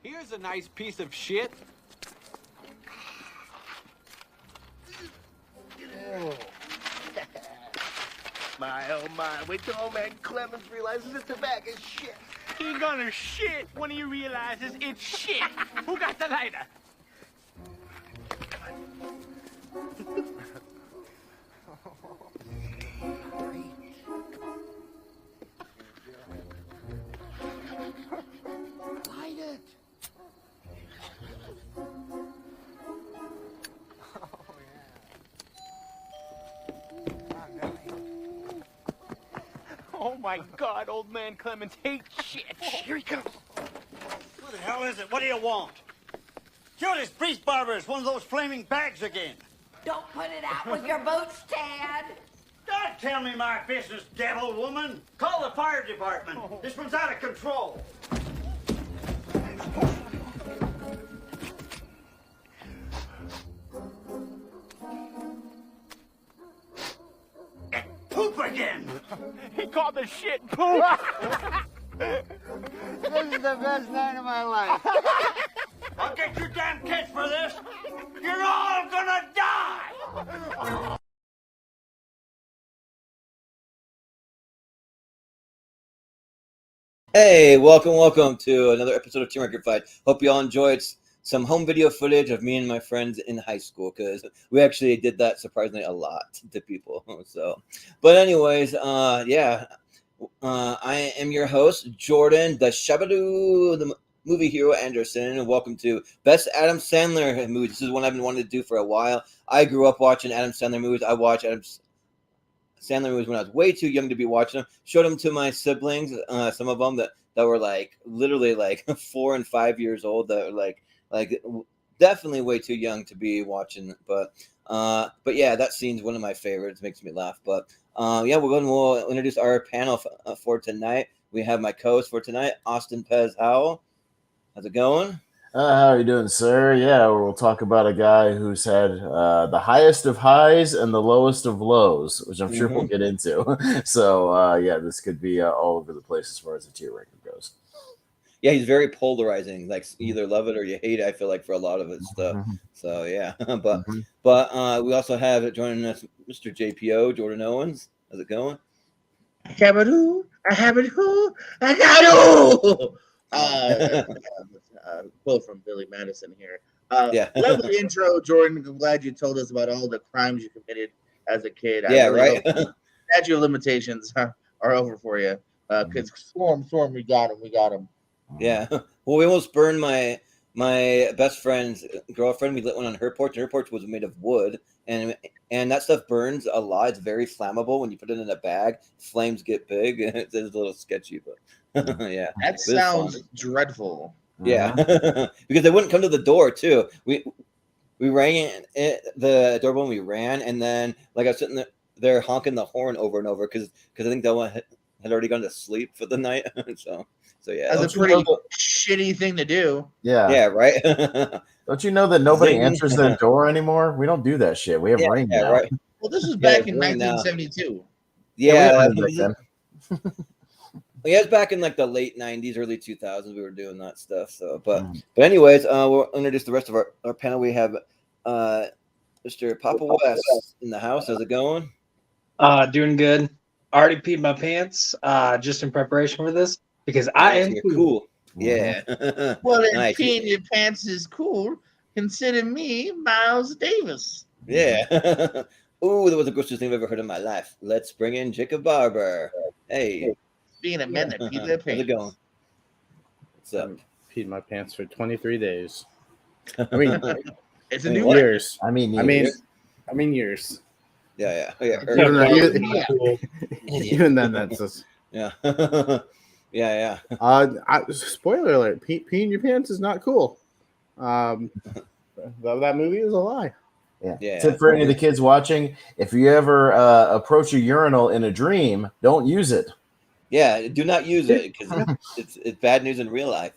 Here's a nice piece of shit. My, oh my, wait till old man Clemens realizes it's the bag of shit. He gonna shit when he realizes it's shit. Who got the lighter? Light it. Oh my God, old man Clemens hates shit. Here he comes. What the hell is it? What do you want? Sure, this priest barber is one of those flaming bags again. Don't put it out with your boots, Tad. Don't tell me my business, devil woman. Call the fire department. This one's out of control. Poop again. He called the shit poop. This is the best night of my life. I'll get you damn kids for this. You're all gonna die. Hey, welcome to another episode of Team Record Fight. Hope you all enjoyed some home video footage of me and my friends in high school, because we actually did that surprisingly a lot to people. So, but anyways, I am your host, Jordan, the Shabadoo, the movie hero Anderson, and welcome to Best Adam Sandler Movies. This is one I've been wanting to do for a while. I grew up watching Adam Sandler movies. I watched Adam Sandler movies when I was way too young to be watching them. Showed them to my siblings, some of them that were like literally like 4 and 5 years old, that were like definitely way too young to be watching. But yeah, that scene's one of my favorites. Makes me laugh. But we'll introduce our panel for tonight. We have my co-host for tonight, Austin Pez Howell. How's it going? How are you doing, sir? Yeah, we'll talk about a guy who's had the highest of highs and the lowest of lows, which I'm sure we'll get into. So, this could be all over the place as far as the tier ranking goes. Yeah, he's very polarizing. Like, either love it or you hate it, I feel like, for a lot of his stuff. So, yeah. But we also have joining us Mr. JPO, Jordan Owens. How's it going? Shabadoo, I have it, who? I got quote from Billy Madison here. Lovely intro, Jordan. I'm glad you told us about all the crimes you committed as a kid. Right. Statute of limitations are over for you. Because Storm, we got him. Yeah. Well, we almost burned my best friend's girlfriend. We lit one on her porch, and her porch was made of wood, and that stuff burns a lot. It's very flammable. When you put it in a bag, flames get big. It's a little sketchy, but yeah. That sounds dreadful. Yeah, because they wouldn't come to the door too. We rang the doorbell and we ran, and then like I was sitting there honking the horn over and over because I think that one had already gone to sleep for the night. so yeah, that's a pretty shitty thing to do. Yeah, right. Don't you know that nobody answers their door anymore? We don't do that shit. We have ring now. Right. Well, this was back in 1972. Yeah. Yeah, it's back in like the late 90s, early 2000s. We were doing that stuff. So, but anyways, we'll introduce the rest of our panel. We have Mr. Papa West in the house. How's it going? Doing good. Already peed my pants just in preparation for this because I am cool. Yeah. Well, then peeing your pants is cool. Consider me Miles Davis. Yeah. Ooh, that was the grossest thing I've ever heard in my life. Let's bring in Jacob Barber. Hey. Being a man that peed their pants. How's it going? What's up? Peed my pants for 23 days. I mean, it's a new years. I mean years. Yeah. Even then, that's just yeah. Yeah. Spoiler alert: peeing your pants is not cool. That movie is a lie. Yeah. Tip for any of the kids watching: if you ever approach a urinal in a dream, don't use it. Yeah, do not use it because it's bad news in real life.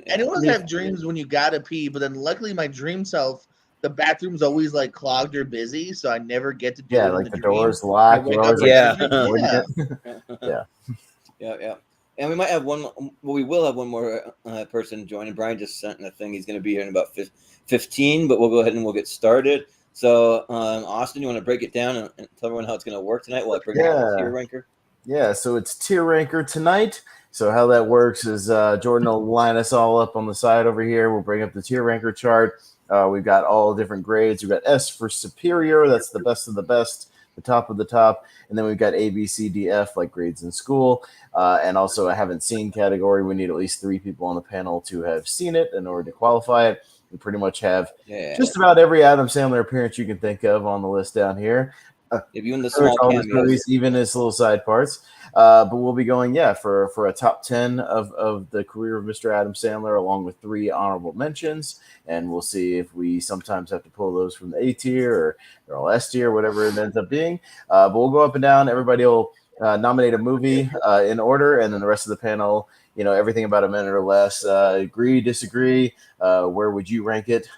Anyone have dreams when you gotta pee, but then luckily my dream self, the bathroom's always like clogged or busy, so I never get to do it. Yeah, like the door's locked. Yeah. Yeah. Yeah. And we might have one. Well, we will have one more person join. And Brian just sent in a thing. He's going to be here in about 15. But we'll go ahead and we'll get started. So, Austin, you want to break it down and tell everyone how it's going to work tonight? While I bring up the tier ranker. Yeah. So it's tier ranker tonight. So how that works is Jordan will line us all up on the side over here. We'll bring up the tier ranker chart. We've got all different grades. We've got S for superior. That's the best of the best, the top of the top. And then we've got A, B, C, D, F, like grades in school. And also a haven't seen category. We need at least 3 people on the panel to have seen it in order to qualify it. We pretty much have just about every Adam Sandler appearance you can think of on the list down here. If you in the small cameos, movies, even his little side parts. But we'll be going, for a top 10 of the career of Mr. Adam Sandler, along with 3 honorable mentions. And we'll see if we sometimes have to pull those from the A tier or they're all S tier, whatever it ends up being. But we'll go up and down. Everybody will nominate a movie in order, and then the rest of the panel, everything about a minute or less. Agree, disagree. Where would you rank it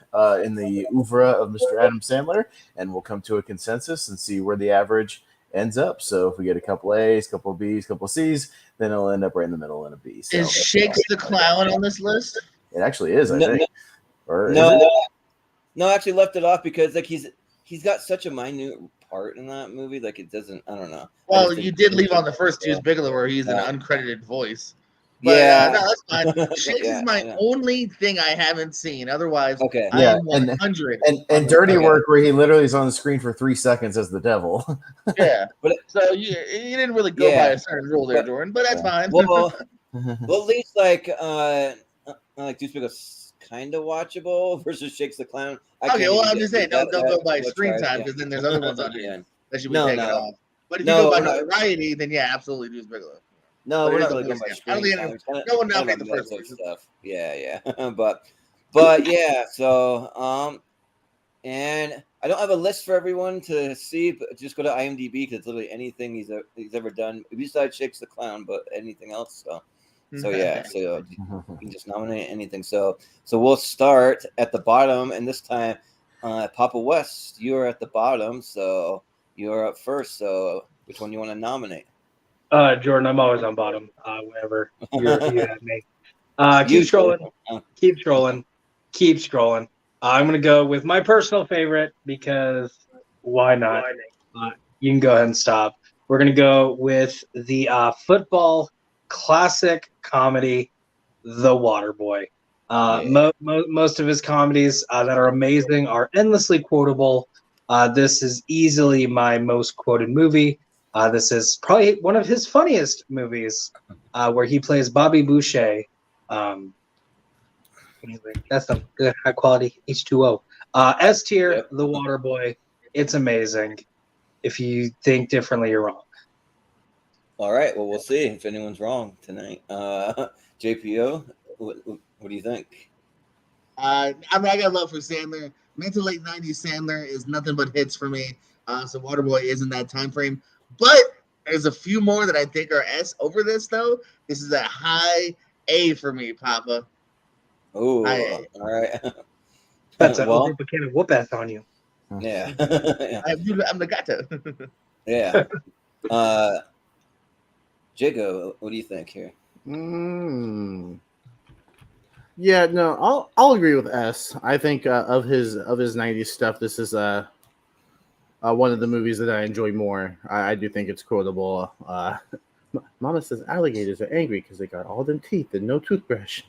in the oeuvre of Mr. Adam Sandler? And we'll come to a consensus and see where the average ends up. So if we get a couple A's, couple of B's, couple of C's, then it'll end up right in the middle in a B. So, is Shakes the Clown on this list? It actually is, I think. No, I actually left it off because he's got such a minute part in that movie. Like it doesn't. I don't know. Well, you did leave on the first Deuce Bigelow where he's an uncredited voice. But, no, that's fine. Shakes is my only thing I haven't seen. Otherwise, I'm 100. And Dirty Work, where he literally is on the screen for 3 seconds as the devil. So you didn't really go by a certain rule there, Jordan, but that's fine. Well, at least like Deuce Bigglow's kind of watchable versus Shakes the Clown. I'm just saying, don't go by screen time because then there's other ones on here that should be taken off. But if you go by notoriety, then variety, Deuce Bigelow. No, we're not really going by screen time. No one nominated the first one. Stuff. Yeah. but yeah, so and I don't have a list for everyone to see, but just go to IMDb because it's literally anything he's ever done besides Shakes the Clown, but anything else. So you can just nominate anything. So we'll start at the bottom, and this time, Papa West, you're at the bottom, so you're up first. So which one you want to nominate? Jordan, I'm always on bottom. Whenever you have me. Keep scrolling. I'm gonna go with my personal favorite because why not? You can go ahead and stop. We're gonna go with the football classic comedy, The Waterboy. Most of his comedies that are amazing are endlessly quotable. This is easily my most quoted movie. This is probably one of his funniest movies, where he plays Bobby Boucher. Anyway, that's the high quality H2O. S tier, The Waterboy. It's amazing. If you think differently, you're wrong. All right. Well, we'll see if anyone's wrong tonight. JPO, what do you think? I got love for Sandler. Mid to late 90s Sandler is nothing but hits for me. So Waterboy is in that time frame. But there's a few more that I think are S over this, though. This is a high A for me, Papa. Oh, all right. That's a can of whoop ass on you. Yeah. I'm the gato. Yeah. Jago, what do you think here? Yeah, no, I'll agree with S. I think of his 90s stuff, this is one of the movies that I enjoy more. I do think it's quotable. Mama says alligators are angry because they got all them teeth and no toothbrush.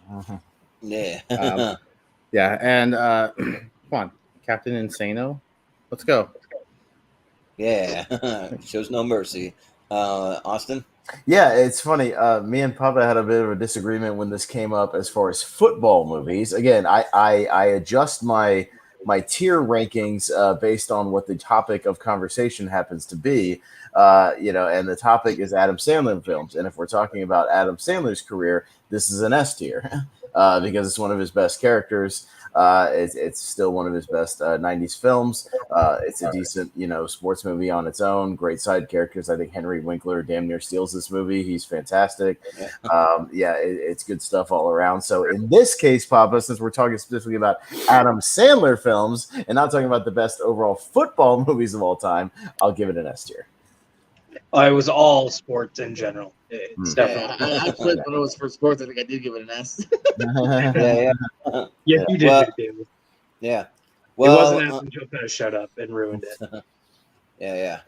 Yeah. And come on, Captain Insano. Let's go. Yeah. Shows no mercy. Austin? Yeah, it's funny. Me and Papa had a bit of a disagreement when this came up as far as football movies. Again, I adjust my tier rankings based on what the topic of conversation happens to be, and the topic is Adam Sandler films. And if we're talking about Adam Sandler's career, this is an S tier because it's one of his best characters. It's still one of his best 90s films. It's a decent, sports movie on its own. Great side characters. I think Henry Winkler damn near steals this movie. He's fantastic. It's good stuff all around. So in this case, Papa, since we're talking specifically about Adam Sandler films and not talking about the best overall football movies of all time, I'll give it an S tier. It was all sports in general. It's Yeah, definitely. I flipped when it was for sports. I think I did give it an S. Yeah. Yeah, you did. Well, David. yeah. It Well, wasn't after Joe Pez showed up and ruined it. yeah.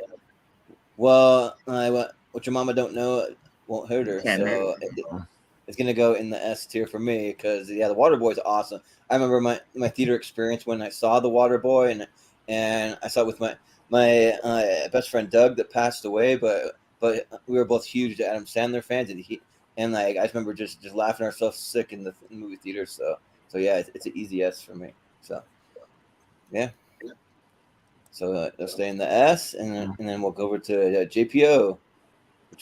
Well, what your mama don't know won't hurt her. Can't So hurt. it's gonna go in the S tier for me because the Waterboy's awesome. I remember my theater experience when I saw the Waterboy and I saw it with my best friend Doug that passed away, but we were both huge Adam Sandler fans, and I just remember just laughing ourselves sick in the movie theater. So yeah, it's an easy S for me. So yeah. So they'll stay in the S, and then we'll go over to JPO.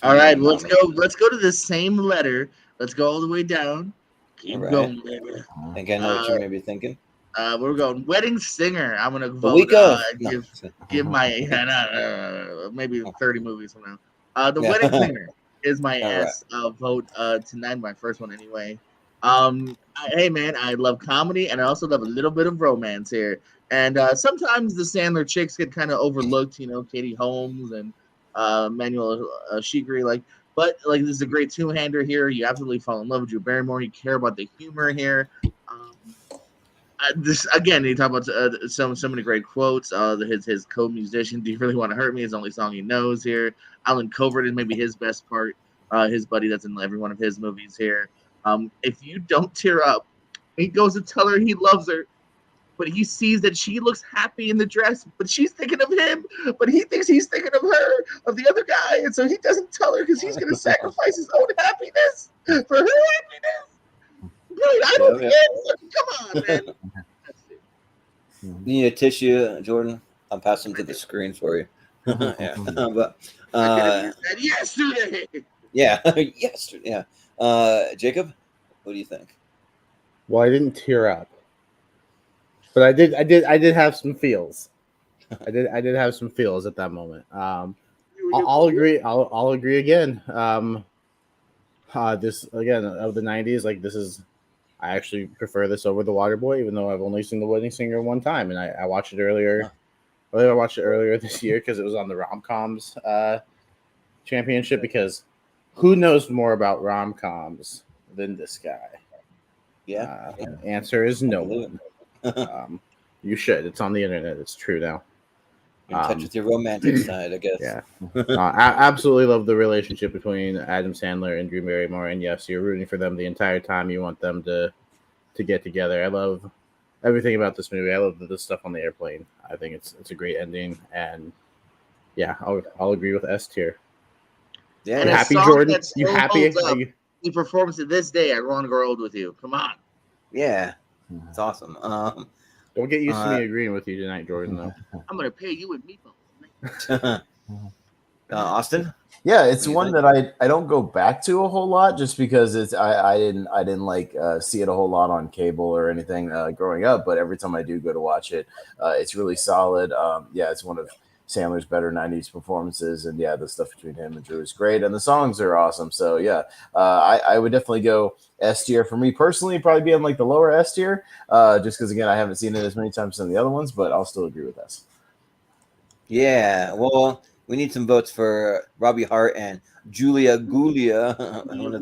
All right, let's go. Let's go to the same letter. Let's go all the way down. Keep going, baby. I think I know what you may be thinking. We're going Wedding Singer. I'm gonna vote. Give my maybe 30 movies from now. The Wedding Singer is my S vote tonight. My first one anyway. Hey man, I love comedy and I also love a little bit of romance here. And sometimes the Sandler chicks get kind of overlooked. You know, Katie Holmes and Manuel Shigri. But this is a great two-hander here. You absolutely fall in love with Drew Barrymore. You care about the humor here. This again, you talk about so many great quotes. His co-musician, "Do You Really Want to Hurt Me?" is the only song he knows here. Alan Covert is maybe his best part. His buddy that's in every one of his movies here. If you don't tear up, he goes to tell her he loves her, but he sees that she looks happy in the dress, but she's thinking of him, but he thinks he's thinking of her, of the other guy, and so he doesn't tell her because he's going to sacrifice his own happiness for her happiness. Dude, I don't care. Come on, man. You need a tissue, Jordan? I'm passing to the screen for you. Yeah, but yesterday. Yeah, yesterday. Yeah, Jacob, what do you think? Well, I didn't tear up, but I did have some feels. I did have some feels at that moment. I'll agree. I'll agree again. This again of the '90s. This is. I actually prefer this over The Waterboy, even though I've only seen The Wedding Singer one time, and I watched it earlier. I watched it earlier this year because it was on the rom-coms championship. Because who knows more about rom-coms than this guy? Yeah. Answer is no one. You should. It's on the internet. It's true now. In touch with your romantic side, I guess. Yeah. I absolutely love the relationship between Adam Sandler and Drew Barrymore. And yes, you're rooting for them the entire time. You want them to get together. I love everything about this movie. I love the stuff on the airplane. I think it's a great ending. And yeah, I'll agree with S tier. Yeah. You happy, Jordan? You happy? He performs to this day. I want to grow old with you. Come on. Yeah. It's awesome. Don't get used to me agreeing with you tonight, Jordan, though. I'm going to pay you with meatballs. Austin? Yeah, it's one that I don't go back to a whole lot just because I didn't see it a whole lot on cable or anything growing up, but every time I do go to watch it, it's really solid. It's one of Sandler's better 90s performances, and the stuff between him and Drew is great, and the songs are awesome. So I would definitely go S tier for me personally, probably be on the lower S tier, just because again I haven't seen it as many times as the other ones, but I'll still agree with S. Yeah, well, we need some votes for Robbie Hart and Julia Gulia, one of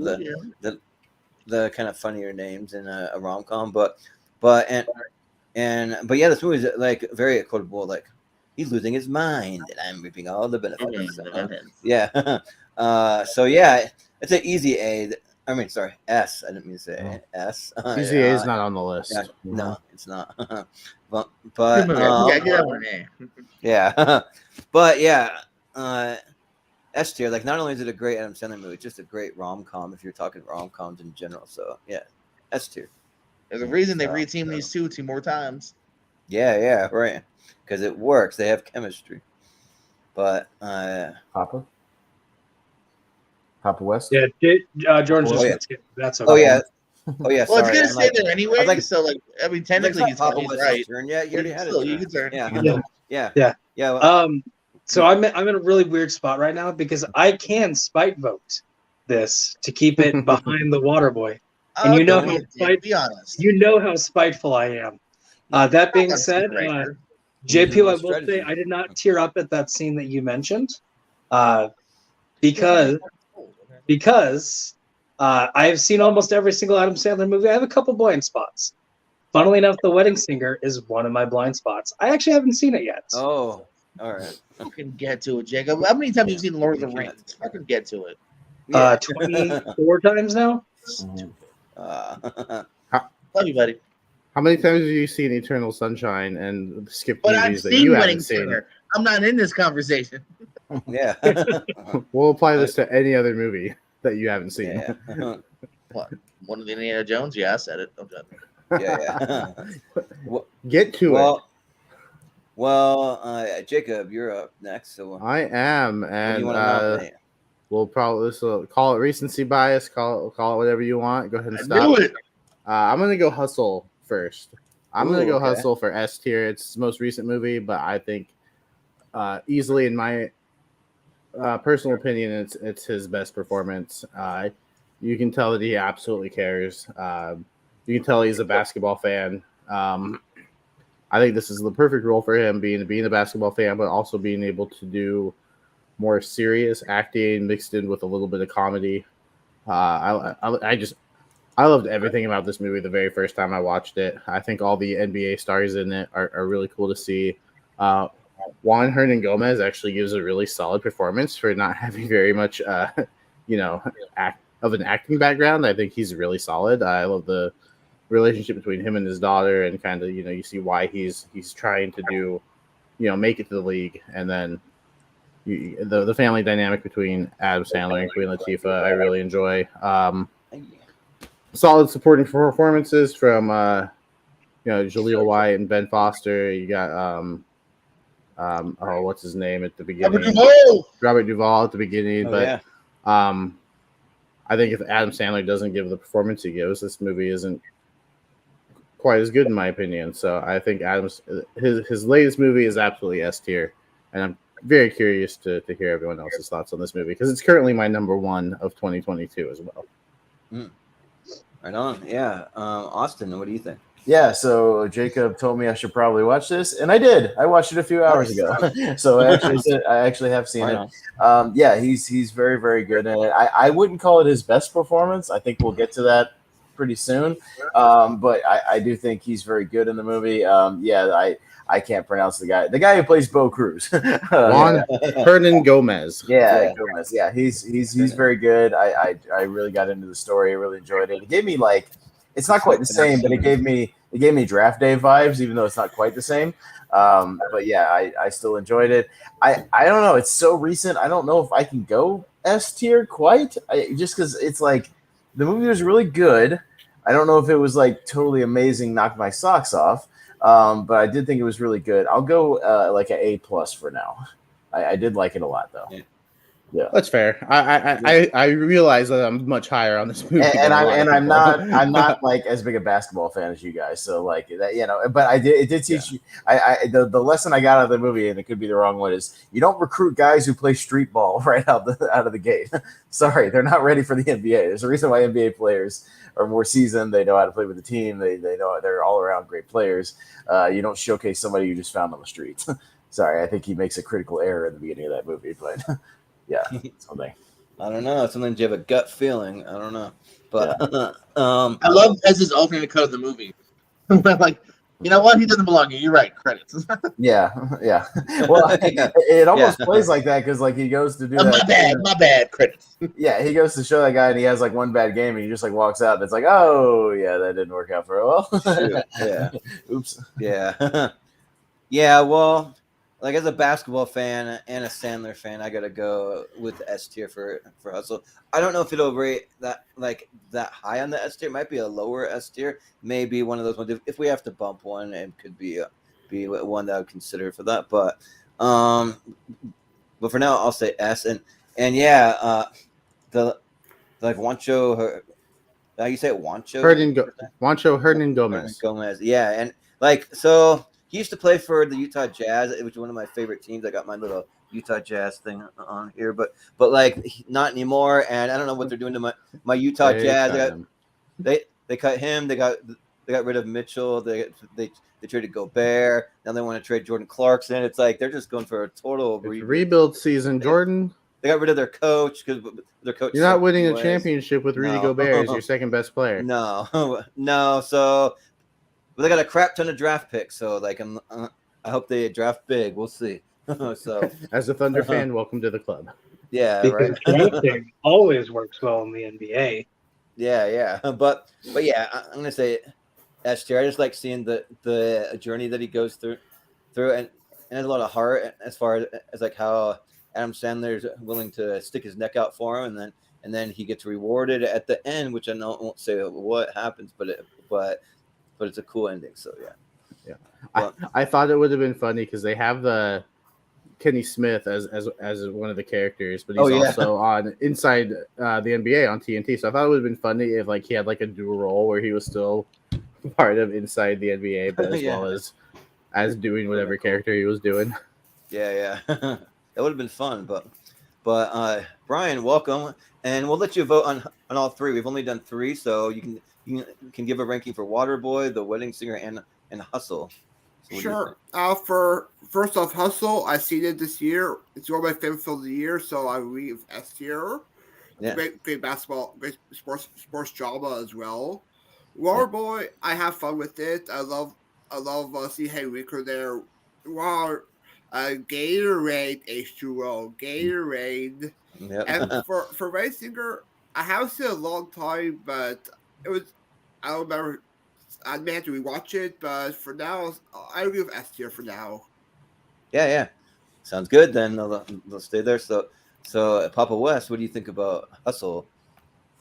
the kind of funnier names in a rom-com, but yeah, this movie is very quotable, he's losing his mind, and I'm reaping all the benefits. So yeah, it's an easy A. I mean, sorry, S. I didn't mean to say S. Easy A is not on the list. Yeah, no, it's not. but yeah, but yeah, S tier. Not only is it a great Adam Sandler movie, it's just a great rom-com. If you're talking rom-coms in general, so yeah, S tier. There's a reason they reteamed these two more times. Yeah, right. Because it works. They have chemistry. But Papa West? Yeah, Jordan's just gonna skip. That's okay. Oh yeah. Well, sorry. it's gonna stay there anyway. Technically he's right. Turn. Yeah, you already had it. You can turn. Yeah. So I'm in a really weird spot right now because I can spite vote this to keep it behind the Waterboy. And you know how spiteful I am. That being said, JP, I will say I did not tear up at that scene that you mentioned, because because I have seen almost every single Adam Sandler movie. I have a couple blind spots. Funnily enough, The Wedding Singer is one of my blind spots. I actually haven't seen it yet. Oh, all right. Fucking get to it, Jacob. How many times have you seen Lord of the Rings? Fucking get to it. 24 times now. Love you, buddy. How many times have you seen Eternal Sunshine and skipped But I've movies that seen you Wedding haven't seen? Singer. I'm not in this conversation. Yeah. We'll apply this to any other movie that you haven't seen. Yeah. What? One of the Indiana Jones? Yeah, I said it. I'm done. Yeah. Well, Get to it. Well, Jacob, you're up next. So I am, what do and you want to nominate? we'll probably call it recency bias. Call it whatever you want. Go ahead and I stop. knew it. I'm gonna go Hustle first. I'm gonna go okay. Hustle for S tier. It's his most recent movie, but I think easily, in my personal opinion, it's his best performance. You can tell that he absolutely cares. You can tell he's a basketball fan. I think this is the perfect role for him, being a basketball fan, but also being able to do more serious acting mixed in with a little bit of comedy. I loved everything about this movie the very first time I watched it. I think all the NBA stars in it are really cool to see. Juan Hernan Gomez actually gives a really solid performance for not having very much, of an acting background. I think he's really solid. I love the relationship between him and his daughter, and kind of, you see why he's trying to do, make it to the league, and then the family dynamic between Adam Sandler and Queen Latifah I really enjoy. Solid supporting performances from Jaleel White and Ben Foster. You got what's his name at the beginning? Robert Duvall at the beginning. I think if Adam Sandler doesn't give the performance he gives, this movie isn't quite as good in my opinion. So I think his latest movie is absolutely S tier, and I'm very curious to hear everyone else's thoughts on this movie because it's currently my number one of 2022 as well. Right on. Yeah. Austin, what do you think? Yeah, so Jacob told me I should probably watch this, and I did. I watched it a few hours ago, so I actually have seen it. Yeah, he's very, very good in it. I wouldn't call it his best performance. I think we'll get to that pretty soon, but I do think he's very good in the movie. I can't pronounce the guy who plays Bo Cruz. Juan Hernan Gomez. Yeah, Gomez. Yeah, he's very good. I really got into the story. I really enjoyed it. It gave me it's not quite the same, but it gave me Draft Day vibes, even though it's not quite the same. But yeah, I still enjoyed it. I don't know. It's so recent. I don't know if I can go S tier quite. Just because it's like the movie was really good. I don't know if it was like totally amazing, knocked my socks off. But I did think it was really good. I'll go like an A+ for now. I did like it a lot though. Yeah, that's fair. I realize that I'm much higher on this movie, and I'm not like as big a basketball fan as you guys. So like that, but it did teach you. The lesson I got out of the movie, and it could be the wrong one, is you don't recruit guys who play street ball right out of the gate. Sorry, they're not ready for the NBA. There's a reason why NBA players are more seasoned. They know how to play with the team. They know they're all around great players. You don't showcase somebody you just found on the street. Sorry, I think he makes a critical error in the beginning of that movie, but. Yeah, something. I don't know. Sometimes you have a gut feeling. I don't know, but I love Pez's alternate cut of the movie. Like, you know what? He doesn't belong here. You're right. Credits. Yeah. Well, it almost plays like that because like he goes to do that. My bad. Credits. Yeah, he goes to show that guy and he has like one bad game and he just like walks out and it's like, oh yeah, that didn't work out very well. Yeah. Oops. Yeah. Yeah. Well. Like as a basketball fan and a Sandler fan, I gotta go with the S tier for Hustle. I don't know if it'll rate that high on the S tier. It might be a lower S tier. Maybe one of those ones. If we have to bump one, it could be one that I would consider for that. But for now, I'll say S. And yeah, Juancho. How you say it? Juancho Hernan Gomez. Gomez. Yeah, and so. He used to play for the Utah Jazz. It was one of my favorite teams. I got my little Utah Jazz thing on here, but not anymore. And I don't know what they're doing to my Utah Jazz. They cut him. They got rid of Mitchell. They traded Gobert. Now they want to trade Jordan Clarkson. It's like they're just going for a total rebuild season. Jordan, they got rid of their coach because their coach. You're not winning a anyways. championship with Rudy No. Gobert as your second best player. No, no. So, but they got a crap ton of draft picks. So, like, I hope they draft big. We'll see. So, as a Thunder fan, welcome to the club. Yeah, because right. drafting always works well in the NBA. Yeah. But yeah, I'm gonna say S tier. I just like seeing the journey that he goes through, and has a lot of heart as far as like how Adam Sandler is willing to stick his neck out for him, and then he gets rewarded at the end, which I won't say what happens, but it's a cool ending. So yeah. But, I thought it would have been funny because they have the Kenny Smith as one of the characters, but he's also on Inside the NBA on TNT. So I thought it would have been funny if like he had like a dual role where he was still part of Inside the NBA, but as well as doing whatever character he was doing. Yeah. That would have been fun, but Brian, welcome, and we'll let you vote on all three. We've only done 3, so you can give a ranking for Waterboy, The Wedding Singer, and Hustle. So sure. For first off, Hustle, I've seen it this year. It's one of my favorite films of the year, so I agree with S tier. Yeah. Great basketball, great sports drama as well. Waterboy, I have fun with it. I love see Henry Winkler there. Wow. Gatorade H2O, Gatorade. Yep. And for Wedding Singer, I haven't seen it a long time, but I don't remember. I may have to rewatch it, but for now, I agree with S tier for now. Yeah. Sounds good. Then they'll stay there. So Papa West, what do you think about Hustle?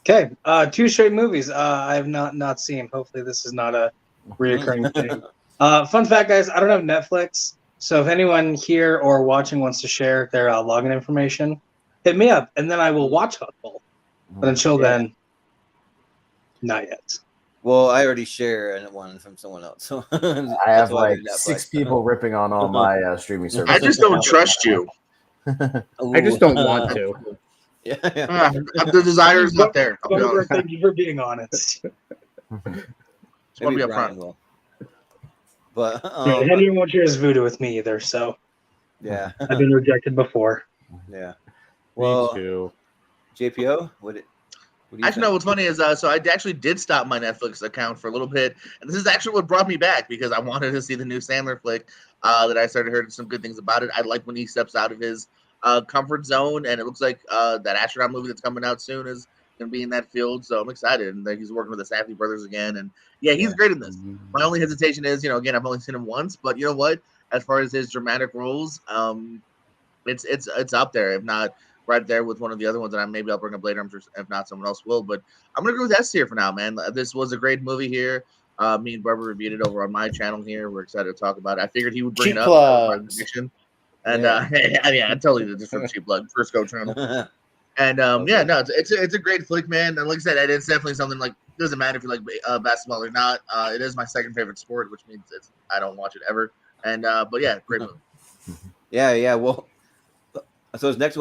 Okay, 2 straight movies I have not seen. Hopefully, this is not a reoccurring thing. Fun fact, guys, I don't have Netflix, so if anyone here or watching wants to share their login information, hit me up, and then I will watch Hustle. But until then, not yet. Well, I already share one from someone else. So I have like 6 people ripping on all my streaming services. I just don't trust you. I just don't want to. Yeah. The desire is not there. Thank you for being honest. Just want to be upfront. But anyone won't share his voodoo with me either. So yeah, I've been rejected before. Yeah. Well, me too. JPO, what do you actually, no. What's funny is, so I actually did stop my Netflix account for a little bit, and this is actually what brought me back because I wanted to see the new Sandler flick. That I started hearing some good things about it. I like when he steps out of his comfort zone, and it looks like that astronaut movie that's coming out soon is going to be in that field. So I'm excited, and he's working with the Safdie brothers again, and he's great in this. My only hesitation is, again, I've only seen him once, but you know what? As far as his dramatic roles, it's up there, if not right there with one of the other ones that I'll bring up later. I'm sure if not, someone else will. But I'm gonna go with S tier for now, man. This was a great movie here. Me and Barber reviewed it over on my channel here. We're excited to talk about it. I figured he would bring cheap it up. plugs. And I totally did this from cheap plug first go channel. And it's a great flick, man. And like I said, it's definitely something like doesn't matter if you like basketball or not. It is my second favorite sport, which means I don't watch it ever. And but yeah, great movie. Yeah. Well, so his next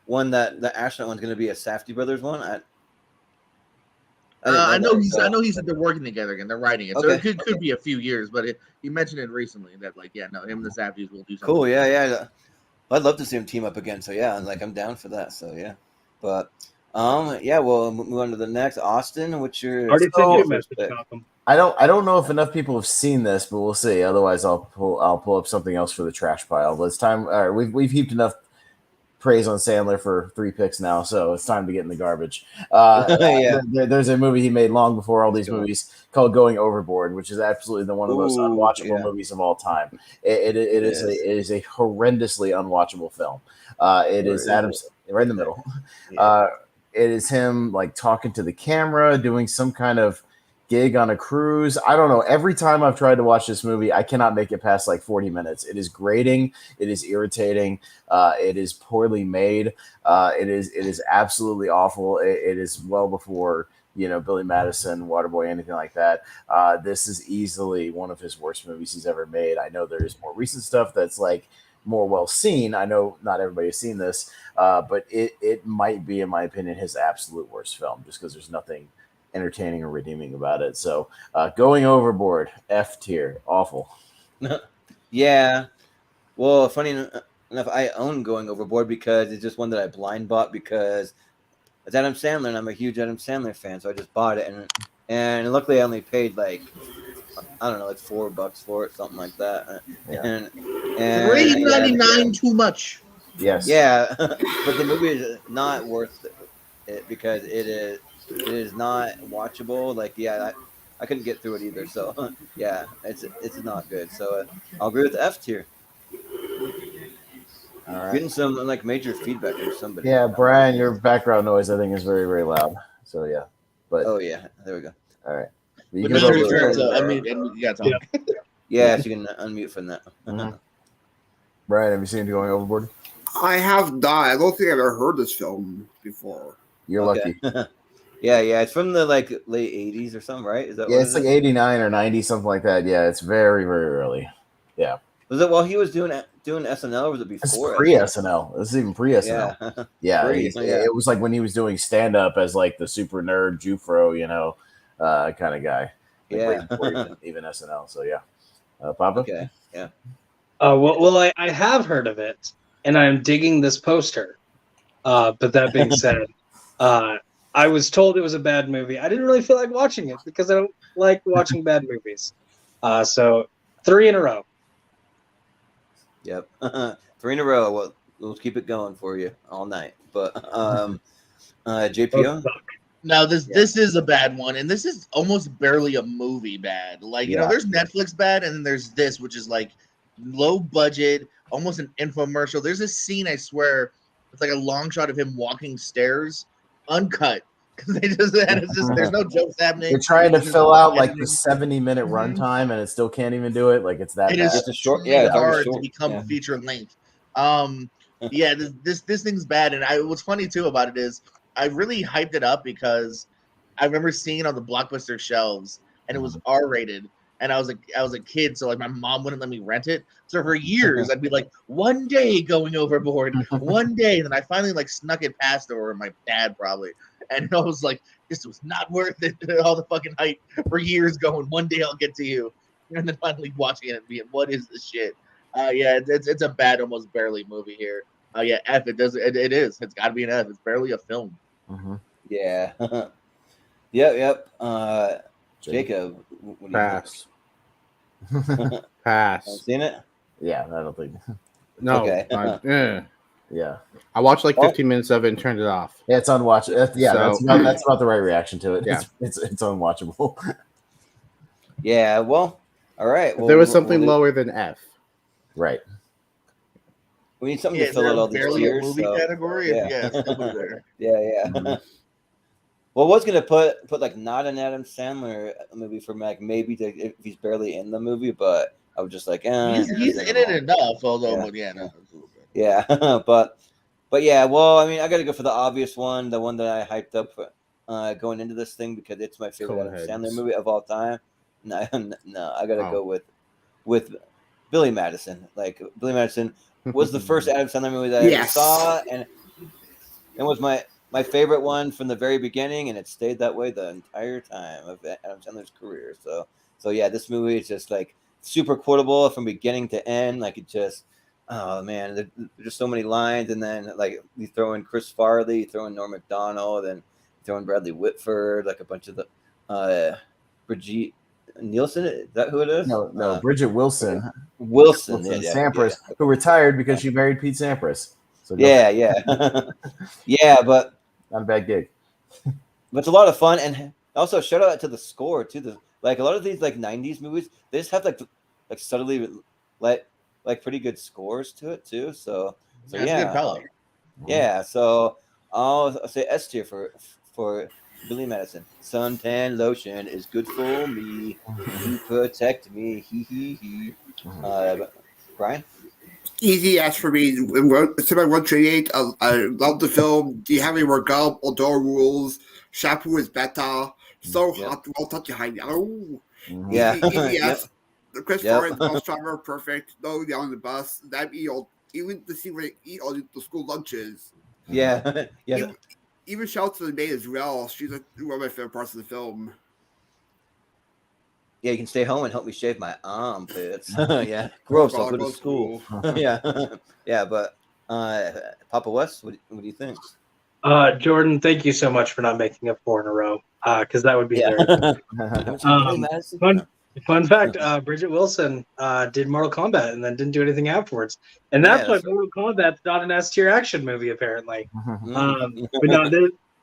one that the astronaut one's going to be a Safdie brothers one. I know he said they're working together again. They're writing it, so it could be a few years. But he mentioned it recently that him and the Safdies will do something. Cool, yeah. I'd love to see him team up again. So yeah, I'm down for that. So yeah, but we'll move on to the next. Austin, what's your? Already sent you a message, Malcolm. I don't know if enough people have seen this, but we'll see. Otherwise, I'll pull up something else for the trash pile. But it's time. All right, we've heaped enough praise on Sandler for 3 picks now, so it's time to get in the garbage. There's a movie he made long before all these movies called Going Overboard, which is absolutely one of the most unwatchable movies of all time. It is a horrendously unwatchable film. It is Adam's right in the middle. It is him like talking to the camera, doing some kind of gig on a cruise. I don't know. Every time I've tried to watch this movie, I cannot make it past like 40 minutes. It is grating. It is irritating. It is poorly made. It is absolutely awful. It is well before, Billy Madison, Waterboy, anything like that. This is easily one of his worst movies he's ever made. I know there is more recent stuff that's like more well seen. I know not everybody has seen this, but it might be, in my opinion, his absolute worst film, just because there's nothing entertaining or redeeming about it. So Going Overboard, F tier, awful. Yeah. Well, funny enough I own Going Overboard because it's just one that I blind bought because it's Adam Sandler and I'm a huge Adam Sandler fan, so I just bought it and luckily I only paid like I don't know, like $4 for it, something like that. Yeah. And $3.99 too much. Yes. Yeah, but the movie is not worth it because it is not watchable. Like, yeah, I couldn't get through it either. So, yeah, it's not good. So, I'll agree with F tier. All right. Getting some like major feedback from somebody. Yeah, Brian, your background noise I think is very, very loud. So yeah, but oh yeah, there we go. All right. You can you got to talk. Yeah, so you can unmute from that. Mm-hmm. Brian, have you seen Going Overboard? I have not. I don't think I've ever heard this film before. You're lucky. Yeah, it's from the like late 80s or something, right? Is that it's like 89 or 90, something like that. Yeah, it's very, very early. Yeah. Was it while he was doing SNL or was it before? It's pre-SNL. This is even pre-SNL. Yeah. It was like when he was doing stand-up as like the super nerd Jufro, kind of guy. Like right before even SNL. So yeah. Papa? Okay. Yeah. Well, I have heard of it, and I'm digging this poster. But that being said, I was told it was a bad movie. I didn't really feel like watching it because I don't like watching bad movies. So 3 in a row. Yep. 3 in a row. We'll keep it going for you all night. But JPO? No, this is a bad one, and this is almost barely a movie bad. Like, there's Netflix bad, and then there's this, which is like low budget, almost an infomercial. There's a scene, I swear, it's like a long shot of him walking stairs, uncut. Because there's no jokes happening. They're trying to fill out like the 70-minute runtime, and it still can't even do it. Like it's that. It bad. is short. Yeah, it's hard to become feature length. Yeah, this thing's bad. And what's funny too about it is I really hyped it up because I remember seeing it on the Blockbuster shelves, and it was R-rated. And I was a kid, so like my mom wouldn't let me rent it. So for years, I'd be like, one day Going Overboard, one day. And then I finally like snuck it past over my dad probably. And I was like, this was not worth it. All the fucking hype for years going, one day I'll get to you. And then finally watching it and being, what is this shit? Yeah, it's a bad, almost barely movie here. Yeah, F, it is. It's got to be an F. It's barely a film. Mm-hmm. Yeah. Yep. Jacob. Pass. Pass. Seen it? Yeah, I don't think. No. Okay. Yeah. I watched like 15 minutes of it and turned it off. Yeah, it's unwatchable. Yeah, So- that's about the right reaction to it. Yeah. It's unwatchable. Yeah, well, all right. If there was something lower than F. Right. We need something to fill out all these tiers. Movie category? Yeah. It's still there. Yeah. Mm-hmm. Well, I was gonna put like not an Adam Sandler movie for Mac, maybe if he's barely in the movie, but I was just like, he's in it enough. Although, no. Yeah, but yeah. Well, I mean, I got to go for the obvious one, the one that I hyped up for, going into this thing because it's my favorite Adam Sandler movie of all time. No, I got to go with Billy Madison. Like Billy Madison was the first Adam Sandler movie that I ever saw, and it was my favorite one from the very beginning, and it stayed that way the entire time of Adam Sandler's career. So yeah, this movie is just like super quotable from beginning to end. Like it just, oh man, there's just so many lines, and then like you throw in Chris Farley, you throw in Norm Macdonald, and throw in Bradley Whitford, like a bunch of the Brigitte Nielsen. Is that who it is? No, Bridget Wilson. Wilson, Sampras, who retired because she married Pete Sampras. So yeah, but not a bad gig. But it's a lot of fun, and also shout out to the score too. Like a lot of these like '90s movies, they just have like subtly like pretty good scores to it too. So yeah. So I'll say S tier for Billy Madison. Suntan lotion is good for me. You protect me. He. Brian. Easy as for me. It's about 138. I love the film. Do you have any more gum? Outdoor rules. Shampoo is better. So hot. I'll touch you high now. Yeah. Easy as. Chris Farley, the bus driver, perfect. No, they're on the bus. That even to see where they eat all the school lunches. Yeah. Yeah. Even shouts to the maid as well. She's like one of my favorite parts of the film. Yeah, you can stay home and help me shave my armpits. Yeah, gross. I'll go to school. Yeah, yeah. But Papa West, what do you think? Jordan, thank you so much for not making up 4 in a row, because that would be very. Fun fact: Bridget Wilson did Mortal Kombat and then didn't do anything afterwards, and that's why Mortal Kombat's not an S tier action movie apparently. But no,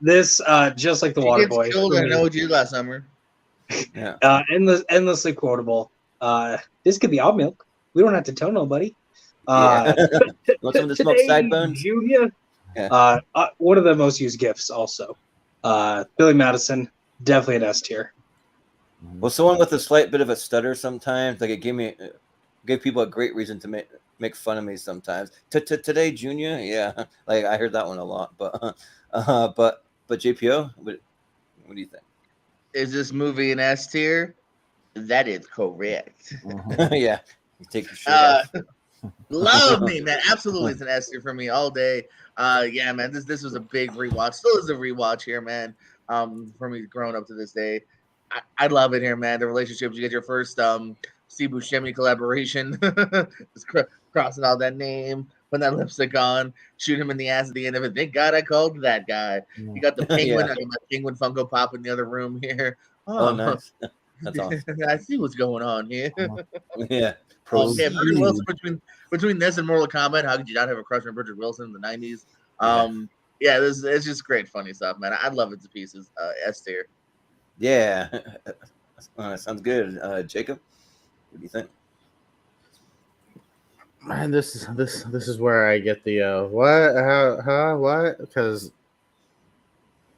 this just like the Waterboy. Killed in an OG last summer. Yeah. Endlessly quotable. This could be our milk. We don't have to tell nobody. Want someone to smoke sideburns? Junior. Yeah. One of the most used gifts also. Billy Madison, definitely an S tier. Well, someone with a slight bit of a stutter sometimes, like it gave people a great reason to make fun of me sometimes. Today, Junior, yeah, like I heard that one a lot. But JPO, what do you think? Is this movie an S tier? That is correct. Yeah, you take your shirt off. Love me, man. Absolutely, it's an S tier for me all day. Yeah, man. This was a big rewatch. Still is a rewatch here, man. For me, growing up to this day, I love it here, man. The relationships. You get your first Steve Buscemi collaboration, just crossing out that name, putting that lipstick on, shoot him in the ass at the end of it. Thank God I called that guy. You got the penguin. I got my penguin Funko Pop in the other room here. Oh nice. That's awesome. I see what's going on here. Yeah. Yeah, Bridget Wilson, between this and Mortal Kombat, how could you not have a crush on Bridget Wilson in the 90s? Yeah, it's just great, funny stuff, man. I love it to pieces. S tier. Yeah, sounds good. Jacob, what do you think? Man, this is where I get the what? Because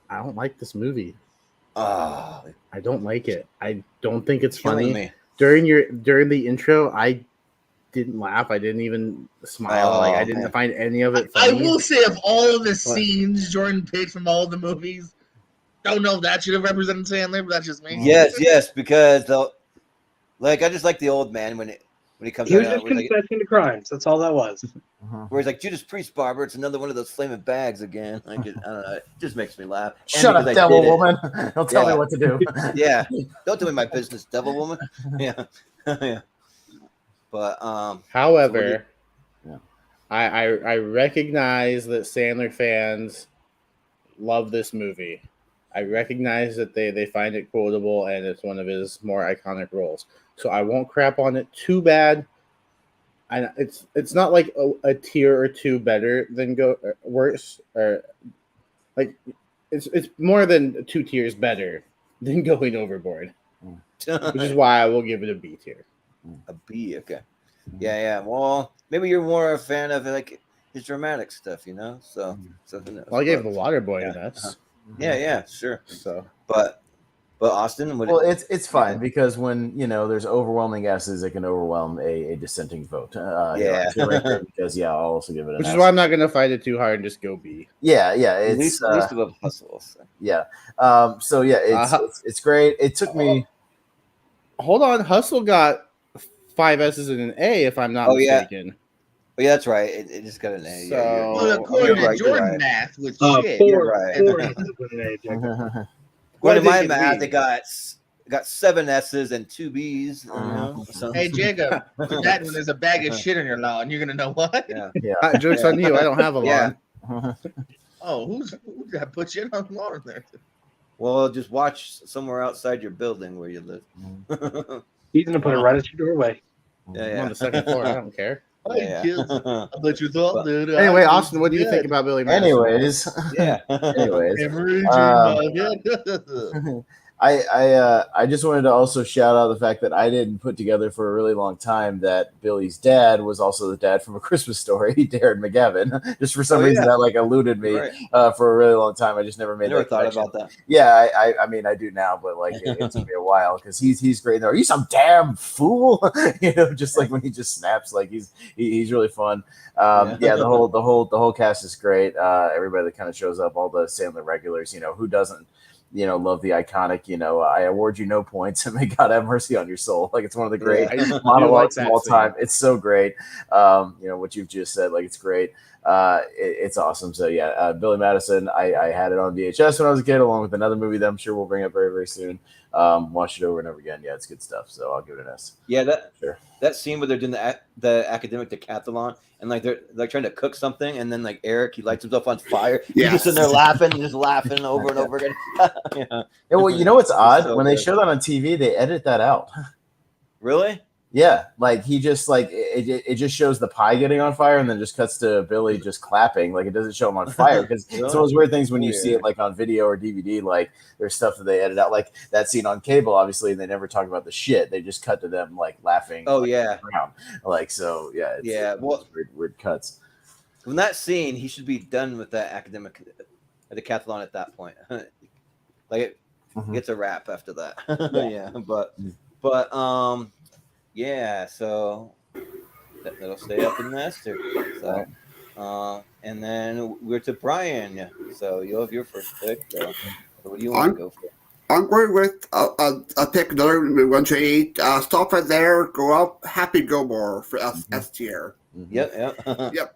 I don't like this movie. Oh, I don't like it. I don't think it's killing funny. me. During the intro, I didn't laugh. I didn't even smile. Oh, like I didn't find any of it funny. I will say, of all of the scenes Jordan picked from all the movies, don't know if that should have represented Sandler, but that's just me. Yes, because I just like the old man when he comes. He was out, just confessing to crimes. That's all that was. Where he's like, Judas Priest, Barber. It's another one of those flaming bags again. I don't know. It just makes me laugh. Shut up, devil woman. Don't tell me what to do. Yeah. Don't tell me my business, devil woman. Yeah. Yeah. But however, I recognize that Sandler fans love this movie. I recognize that they find it quotable and it's one of his more iconic roles. So I won't crap on it too bad. And it's not like a tier or two better than worse, or like it's more than 2 tiers better than Going Overboard, which is why I will give it a B tier. A B, okay. Yeah. Well, maybe you're more a fan of like his dramatic stuff, you know. So who knows? Well, I gave The Waterboy an S. Yeah, sure. So, but Austin, it's fine because when there's overwhelming S's, it can overwhelm a dissenting vote. Because I'll also give it an which S. is why I'm not going to fight it too hard and just go B. Yeah. At It's least above Hustle. So. Yeah. So yeah, it's great. It took me. Hold on, Hustle got 5 S's and an A, if I'm not mistaken. Oh, yeah, that's right. It just got an A. So, well, according to Jordan math, with shit, 4 right. According to my math, they got 7 S's and 2 B's. Hey, Jacob, that when there's a bag of shit in your lawn, you're gonna know what? Yeah. Joke's on you. I don't have a lawn. Yeah. Oh, who's that put shit on the lawn there? Well, just watch somewhere outside your building where you live. He's gonna put it right at your doorway. Yeah. I'm on the 2nd floor. I don't care. I bet you thought, dude. Anyway, Austin, what do you think about Billy Madison? Anyways. I just wanted to also shout out the fact that I didn't put together for a really long time that Billy's dad was also the dad from A Christmas Story, Darren McGavin. Just for some reason that eluded me for a really long time. I just never made that thought connection. about that. Yeah, I mean I do now, but it took me a while because he's great there. Are you some damn fool? Just like when he just snaps, like he's really fun. The whole cast is great. Everybody that kind of shows up, all the Sandler regulars. Who doesn't? Love the iconic, I award you no points and may God have mercy on your soul. Like it's one of the great monologues of all time. It's so great. What you've just said, like it's great. It's awesome. So yeah, Billy Madison, I had it on VHS when I was a kid, along with another movie that I'm sure we'll bring up very, very soon. Watch it over and over again. Yeah, it's good stuff. So I'll give it an S. Yeah, that Sure. scene where they're doing the academic decathlon and like they're like trying to cook something, and then like Eric, he lights himself on fire. He's just sitting there laughing and just laughing over and over again. Yeah. Yeah, well, you know what's odd? so When they good. show that on TV, they edit that out. Really? Yeah, like he just like it just shows the pie getting on fire and then just cuts to Billy just clapping. Like it doesn't show him on fire because it's one of those weird things when you see it like on video or DVD. Like there's stuff that they edit out, like that scene on cable. Obviously, they never talk about the shit. They just cut to them like laughing. Oh like, yeah, around. Like so. Yeah, it's well, weird cuts. From that scene, he should be done with that academic decathlon at that point. Like it gets a wrap after that. Yeah, but yeah, so that'll stay up in the Esther. So, and then we're to Brian. So you have your first pick. So what do you want to go for? I'm going with a pick another 1 to 8. Stop right there. Go up. Happy Gilmore for S tier. Yep. Yep.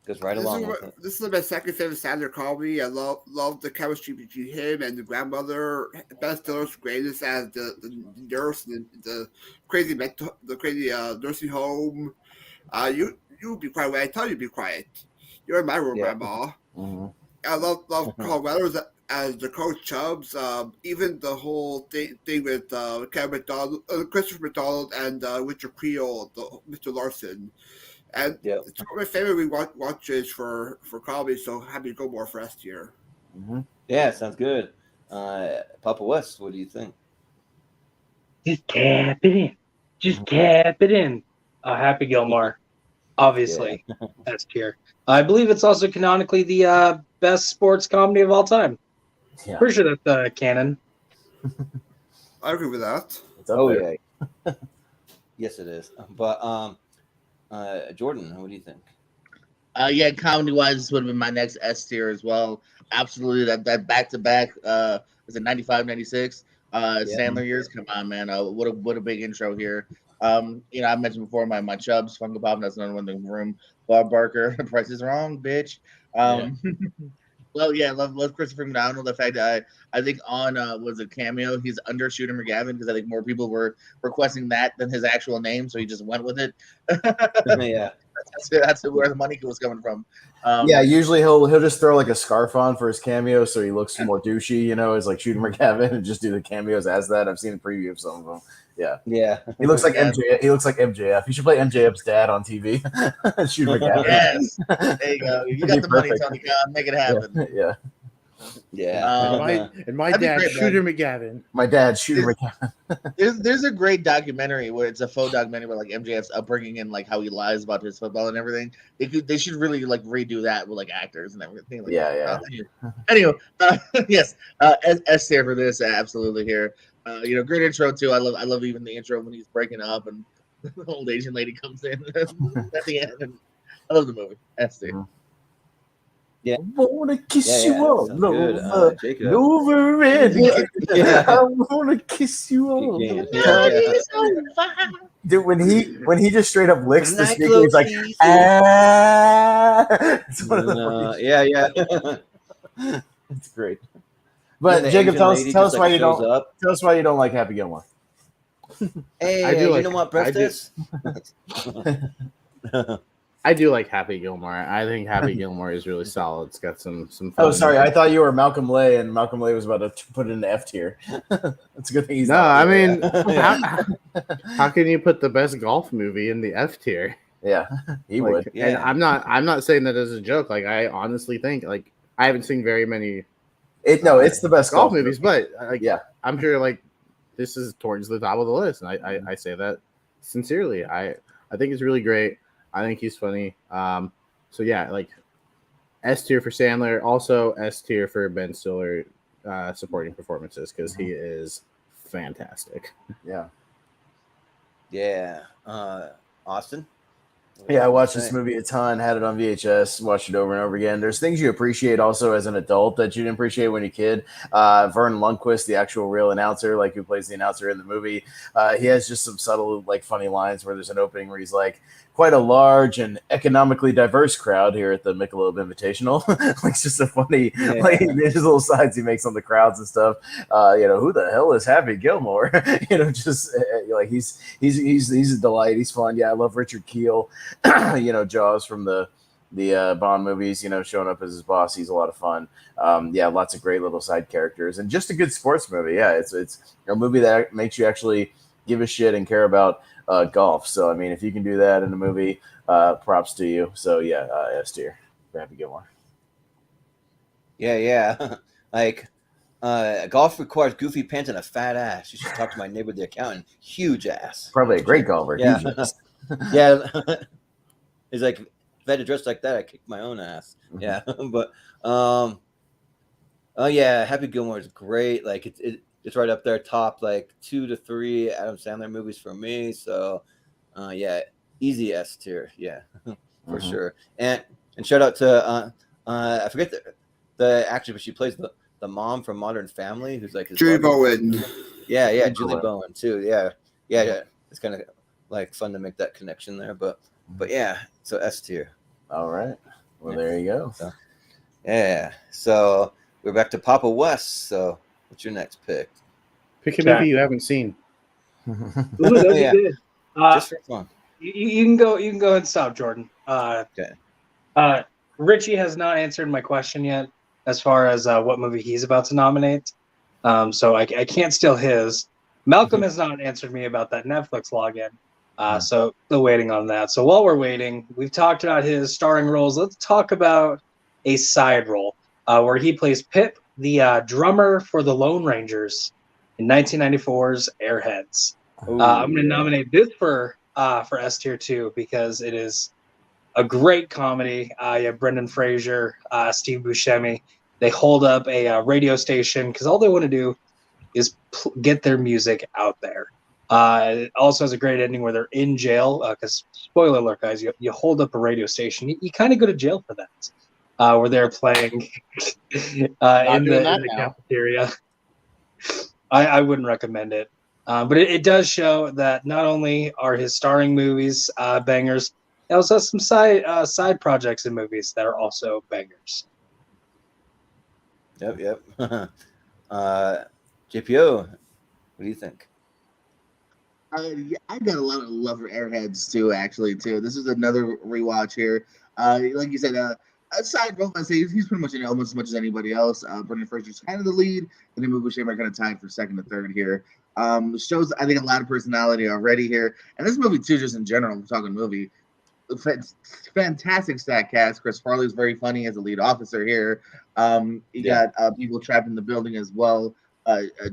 Goes right along with it. This is my second favorite Sandler comedy. I love the chemistry between him and the grandmother. Ben Stiller's greatest as the nurse in the crazy nursing home. You be quiet when I tell you to be quiet. You're in my room, Grandma. I love Carl Weathers as the coach Chubbs. Even the whole thing with Kevin McDonald, Christopher McDonald, and Richard Creel, Mr. Larson. And it's one of my favorite watches for comedy, so Happy Gilmore for S tier. Yeah, sounds good. Papa West, what do you think? Just tap it in. Happy Gilmore, obviously. S tier. I believe it's also canonically the best sports comedy of all time. Yeah. Pretty sure that's canon. I agree with that. Yeah. Yes, it is. But Jordan, what do you think? Yeah, comedy wise, this would have been my next S tier as well. Absolutely, that back to back. Was it 95, 96? Sandler years. Come on, man. What a big intro here. I mentioned before my Chubbs, Funko Pop. That's another one in the room. Bob Barker, Price is Wrong, bitch. Well, yeah, love Christopher McDonald. The fact that I think on was a cameo, he's under Shooter McGavin because I think more people were requesting that than his actual name, so he just went with it. Yeah, that's where the money was coming from. Usually he'll just throw like a scarf on for his cameo, so he looks more douchey, as like Shooter McGavin, and just do the cameos as that. I've seen a preview of some of them. Yeah. He looks like MJ. He looks like MJF. He should play MJF's dad on TV. Shooter McGavin. Yes, there you go. You got the money, Tony Khan. Make it happen. Yeah. And my dad, Shooter McGavin. My dad, Shooter McGavin. There's a great documentary where it's a faux documentary about like MJF's upbringing and like how he lies about his football and everything. They should really like redo that with like actors and everything. Like anyway, yes, S tier for this, absolutely here. Great intro too. I love even the intro when he's breaking up and the old Asian lady comes in at the end. And I love the movie. S tier. Yeah. I wanna kiss you all over, Jacob. over it. I wanna kiss you all over. Dude, when he just straight up licks the speaker, he's like, It's one of the It's great. But Jacob, tell us why you don't like Happy Gilmore. Hey, I do you like, know what breath is? I do like Happy Gilmore. I think Happy Gilmore is really solid. It's got some fun. Oh, sorry. I thought you were Malcolm Lay, and Malcolm Lay was about to put it in the F tier. That's a good thing he's no, not. I mean, how can you put the best golf movie in the F tier? Yeah, he would. Yeah. And I'm not saying that as a joke. Like, I honestly think, like, I haven't seen very many it's the best golf movies, but yeah, I'm sure like this is towards the top of the list, and I say that sincerely. I think it's really great. I think he's funny. So yeah, like S tier for Sandler, also S tier for Ben Stiller supporting performances because he is fantastic. Yeah. Austin? Yeah, I watched this movie a ton, had it on VHS, watched it over and over again. There's things you appreciate also as an adult that you didn't appreciate when you're a kid. Vern Lundquist, the actual real announcer, like who plays the announcer in the movie, he has just some subtle, like funny lines where there's an opening where he's like, quite a large and economically diverse crowd here at the Michelob Invitational. Like, it's just a funny, like, his little signs he makes on the crowds and stuff. Who the hell is Happy Gilmore? Just like he's a delight. He's fun. Yeah, I love Richard Kiel. Jaws from the Bond movies, showing up as his boss. He's a lot of fun. Lots of great little side characters and just a good sports movie. Yeah, it's a movie that makes you actually give a shit and care about golf. So, I mean, if you can do that in a movie, props to you. So, yeah, S tier. Happy Gilmore. Yeah. Like, golf requires goofy pants and a fat ass. You should talk to my neighbor, the accountant. Huge ass. Probably a great golfer. Yeah. Huge ass. Yeah. He's like, if I had to dress like that, I'd kick my own ass. Mm-hmm. Yeah. But, oh, yeah, Happy Gilmore is great. Like, it's right up there, top like 2 to 3 Adam Sandler movies for me. So, easy S tier, for sure. And shout out to I forget the actress, but she plays the mom from Modern Family, who's like his Julie Bowen. Yeah, Julie Bowen too. Yeah. It's kind of like fun to make that connection there, but yeah, so S tier. All right. Well, there you go. So, so we're back to Papa West. So. What's your next pick? Pick a movie you haven't seen. Good. Just for fun. You can go. You can go ahead and stop, Jordan. Okay. Richie has not answered my question yet, as far as what movie he's about to nominate. So I can't steal his. Malcolm has not answered me about that Netflix login. So still waiting on that. So while we're waiting, we've talked about his starring roles. Let's talk about a side role where he plays Pip, the drummer for the Lone Rangers in 1994's Airheads. I'm going to nominate this for S tier too, because it is a great comedy. You have Brendan Fraser, Steve Buscemi. They hold up a radio station because all they want to do is get their music out there. It also has a great ending where they're in jail because, spoiler alert, guys, you hold up a radio station. You kind of go to jail for that. Where they're playing in the cafeteria. I wouldn't recommend it. But it does show that not only are his starring movies bangers, he also has some side projects in movies that are also bangers. Yep. JPO, what do you think? I got a lot of love for Airheads too. Actually, this is another rewatch here. Like you said, aside from I say he's pretty much in almost as much as anybody else. Brendan Fraser's kind of the lead, and then Buscemi are kind of tied for second and third here. Shows I think a lot of personality already here, and this movie too, just in general. We're talking movie, fantastic stat cast. Chris Farley's very funny as a lead officer here. You got people trapped in the building as well.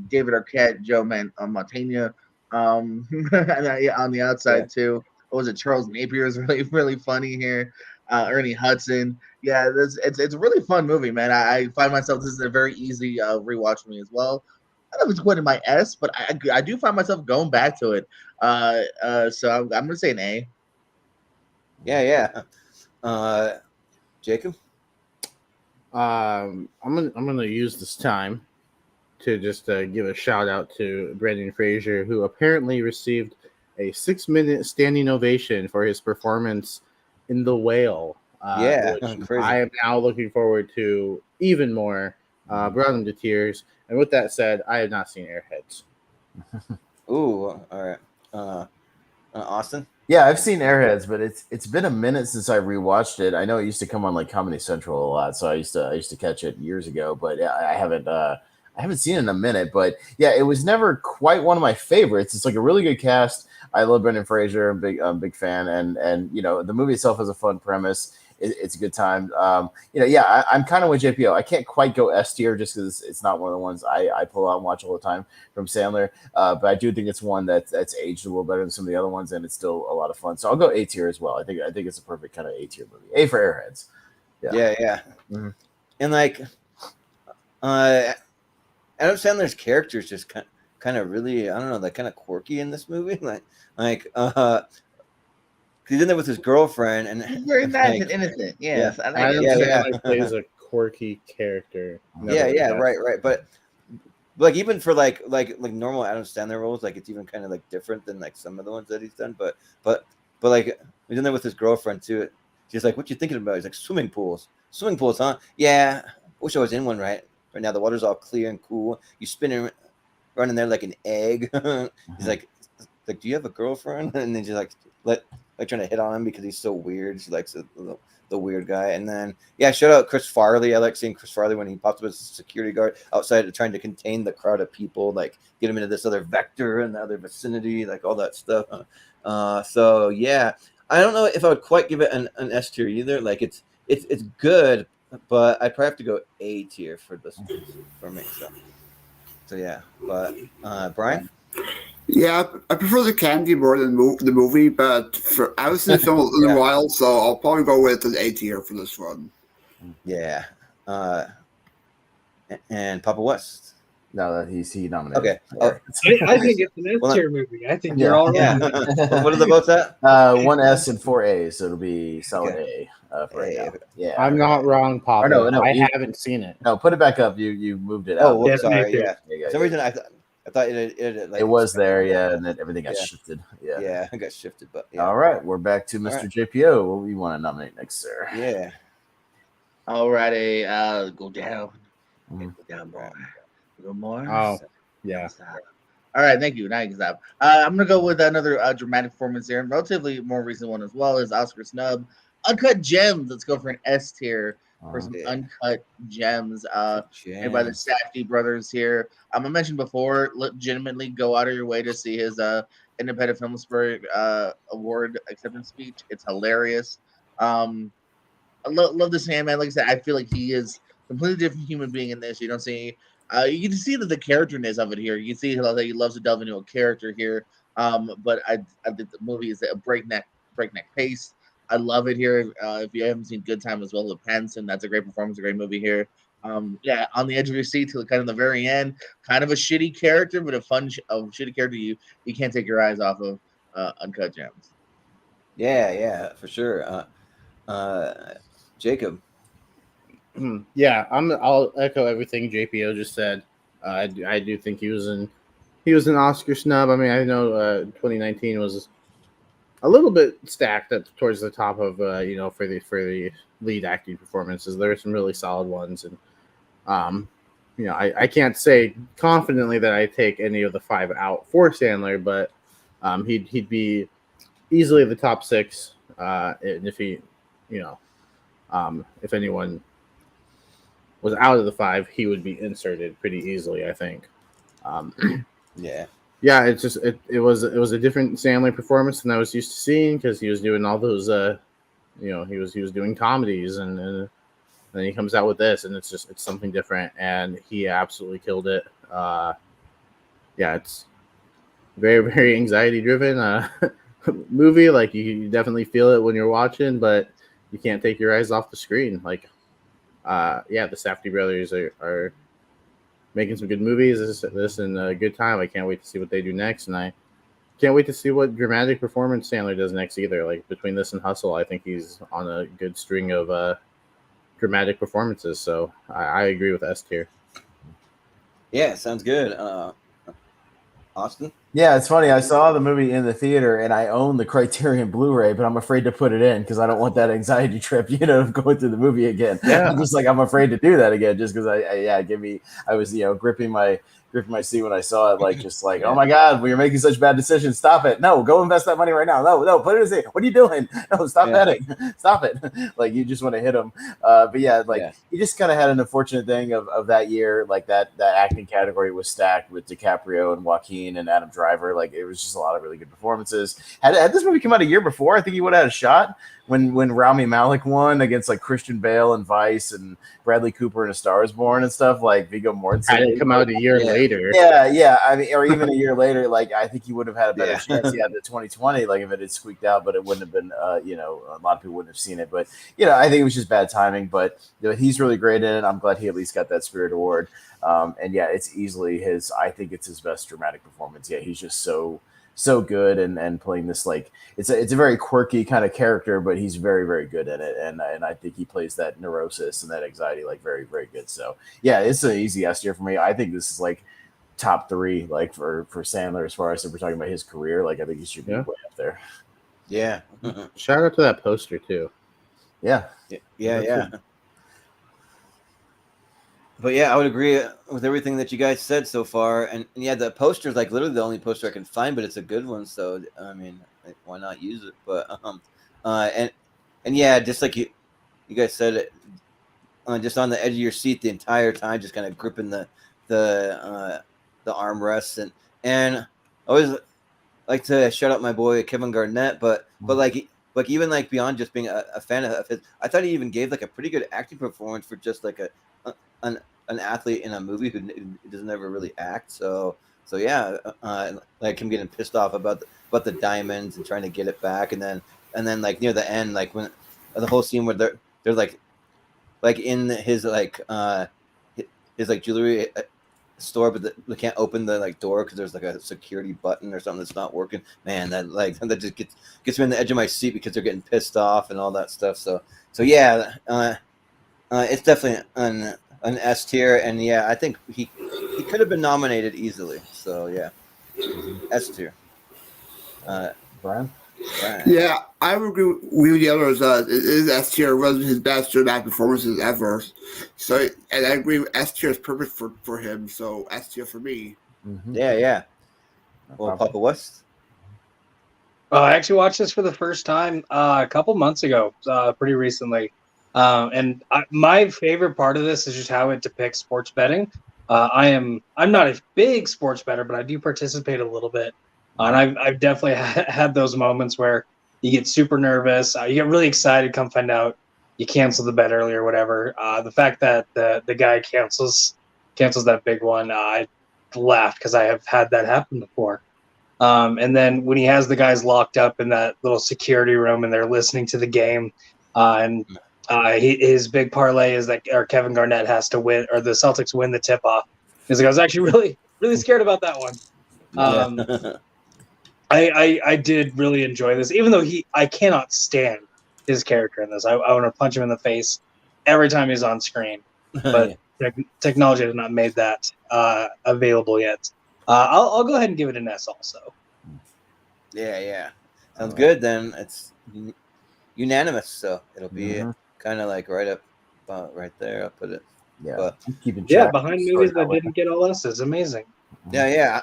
David Arquette, Joe Mantegna, on the outside too. What was it? Charles Napier is really funny here. Ernie Hudson. Yeah, it's a really fun movie, man. I find myself, this is a very easy rewatch for me as well. I don't know if it's quite in my S, but I do find myself going back to it. So I'm gonna say an A. Yeah. Jacob? I'm gonna use this time to just give a shout out to Brendan Fraser, who apparently received a 6-minute standing ovation for his performance in The Whale. Which I am now looking forward to even more. Brought him to tears. And with that said, I have not seen Airheads. Ooh, all right. Austin? Yeah, I've seen Airheads, but it's been a minute since I rewatched it. I know it used to come on like Comedy Central a lot, so I used to catch it years ago. But yeah, I haven't seen it in a minute. But yeah, it was never quite one of my favorites. It's like a really good cast. I love Brendan Fraser. I'm a big fan, and the movie itself has a fun premise. It's a good time. I'm kind of with JPO. I can't quite go S tier just because it's not one of the ones I pull out and watch all the time from Sandler. But I do think it's one that's aged a little better than some of the other ones, and it's still a lot of fun. So I'll go A tier as well. I think it's a perfect kind of A tier movie. A for Airheads. Yeah. Mm-hmm. And like, Adam Sandler's character is just kind of really, I don't know, like kind of quirky in this movie. Like he's in there with his girlfriend, and he's very nice and innocent. Yes, Adam Sandler plays a quirky character. Right. But like even for like normal Adam Sandler roles, like it's even kind of like different than like some of the ones that he's done. But But like he's in there with his girlfriend too. She's like, "What you thinking about?" He's like, "Swimming pools, huh? Yeah, wish I was in one right now. The water's all clear and cool. You spinning running there like an egg." He's like, "Do you have a girlfriend?" And then she's like trying to hit on him because he's so weird. She likes the weird guy. And then shout out Chris Farley. I like seeing Chris Farley when he pops up as a security guard outside trying to contain the crowd of people, like get him into this other vector and the other vicinity, like all that stuff. So yeah, I don't know if I would quite give it an S tier either. Like it's good, but I'd probably have to go A tier for this for me. So yeah, but Brian. Yeah, I prefer the candy more than the movie, but I haven't seen the film in a while, so I'll probably go with an A tier for this one. Yeah. And Papa West. No, he nominated. Okay. I think it's an S tier movie. I think you're all right. What are the votes at? 1 S and 4 A's, so it'll be solid A for right now. Yeah. I'm not wrong, Papa. No, I haven't seen it. No, put it back up. You moved it out. Oh, well, sorry. Yeah. For some reason I thought it was there, and then everything got shifted. Yeah, it got shifted, but All right, we're back to Mr. JPO. What do you want to nominate next, sir? Yeah. Alrighty, go down. Go down, boy. A little more. Oh, yeah. All right, thank you. Now you can stop. I'm gonna go with another dramatic performance here, relatively more recent one as well as Oscar snub, Uncut Gems. Let's go for an S tier for some uncut gems. Made by the Safdie brothers here. I mentioned before, legitimately go out of your way to see his Independent Film Spirit Award acceptance speech. It's hilarious. I love this man. Like I said, I feel like he is a completely different human being in this. You don't see. You can see the characterness of it here. You can see that he loves to delve into a character here. But I think the movie is at a breakneck pace. I love it here. If you haven't seen Good Time as well with Penson, that's a great performance, a great movie here. On the edge of your seat till kind of the very end. Kind of a shitty character, but a shitty character you can't take your eyes off of. Uncut Gems. Yeah, for sure. Jacob. Yeah, I'll echo everything JPO just said. I do think he was an Oscar snub. I mean, I know 2019 was a little bit stacked towards the top of for the lead acting performances. There are some really solid ones, and I can't say confidently that I take any of the 5 out for Sandler, but he'd be easily the top 6, and if he if anyone was out of the 5, he would be inserted pretty easily, I think. Yeah, it's just it was a different Sandler performance than I was used to seeing because he was doing all those he was doing comedies and then he comes out with this and it's something different and he absolutely killed it. It's very, very anxiety driven movie. Like you definitely feel it when you're watching, but you can't take your eyes off the screen. Like the Safdie brothers are making some good movies. This and a good time. I can't wait to see what they do next, and I can't wait to see what dramatic performance Sandler does next either. Like between this and Hustle, I think he's on a good string of dramatic performances. So I agree with S tier. Yeah, sounds good. Austin? Yeah, it's funny. I saw the movie in the theater, and I own the Criterion Blu-ray, but I'm afraid to put it in because I don't want that anxiety trip, of going through the movie again. Yeah. I'm afraid to do that again, just because I was gripping my seat when I saw it, oh my God, we're making such bad decisions. Stop it! No, go invest that money right now. No, put it in the seat. What are you doing? No, stop betting. Stop it! You just want to hit him. He just kind of had an unfortunate thing of that year. That acting category was stacked with DiCaprio and Joaquin and Adam Driver. It was just a lot of really good performances. Had this movie come out a year before, I think he would have had a shot. When Rami Malek won against Christian Bale and Vice and Bradley Cooper in A Star Is Born and stuff, Viggo Mortensen. Had it come out a year later. Yeah. I mean, or even a year later, I think he would have had a better chance. He had the 2020, if it had squeaked out, but it wouldn't have been, a lot of people wouldn't have seen it. But, I think it was just bad timing. But he's really great in it. I'm glad he at least got that Spirit Award. It's easily I think it's his best dramatic performance. Yeah, he's just so good and playing this it's a very quirky kind of character, but he's very, very good in it, and I think he plays that neurosis and that anxiety very, very good. So yeah, it's an easy S tier for me. I think this is top 3 for Sandler as far as if we're talking about his career. I think he should be way up there. Yeah. Shout out to that poster too. Yeah. Yeah. But yeah, I would agree with everything that you guys said so far. And yeah, the poster is like literally the only poster I can find, but it's a good one. So I mean, why not use it? But and yeah, just like you guys said, just on the edge of your seat the entire time, just kind of gripping the armrests and I always like to shout out my boy Kevin Garnett, but like even like beyond just being a fan of his, I thought he even gave like a pretty good acting performance for just like an athlete in a movie who doesn't ever really act. So yeah, like him getting pissed off about the diamonds and trying to get it back, and then like near the end, like when the whole scene where they're like in his like jewelry store, but they can't open the like door because there's like a security button or something that's not working. Man, that just gets me on the edge of my seat because they're getting pissed off and all that stuff. So yeah, it's definitely an S tier, and yeah, I think he could have been nominated easily. So yeah, S tier. Brian? Yeah, I would agree with the others. His S tier wasn't his best dramatic performances ever. So, and I agree with S tier is perfect for him. So S tier for me. Mm-hmm. Yeah. Well, Papa West. I actually watched this for the first time a couple months ago, pretty recently. And my favorite part of this is just how it depicts sports betting. I'm not a big sports bettor, but I do participate a little bit. And I've definitely had those moments where you get super nervous, you get really excited, come find out you cancel the bet early or whatever. The fact that the guy cancels that big one, I laughed because I have had that happen before. And then when he has the guys locked up in that little security room and they're listening to the game, his big parlay is that Kevin Garnett has to win, or the Celtics win the tip-off. Because I was actually really, really scared about that one. I did really enjoy this, even though I cannot stand his character in this. I want to punch him in the face every time he's on screen. But technology has not made that available yet. I'll go ahead and give it an S also. Yeah. Sounds good. Then it's unanimous, so it'll be kind of like right up, right there. I'll put it. Yeah, but keeping track. Behind movies that didn't get all S's, amazing. Yeah.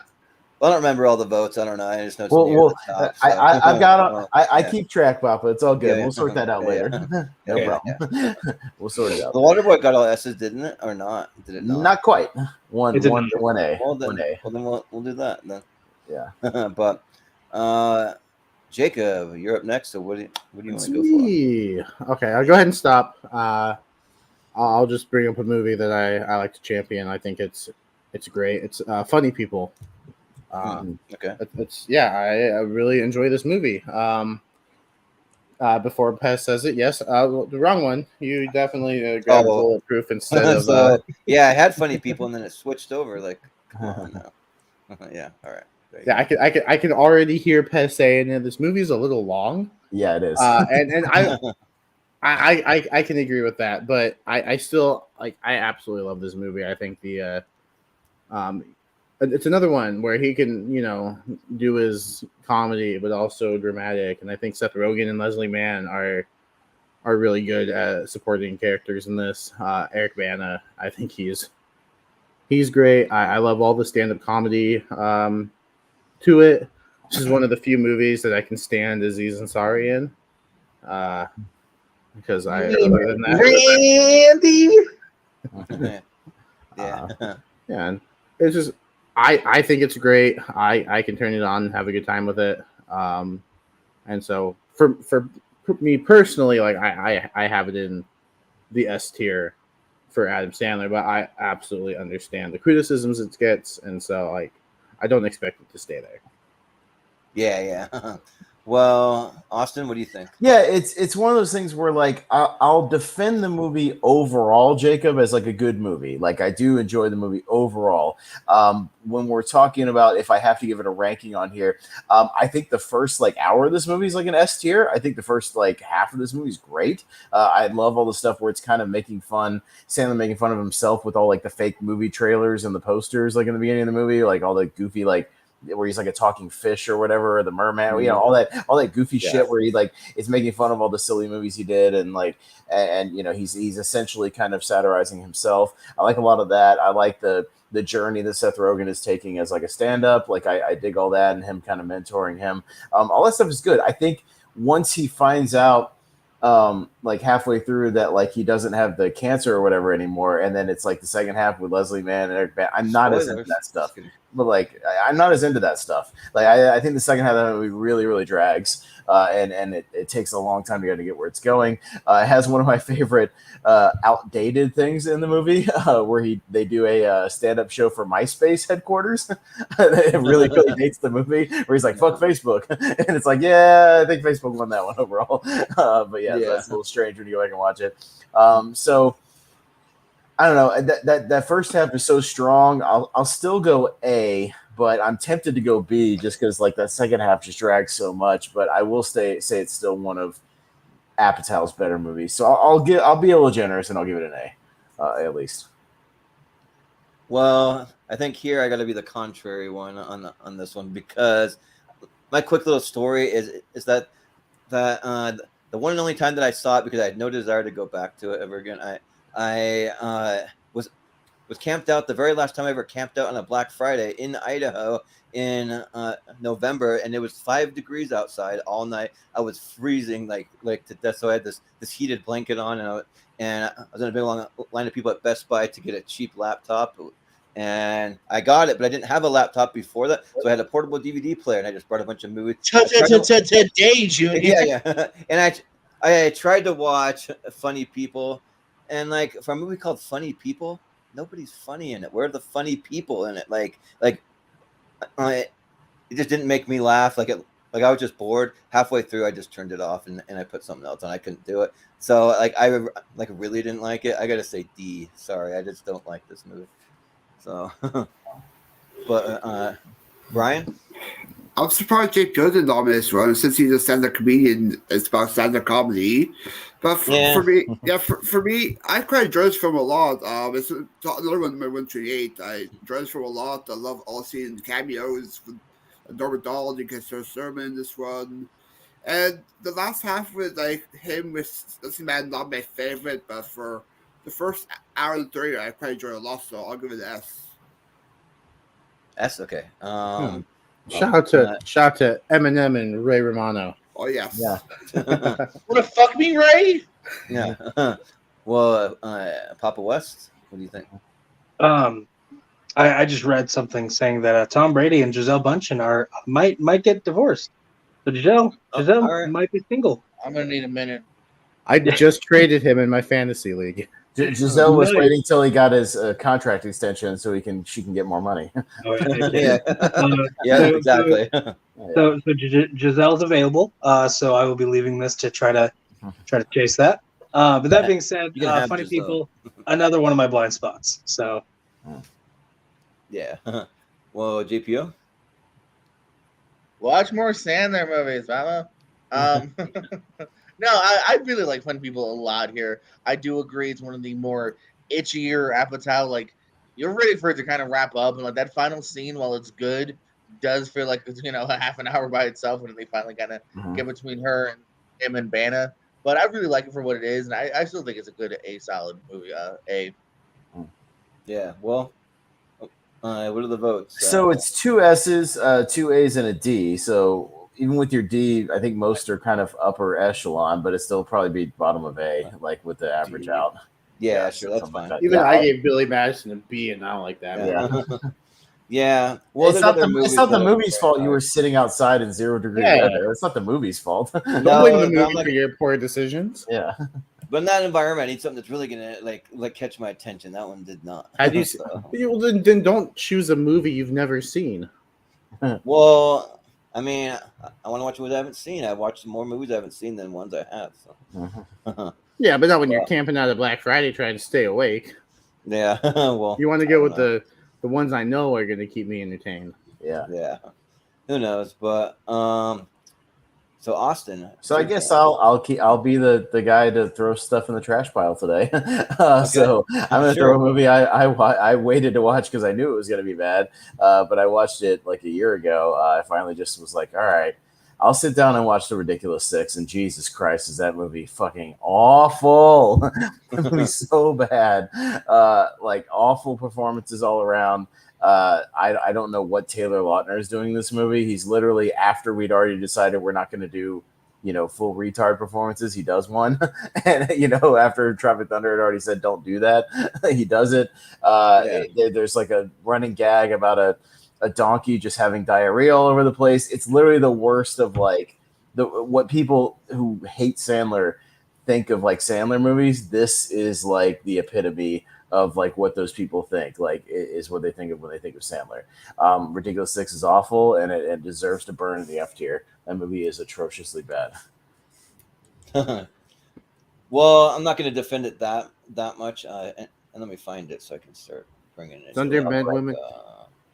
Well, I don't remember all the votes. I don't know. I just know it's well, near the top. So. I've got. I keep track, Papa. It's all good. We'll sort that out later. No problem. We'll sort it out. The Waterboy got all S's, didn't it, or not? Did it not? Not quite. One A. Well, then, 1A. Well, then we'll do that then. Yeah. But Jacob, you're up next. So what do you want to go for? Okay, I'll go ahead and stop. I'll just bring up a movie that I like to champion. I think it's great. It's Funny People. Okay. I really enjoy this movie. Before Pez says it, yes, the wrong one. You definitely grabbed Bulletproof instead of. So, yeah, I had Funny People, and then it switched over. Like, come on now. Yeah. All right. Yeah, I can already hear Pez saying that this movie is a little long. Yeah, it is. And I can agree with that, but I still I absolutely love this movie. I think it's another one where he can, do his comedy, but also dramatic. And I think Seth Rogen and Leslie Mann are really good at supporting characters in this. Eric Bana, I think he's great. I love all the stand-up comedy to it. This is one of the few movies that I can stand Aziz Ansari in. Because other than that, Randy. And it's just. I think it's great. I can turn it on and have a good time with it. And so for me personally, like I have it in the S tier for Adam Sandler, but I absolutely understand the criticisms it gets, and so I don't expect it to stay there. Yeah. Well, Austin, what do you think? Yeah, it's one of those things where I'll defend the movie overall, Jacob, as a good movie. I do enjoy the movie overall. When we're talking about if I have to give it a ranking on here, I think the first hour of this movie is an S tier. I think the first half of this movie is great. I love all the stuff where it's kind of Sandler making fun of himself with all the fake movie trailers and the posters in the beginning of the movie, all the goofy where he's like a talking fish or whatever, or the merman, you know, all that goofy shit where he like is making fun of all the silly movies he did, and like and you know he's essentially kind of satirizing himself. I like a lot of that. I like the journey that Seth Rogen is taking as like a stand-up. Like I dig all that, and him kind of mentoring him. All that stuff is good. I think once he finds out like halfway through that like he doesn't have the cancer or whatever anymore, and then it's like the second half with Leslie Mann and Eric I'm not as into that stuff. But like I'm not as into that stuff. Like I think the second half of the movie really drags, and it takes a long time to get where it's going. It has one of my favorite outdated things in the movie where they do a stand-up show for MySpace headquarters. It really dates the movie where he's like, fuck Facebook. And it's like, yeah, I think Facebook won that one overall. But yeah, that's a little strange when you go back and watch it. So I don't know. That first half is so strong. I'll still go A, but I'm tempted to go B just because like that second half just drags so much. But I will say it's still one of Apatow's better movies. So I'll be a little generous and I'll give it an A, at least. Well, I think here I got to be the contrary one on this one, because my quick little story is that the one and only time that I saw it, because I had no desire to go back to it ever again. I was camped out the very last time I ever camped out on a Black Friday in Idaho in November, and it was 5 degrees outside all night. I was freezing like to death, so I had this heated blanket on, and I was in a big long line of people at Best Buy to get a cheap laptop, and I got it, but I didn't have a laptop before that, so I had a portable DVD player, and I just brought a bunch of movies. Today, Junior. Yeah. And I tried to watch Funny People, and like for a movie called Funny People, nobody's funny in it. Where are the funny people in it? It just didn't make me laugh. Like I was just bored. Halfway through, I just turned it off and I put something else on. I couldn't do it. So I really didn't like it. I gotta say D. Sorry, I just don't like this movie. So, but Brian, I'm surprised Jake Joe didn't nominate this one, since he's a stand-up comedian. It's about stand-up comedy. But for me, I quite enjoy this film a lot. It's another one, my 138. I enjoy this film a lot. I love all seeing cameos with Norman Donald and Kessler Sermon in this one. And the last half with like him with Leslie Mann, not my favorite, but for the first hour and 30, I quite enjoy it a lot. So I'll give it an S. S, okay. Shout out to Eminem and Ray Romano. Oh yes. Yeah. Wanna fuck me, Ray? Yeah. Well, Papa West, what do you think? I just read something saying that Tom Brady and Gisele Bündchen might get divorced. So Gisele might be single. I'm gonna need a minute. I just traded him in my fantasy league. Gisele was waiting till he got his contract extension so she can get more money. Yeah, exactly. So Giselle's available. So I will be leaving this to try to chase that. But that being said, Funny Gisele. People, another one of my blind spots. So yeah. Well, JPO, watch more Sandler movies, mama. No, I really like Funny People a lot here. I do agree it's one of the more itchier Apatow. Like, you're ready for it to kind of wrap up, and like that final scene, while it's good, does feel like it's a half an hour by itself when they finally kind of get between her and him and Banna. But I really like it for what it is, and I still think it's a good solid movie. A. Yeah. Well, what are the votes? So it's 2 S's, 2 A's, and a D. So even with your D, I think most are kind of upper echelon, but it still probably be bottom of A, like with the average out. Yeah, sure, that's fine. Like Even I gave Billy Madison a B, and I don't like that. Yeah. Yeah. Well, it's not the movie's fault you were sitting outside in 0 degree weather. It's not the movie's fault. Don't blame the movie for your poor decisions. Yeah. But in that environment, I need something that's really gonna like catch my attention. That one did not. Have you? Well, then don't choose a movie you've never seen. Well, I mean, I want to watch movies I haven't seen. I've watched more movies I haven't seen than ones I have. So. Yeah, but not when you're camping out of Black Friday trying to stay awake. Yeah. Well, you want to go with the ones I know are going to keep me entertained. Yeah. Yeah. Who knows? But so So Austin. So I guess I'll be the guy to throw stuff in the trash pile today. So I'm gonna throw a movie I waited to watch because I knew it was gonna be bad, but I watched it like a year ago. I finally just was like, all right, I'll sit down and watch The Ridiculous Six. And Jesus Christ, is that movie fucking awful? That movie's so bad. Like awful performances all around. I don't know what Taylor Lautner is doing in this movie. He's literally, after we'd already decided we're not going to do, full retard performances, he does one. And, after Tropic Thunder had already said, don't do that, he does it. There's like a running gag about a donkey just having diarrhea all over the place. It's literally the worst of like what people who hate Sandler think of like Sandler movies. This is like the epitome of like what those people think, like is what they think of when they think of Sandler. Ridiculous Six is awful, and it deserves to burn in the F tier. That movie is atrociously bad. Well, I'm not going to defend it that much, and let me find it so I can start bringing it. Thunder, Men, Women,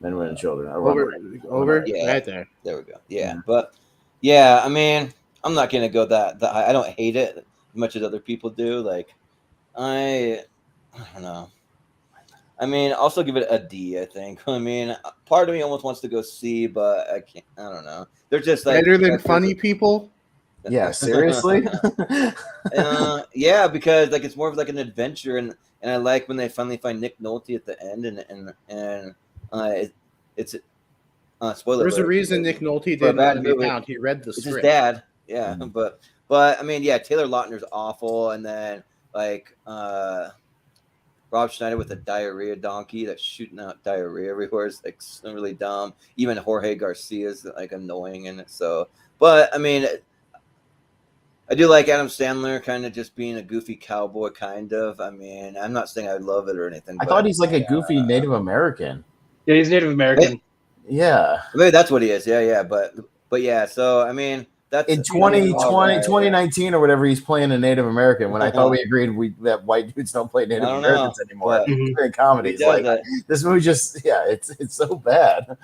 Men, Women, and Children. Over, yeah, right there. There we go. Yeah, but yeah, I mean, I'm not going to go that high. I don't hate it as much as other people do. Like, I don't know. I mean, I'll still give it a D, I think. I mean, part of me almost wants to go C, but I can't. I don't know. They're just like better than Funny People. Yeah, seriously. Yeah, because like it's more of like an adventure, and I like when they finally find Nick Nolte at the end, and it's spoiler. There's a reason Nick Nolte didn't want to be found. He read the script. His dad, yeah, but I mean, yeah, Taylor Lautner's awful, and then like Rob Schneider with a diarrhea donkey that's shooting out diarrhea everywhere is like really dumb. Even Jorge Garcia's like annoying in it. So, but I mean, I do like Adam Sandler kind of just being a goofy cowboy, kind of. I mean, I'm not saying I love it or anything. I thought he's like a goofy Native American. Yeah, he's Native American. Yeah, maybe that's what he is. Yeah, but yeah. So I mean, that's in 2019 or whatever, he's playing a Native American. When I thought we agreed that white dudes don't play Native Americans anymore in comedies, like this movie just it's so bad.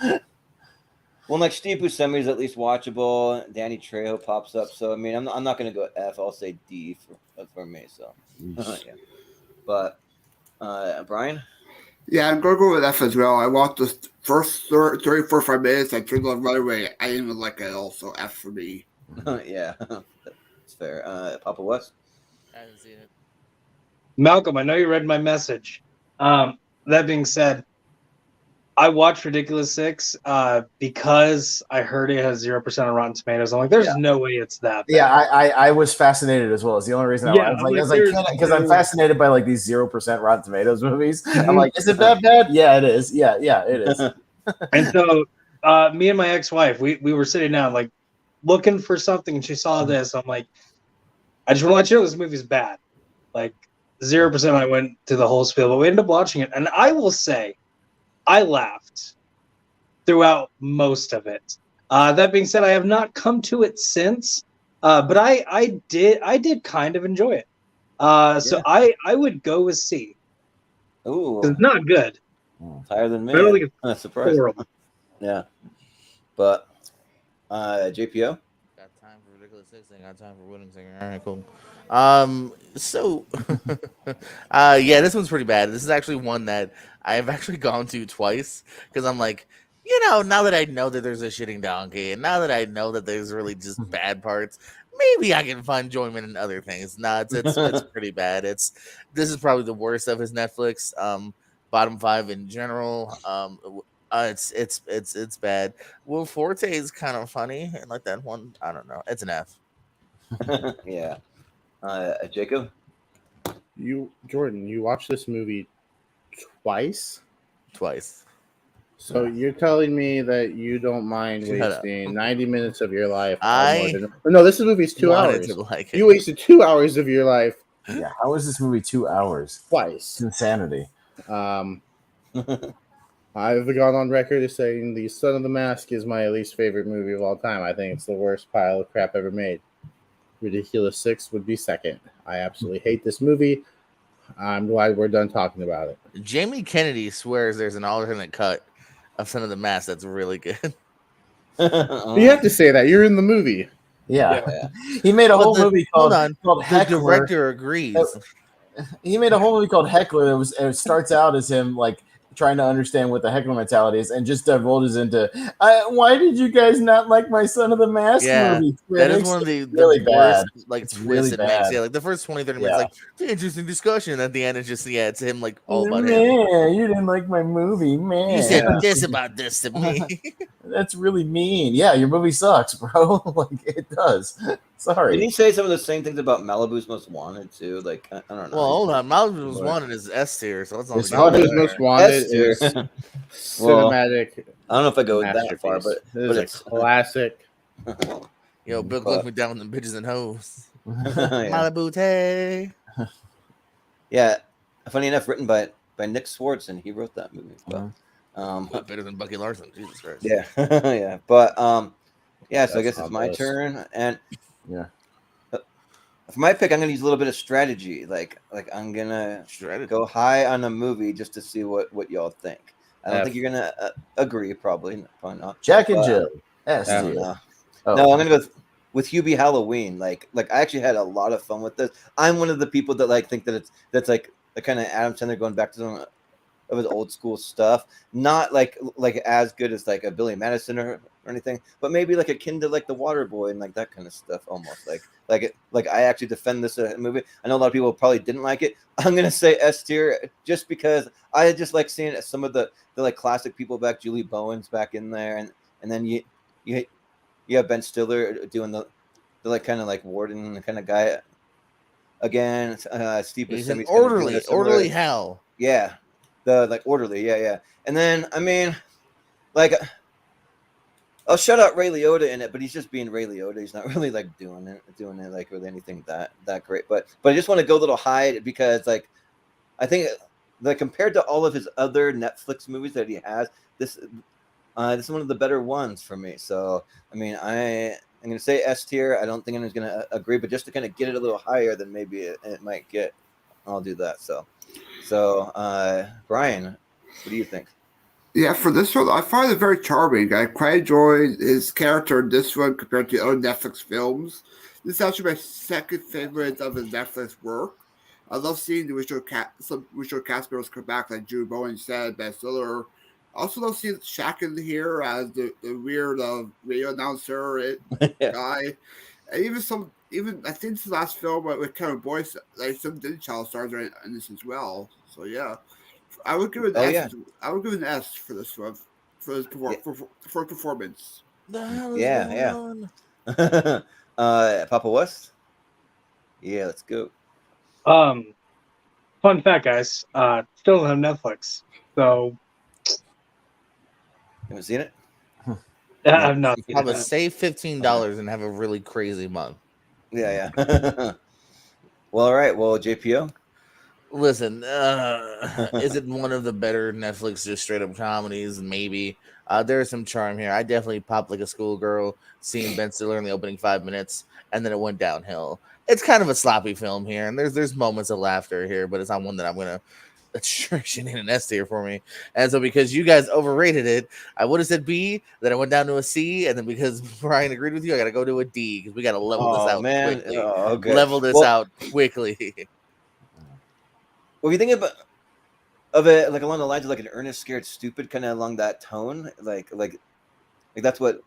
Well, like Steve Buscemi is at least watchable. Danny Trejo pops up, so I mean, I'm not going to go F. I'll say D for me. So, yeah. But Brian, yeah, I'm gonna go with F as well. I watched the first 30, 45 minutes. I turned on right away. I didn't even like it at all, so F for me. Yeah, that's fair. Papa West, I haven't seen it. Malcolm, I know you read my message. That being said, I watched Ridiculous Six because I heard it has 0% on Rotten Tomatoes. I'm like, there's no way it's that bad. Yeah, I was fascinated as well. It's the only reason I was like, because I'm fascinated by like these 0% Rotten Tomatoes movies. I'm like, is it that bad? Yeah, it is. Yeah, it is. And so me and my ex-wife, we were sitting down like looking for something, and she saw this. I'm like, I just want to let you know this movie's bad. Like 0%. I went to the whole spiel, but we ended up watching it, and I will say, I laughed throughout most of it. That being said, I have not come to it since, but I did kind of enjoy it. So I would go with C. Ooh, it's not good. Higher than me. I don't think it's horrible. Yeah, but JPO. Got time for Ridiculous Six. Ain't got time for Winning Singer. All right, cool. So yeah, this one's pretty bad. This is actually one that I've actually gone to twice because I'm like, now that I know that there's a shitting donkey, and now that I know that there's really just bad parts, maybe I can find enjoyment in other things. No, it's pretty bad. This is probably the worst of his Netflix. Bottom 5 in general. It's bad. Will Forte is kind of funny, and like that one, I don't know. It's an F. Yeah. Jacob, Jordan, you watched this movie twice. So Yeah. you're telling me that you don't mind wasting 90 minutes of your life? No, this movie's 2 hours. You wasted 2 hours of your life. Yeah, how is this movie 2 hours? Twice. It's insanity. I've gone on record as saying The Son of the Mask is my least favorite movie of all time. I think it's the worst pile of crap ever made. Ridiculous Six would be second. I absolutely hate this movie. I'm glad we're done talking about it. Jamie Kennedy swears there's an alternate cut of Son of the Mask that's really good. You have to say that. You're in the movie. Yeah. He made a whole movie called The Heckler. director agrees. He made a whole movie called Heckler. It starts out as him like trying to understand what the heckler mentality is, and just divulges into why did you guys not like my Son of the Mask movie? That is one of the really worst bad. like it's twists really it bad. makes. Yeah, like the first 20-30 minutes, like interesting discussion. At the end, it's just it's him like all about man, him. You didn't like my movie, man. You said this about this to me. That's really mean. Yeah, your movie sucks, bro. Like it does. Sorry. Did he say some of the same things about Malibu's Most Wanted too? Like I don't know. Well, hold on. Malibu's Most Wanted is S tier, so let's not. Malibu's Most Wanted is cinematic. I don't know if I go that far, but it's classic. Yo, Bill left me down with the bitches and hoes. Yeah. Malibu Tay. Yeah, funny enough, written by Nick Swartz, and he wrote that movie. But better than Bucky Larson, Jesus Christ. Yeah, yeah, but yeah. So I guess it's my turn, and for my pick, I'm gonna use a little bit of strategy. Like I'm gonna go high on a movie just to see what y'all think. I don't think you're gonna agree, probably not. Jack and Jill. No, I'm gonna go with Hubie Halloween. Like I actually had a lot of fun with this. I'm one of the people that like think that that's like the kind of Adam Sandler going back to some of his old school stuff. Not like as good as like a Billy Madison or anything, but maybe like akin to like The Waterboy and like that kind of stuff. Almost like I actually defend this movie. I know a lot of people probably didn't like it. I'm gonna say S tier just because I just like seeing some of the like classic people back. Julie Bowen's back in there, and then you have Ben Stiller doing the like kind of like warden kind of guy again. Steve He's Buscemi's an orderly hell. Yeah, the like orderly. Yeah. And then I mean, like, I'll shout out Ray Liotta in it, but he's just being Ray Liotta. He's not really like doing it like with anything that great. But I just want to go a little high because like I think like compared to all of his other Netflix movies that he has, this is one of the better ones for me. So I mean, I'm gonna say S tier. I don't think I'm gonna agree, but just to kind of get it a little higher than maybe it might get, I'll do that. So Brian, what do you think? Yeah, for this one, I find it very charming. I quite enjoy his character in this one compared to other Netflix films. This is actually my second favorite of his Netflix work. I love seeing the some original cast members come back, like Julie Bowen said, Ben Stiller. I also love seeing Shaq in here as the weird radio announcer guy. And even I think the last film with Kevin Boyce, like some Disney Channel stars are in this as well. So yeah. I would give it an S. I would give it an S for this one, for his performance. Yeah. Papa West. Yeah, let's go. Fun fact, guys. Still on Netflix, so. Haven't seen it. I've not. I'm gonna save $15 and have a really crazy month. Yeah. Well, all right. Well, JPO. Listen, is it one of the better Netflix just straight up comedies? Maybe. There's some charm here. I definitely popped like a schoolgirl seeing Ben Stiller in the opening 5 minutes, and then it went downhill. It's kind of a sloppy film here, and there's moments of laughter here, but it's not one that I'm gonna attrition in an S tier for me. And so because you guys overrated it, I would have said B, then I went down to a C, and then because Brian agreed with you, I gotta go to a D because we gotta level this out quickly. Okay. Level this out quickly. Well, if you think of it like along the lines of like an Ernest Scared Stupid kind of along that tone, like that's what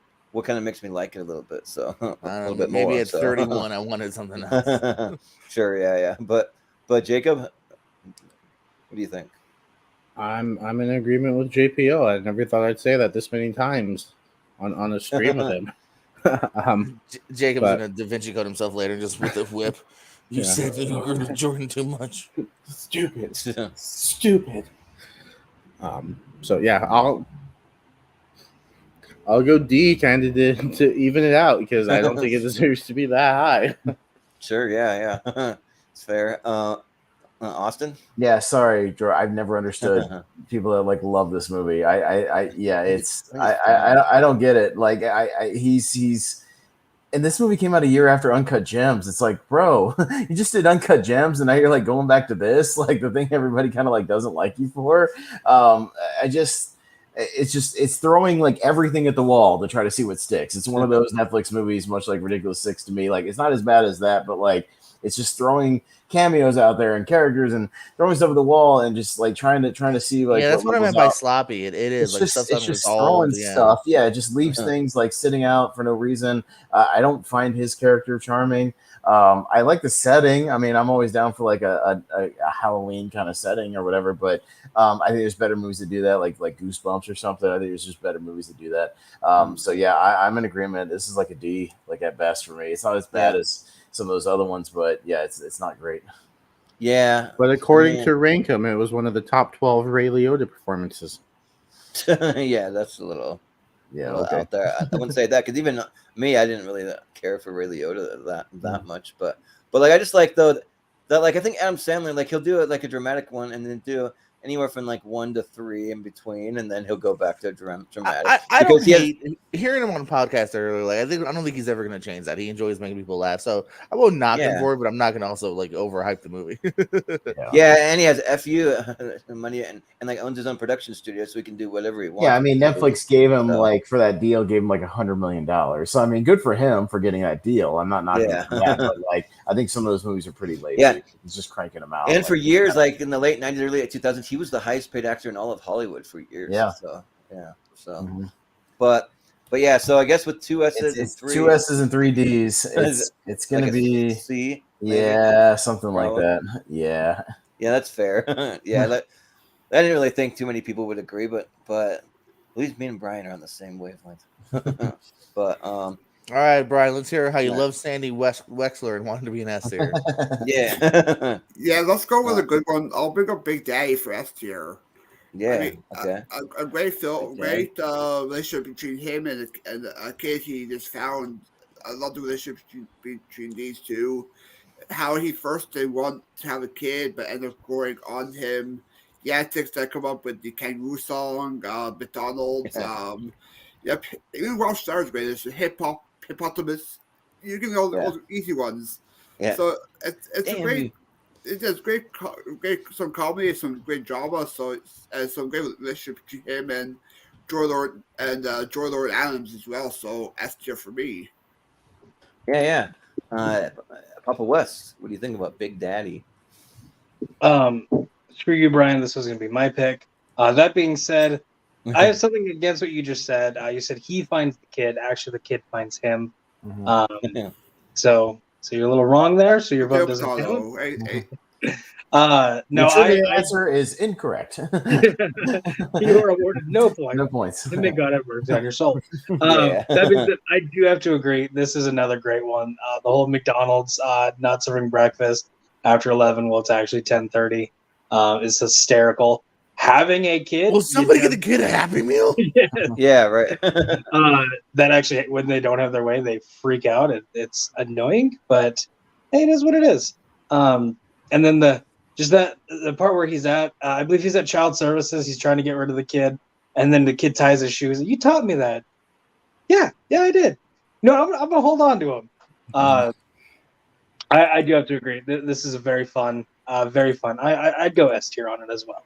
kind of makes me like it a little bit. So a little bit maybe more, at 31 I wanted something else. Sure, yeah. But Jacob, what do you think? I'm in agreement with JPO. I never thought I'd say that this many times on a stream with him. Jacob's gonna Da Vinci Code himself later just with the whip. You said that you were to Jordan too much. Stupid. So yeah, I'll go D kind of to even it out because I don't think it deserves to be that high. Sure, yeah. It's fair. Austin? Yeah, sorry, Drew. I've never understood people that like love this movie. I don't get it. Like he's and this movie came out a year after Uncut Gems. It's like, bro, you just did Uncut Gems, and now you're like going back to this, like the thing everybody kind of like doesn't like you for. it's throwing like everything at the wall to try to see what sticks. It's one of those Netflix movies, much like Ridiculous Six to me. Like it's not as bad as that, but like it's just throwing cameos out there and characters and throwing stuff at the wall and just like trying to see like that's what I meant by sloppy. It is it's like just throwing stuff. Yeah, it just leaves things like sitting out for no reason. I don't find his character charming. I like the setting. I mean, I'm always down for like a Halloween kind of setting or whatever, but I think there's better movies to do that, like Goosebumps or something. I think there's just better movies to do that. So yeah, I'm in agreement. This is like a D, like at best for me. It's not as bad as some of those other ones, but yeah, it's not great. Yeah, but according to Rankum, it was one of the top 12 Ray Liotta performances. Yeah, that's a little out there. I wouldn't say that because even me, I didn't really care for Ray Liotta that much. But like I just like that like I think Adam Sandler, like he'll do it like a dramatic one and then do anywhere from like 1 to 3 in between, and then he'll go back to dramatic. I don't hate hearing him on a podcast earlier. Like I don't think he's ever going to change that. He enjoys making people laugh, so I won't knock him for it, but I'm not going to also like overhype the movie. Yeah, and he has FU money and like owns his own production studio, so he can do whatever he wants. Yeah, I mean Netflix gave him like for that deal, gave him like $100 million. So I mean, good for him for getting that deal. I'm not knocking that, but like I think some of those movies are pretty lazy. Yeah, he's just cranking them out. And for years, like in the late '90s, early 2000s, he was the highest paid actor in all of Hollywood for years. Yeah. So but yeah. So I guess with 2 S's and 3 2 S's and 3 D's, it's going to be C. Yeah, something like that. Yeah. Yeah, that's fair. Yeah, I didn't really think too many people would agree, but at least me and Brian are on the same wavelength. But all right, Brian, let's hear how you love Sandy Wexler and wanted to be an S tier. Yeah. Yeah, let's go with a good one. I'll bring up Big Daddy for S tier. Yeah. I mean, okay. A great film, great relationship between him and a kid he just found. I love the relationship between these two. How he first didn't want to have a kid, but ended up growing on him. The antics that come up with the Kangaroo song, McDonald's. Yep, even Rob Starr's great. It's a hippopotamus. You can all the easy ones. Yeah. So it's a great. It has great some comedy, some great drama. So it's some great relationship between him and Joy Lord Adams as well. So S tier for me. Yeah. Papa West, what do you think about Big Daddy? Screw you, Brian. This was going to be my pick. That being said, I have something against what you just said. You said he finds the kid. Actually, the kid finds him. So you're a little wrong there. So your vote doesn't count. No, the answer is incorrect. You are awarded no points. No points. And may God have mercy on your soul. That means that I do have to agree. This is another great one. The whole McDonald's not serving breakfast after 11. Well, it's actually 10:30. Is hysterical. Having a kid. Will somebody get the kid a Happy Meal? Yeah, right. That actually, when they don't have their way, they freak out. It's annoying, but hey, it is what it is. And then the part where he's at, I believe he's at child services. He's trying to get rid of the kid, and then the kid ties his shoes. You taught me that. Yeah, I did. No, I'm gonna hold on to him. I do have to agree. This is a very fun. I'd go S tier on it as well.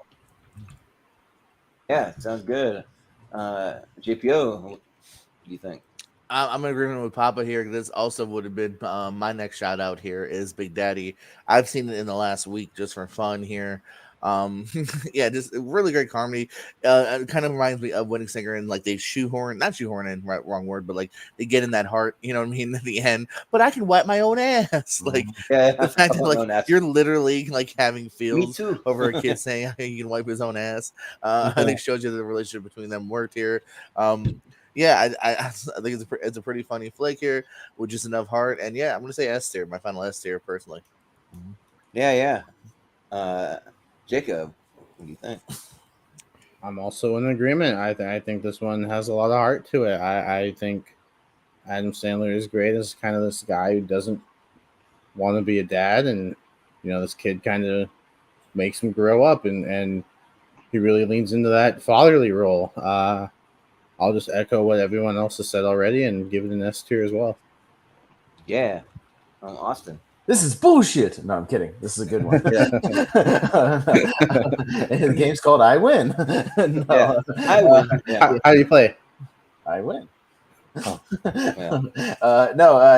Yeah, sounds good. JPO, what do you think? I'm in agreement with Papa here. This also would have been my next shout out here is Big Daddy. I've seen it in the last week just for fun here. Yeah, just really great comedy. It kind of reminds me of Wedding Singer, and like they not shoehorn in, wrong word, but like they get in that heart, you know what I mean, at the end. But I can wipe my own ass. Like the fact that like you're literally like having feels over a kid saying he can wipe his own ass. I think shows you the relationship between them worked here. Yeah, I think it's a pretty funny flick here with just enough heart, and yeah, I'm gonna say S tier, my final S tier personally. Yeah. Jacob, what do you think? I'm also in agreement. I think this one has a lot of heart to it. I think Adam Sandler is great as kind of this guy who doesn't want to be a dad, and this kid kind of makes him grow up, and he really leans into that fatherly role. I'll just echo what everyone else has said already and give it an S tier as well. Yeah. Austin. This is bullshit. No, I'm kidding. This is a good one. Yeah. The game's called I Win. No. Yeah, I win. Yeah. How do you play? I win. Oh,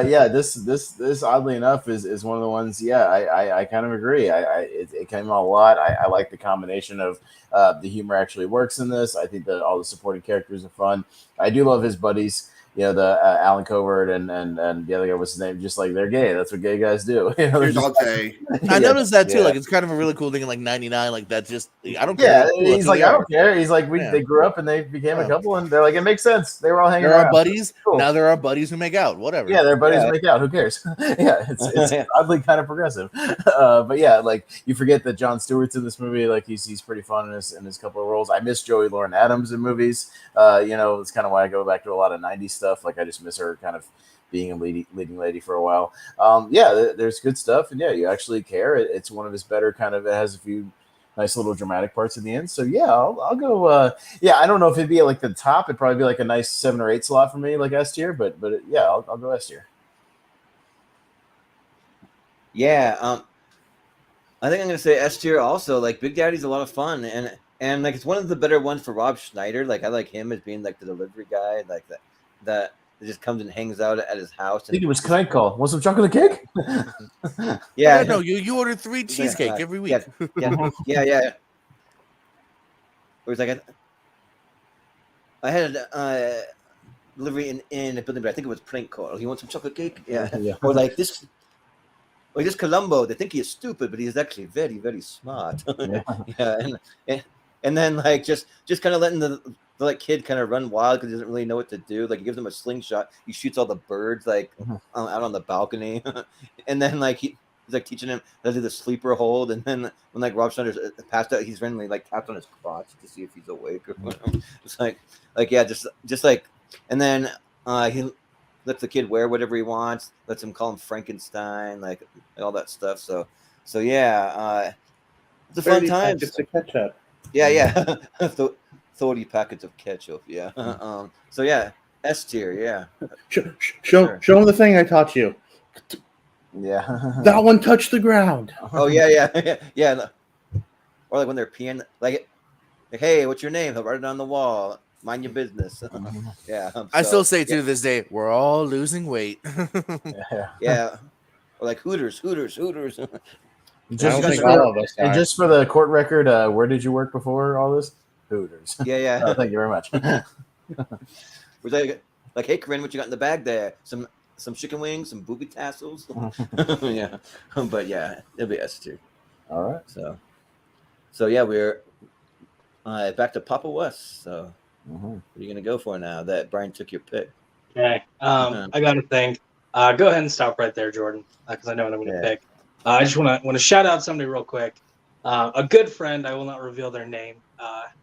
yeah. This oddly enough is one of the ones. Yeah, I kind of agree. It came out a lot. I like the combination of the humor actually works in this. I think that all the supporting characters are fun. I do love his buddies. You know, the Alan Covert and the other guy, what's his name? Just like they're gay. That's what gay guys do. You know, I noticed that too. Yeah. Like it's kind of a really cool thing in like '99. Like that just I don't Yeah, care. he's like, I don't care. He's like, they grew up and they became a couple, and they're like, it makes sense. They were all hanging There around. are buddies. Cool. Now there are buddies who make out. Whatever. Yeah, they're buddies who make out. Who cares? Yeah, it's oddly kind of progressive. But yeah, like you forget that Jon Stewart's in this movie. Like he's pretty fun in his couple of roles. I miss Joey Lauren Adams in movies. You know, it's kind of why I go back to a lot of '90s stuff. Like I just miss her kind of being a leading lady for a while. There's good stuff, and yeah, you actually care. It's one of his better kind of. It has a few nice little dramatic parts at the end. So yeah, I'll go. I don't know if it'd be at like the top. It'd probably be like a nice 7 or 8 slot for me, like S tier. But yeah, I'll go S tier. Yeah, I think I'm gonna say S tier also. Like Big Daddy's a lot of fun, and like it's one of the better ones for Rob Schneider. Like I like him as being like the delivery guy, like that just comes and hangs out at his house. I think it was Clank Call. Want some chocolate cake? Yeah, no, you order 3 cheesecake every week. Yeah. It was like I had a delivery in a building, but I think it was prank call. You want some chocolate cake? Yeah. Or like this. Like this Columbo, they think he is stupid, but he's actually very, very smart. And then like just kind of letting the like kid kind of run wild because he doesn't really know what to do. Like he gives him a slingshot, he shoots all the birds like out on the balcony, and then like he's like teaching him how to do the sleeper hold. And then when like Rob Schneider's passed out, he's randomly like tapped on his crotch to see if he's awake or whatever. It's like yeah, just like, and then he lets the kid wear whatever he wants, lets him call him Frankenstein, like all that stuff. So yeah, it's a fun time. Packets of ketchup. Yeah. 30 packets of ketchup. Yeah. So yeah, S tier. Yeah. Show him the thing I taught you. Yeah. That one touched the ground. Oh yeah. Or like when they're peeing, like hey, what's your name? He'll write it on the wall. Mind your business. Yeah. I still say to this day, we're all losing weight. Yeah. Or like Hooters. Just for the court record, where did you work before all this? Hooters. Yeah. Oh, thank you very much. Was like, hey, Corinne, what you got in the bag there? Some chicken wings, some booby tassels. Yeah. But yeah, it'll be S tier. All right. So yeah, we're back to Papa West. So what are you gonna go for now that Brian took your pick? Okay. I got to think. Go ahead and stop right there, Jordan, because I know what I'm going to pick. I just want to shout out somebody real quick. A good friend. I will not reveal their name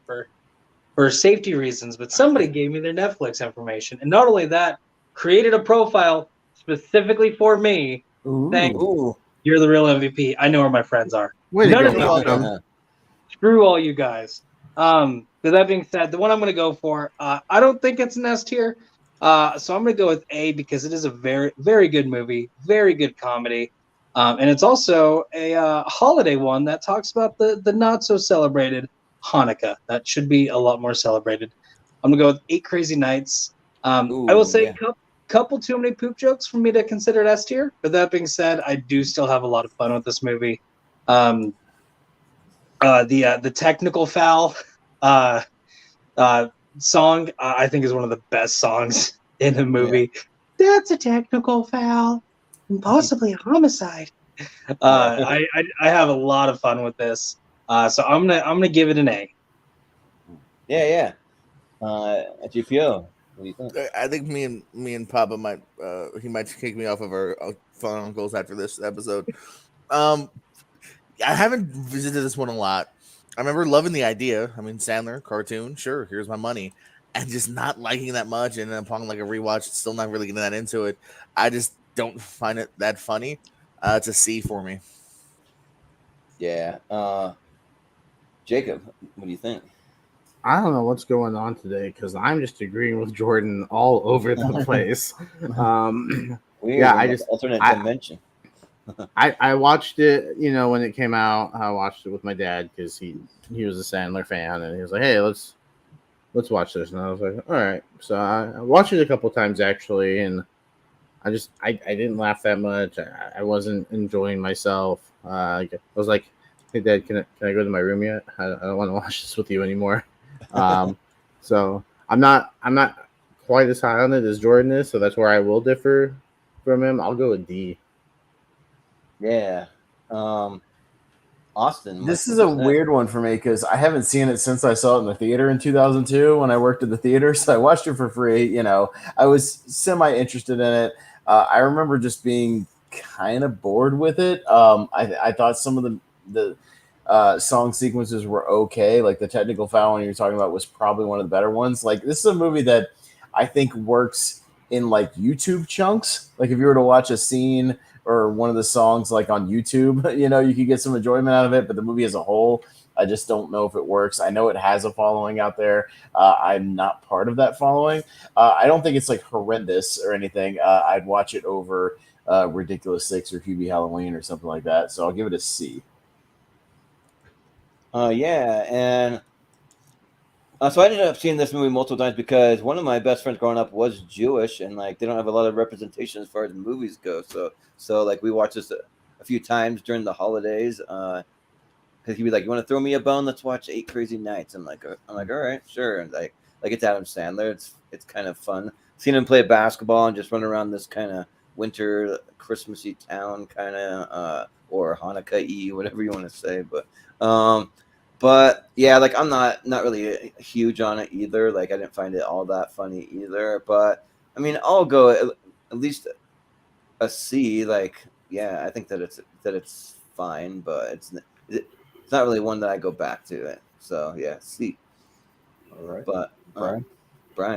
for safety reasons, but somebody gave me their Netflix information, and not only that, created a profile specifically for me. Thank you. You're the real MVP. I know where my friends are. Screw all you guys. With that being said, the one I'm going to go for, I don't think it's an S tier. So I'm going to go with A because it is a very, very good movie, very good comedy. And it's also a holiday one that talks about the not so celebrated Hanukkah. That should be a lot more celebrated. I'm going to go with 8 Crazy Nights. I will say couple too many poop jokes for me to consider it S tier. But that being said, I do still have a lot of fun with this movie. The technical foul song I think is one of the best songs in the movie. That's a technical foul and possibly a homicide. I have a lot of fun with this. So I'm gonna give it an A. Yeah. At GPO. What do you think? I think me and Papa might he might kick me off of our fun goals after this episode. I haven't visited this one a lot. I remember loving the idea. I mean, Sandler cartoon, sure, here's my money, and just not liking that much. And then upon like a rewatch, still not really getting that into it. I just don't find it that funny. It's a C for me. Yeah. Jacob, what do you think? I don't know what's going on today because I'm just agreeing with Jordan all over the place. I just alternate dimension. I watched it, when it came out. I watched it with my dad because he was a Sandler fan, and he was like, "Hey, let's watch this." And I was like, "All right." So I watched it a couple times actually, and I didn't laugh that much. I wasn't enjoying myself. I was like, "Hey, Dad, can I go to my room yet? I don't want to watch this with you anymore." So I'm not quite as high on it as Jordan is, so that's where I will differ from him. I'll go with D. Yeah. Austin. This is a weird one for me because I haven't seen it since I saw it in the theater in 2002 when I worked at the theater. So I watched it for free. I was semi interested in it. I remember just being kind of bored with it. I thought some of the song sequences were okay. Like the technical foul one you're talking about was probably one of the better ones. Like this is a movie that I think works in like YouTube chunks. Like if you were to watch a scene or one of the songs like on YouTube, you could get some enjoyment out of it. But the movie as a whole, I just don't know if it works. I know it has a following out there. I'm not part of that following. I don't think it's like horrendous or anything. I'd watch it over Ridiculous Six or Hubie Halloween or something like that. So I'll give it a C. Yeah, and so I ended up seeing this movie multiple times because one of my best friends growing up was Jewish, and like they don't have a lot of representation as far as movies go. So like we watched this a few times during the holidays. Because he'd be like, "You want to throw me a bone? Let's watch 8 Crazy Nights." I'm like, "All right, sure." And like it's Adam Sandler. It's kind of fun seeing him play basketball and just run around this kind of winter Christmassy town, kind of or Hanukkah-y, whatever you want to say, But yeah, like I'm not really huge on it either. Like I didn't find it all that funny either. But I mean, I'll go at least a C. Like yeah, I think that it's fine, but it's not really one that I go back to it. So yeah, C. All right. But Brian.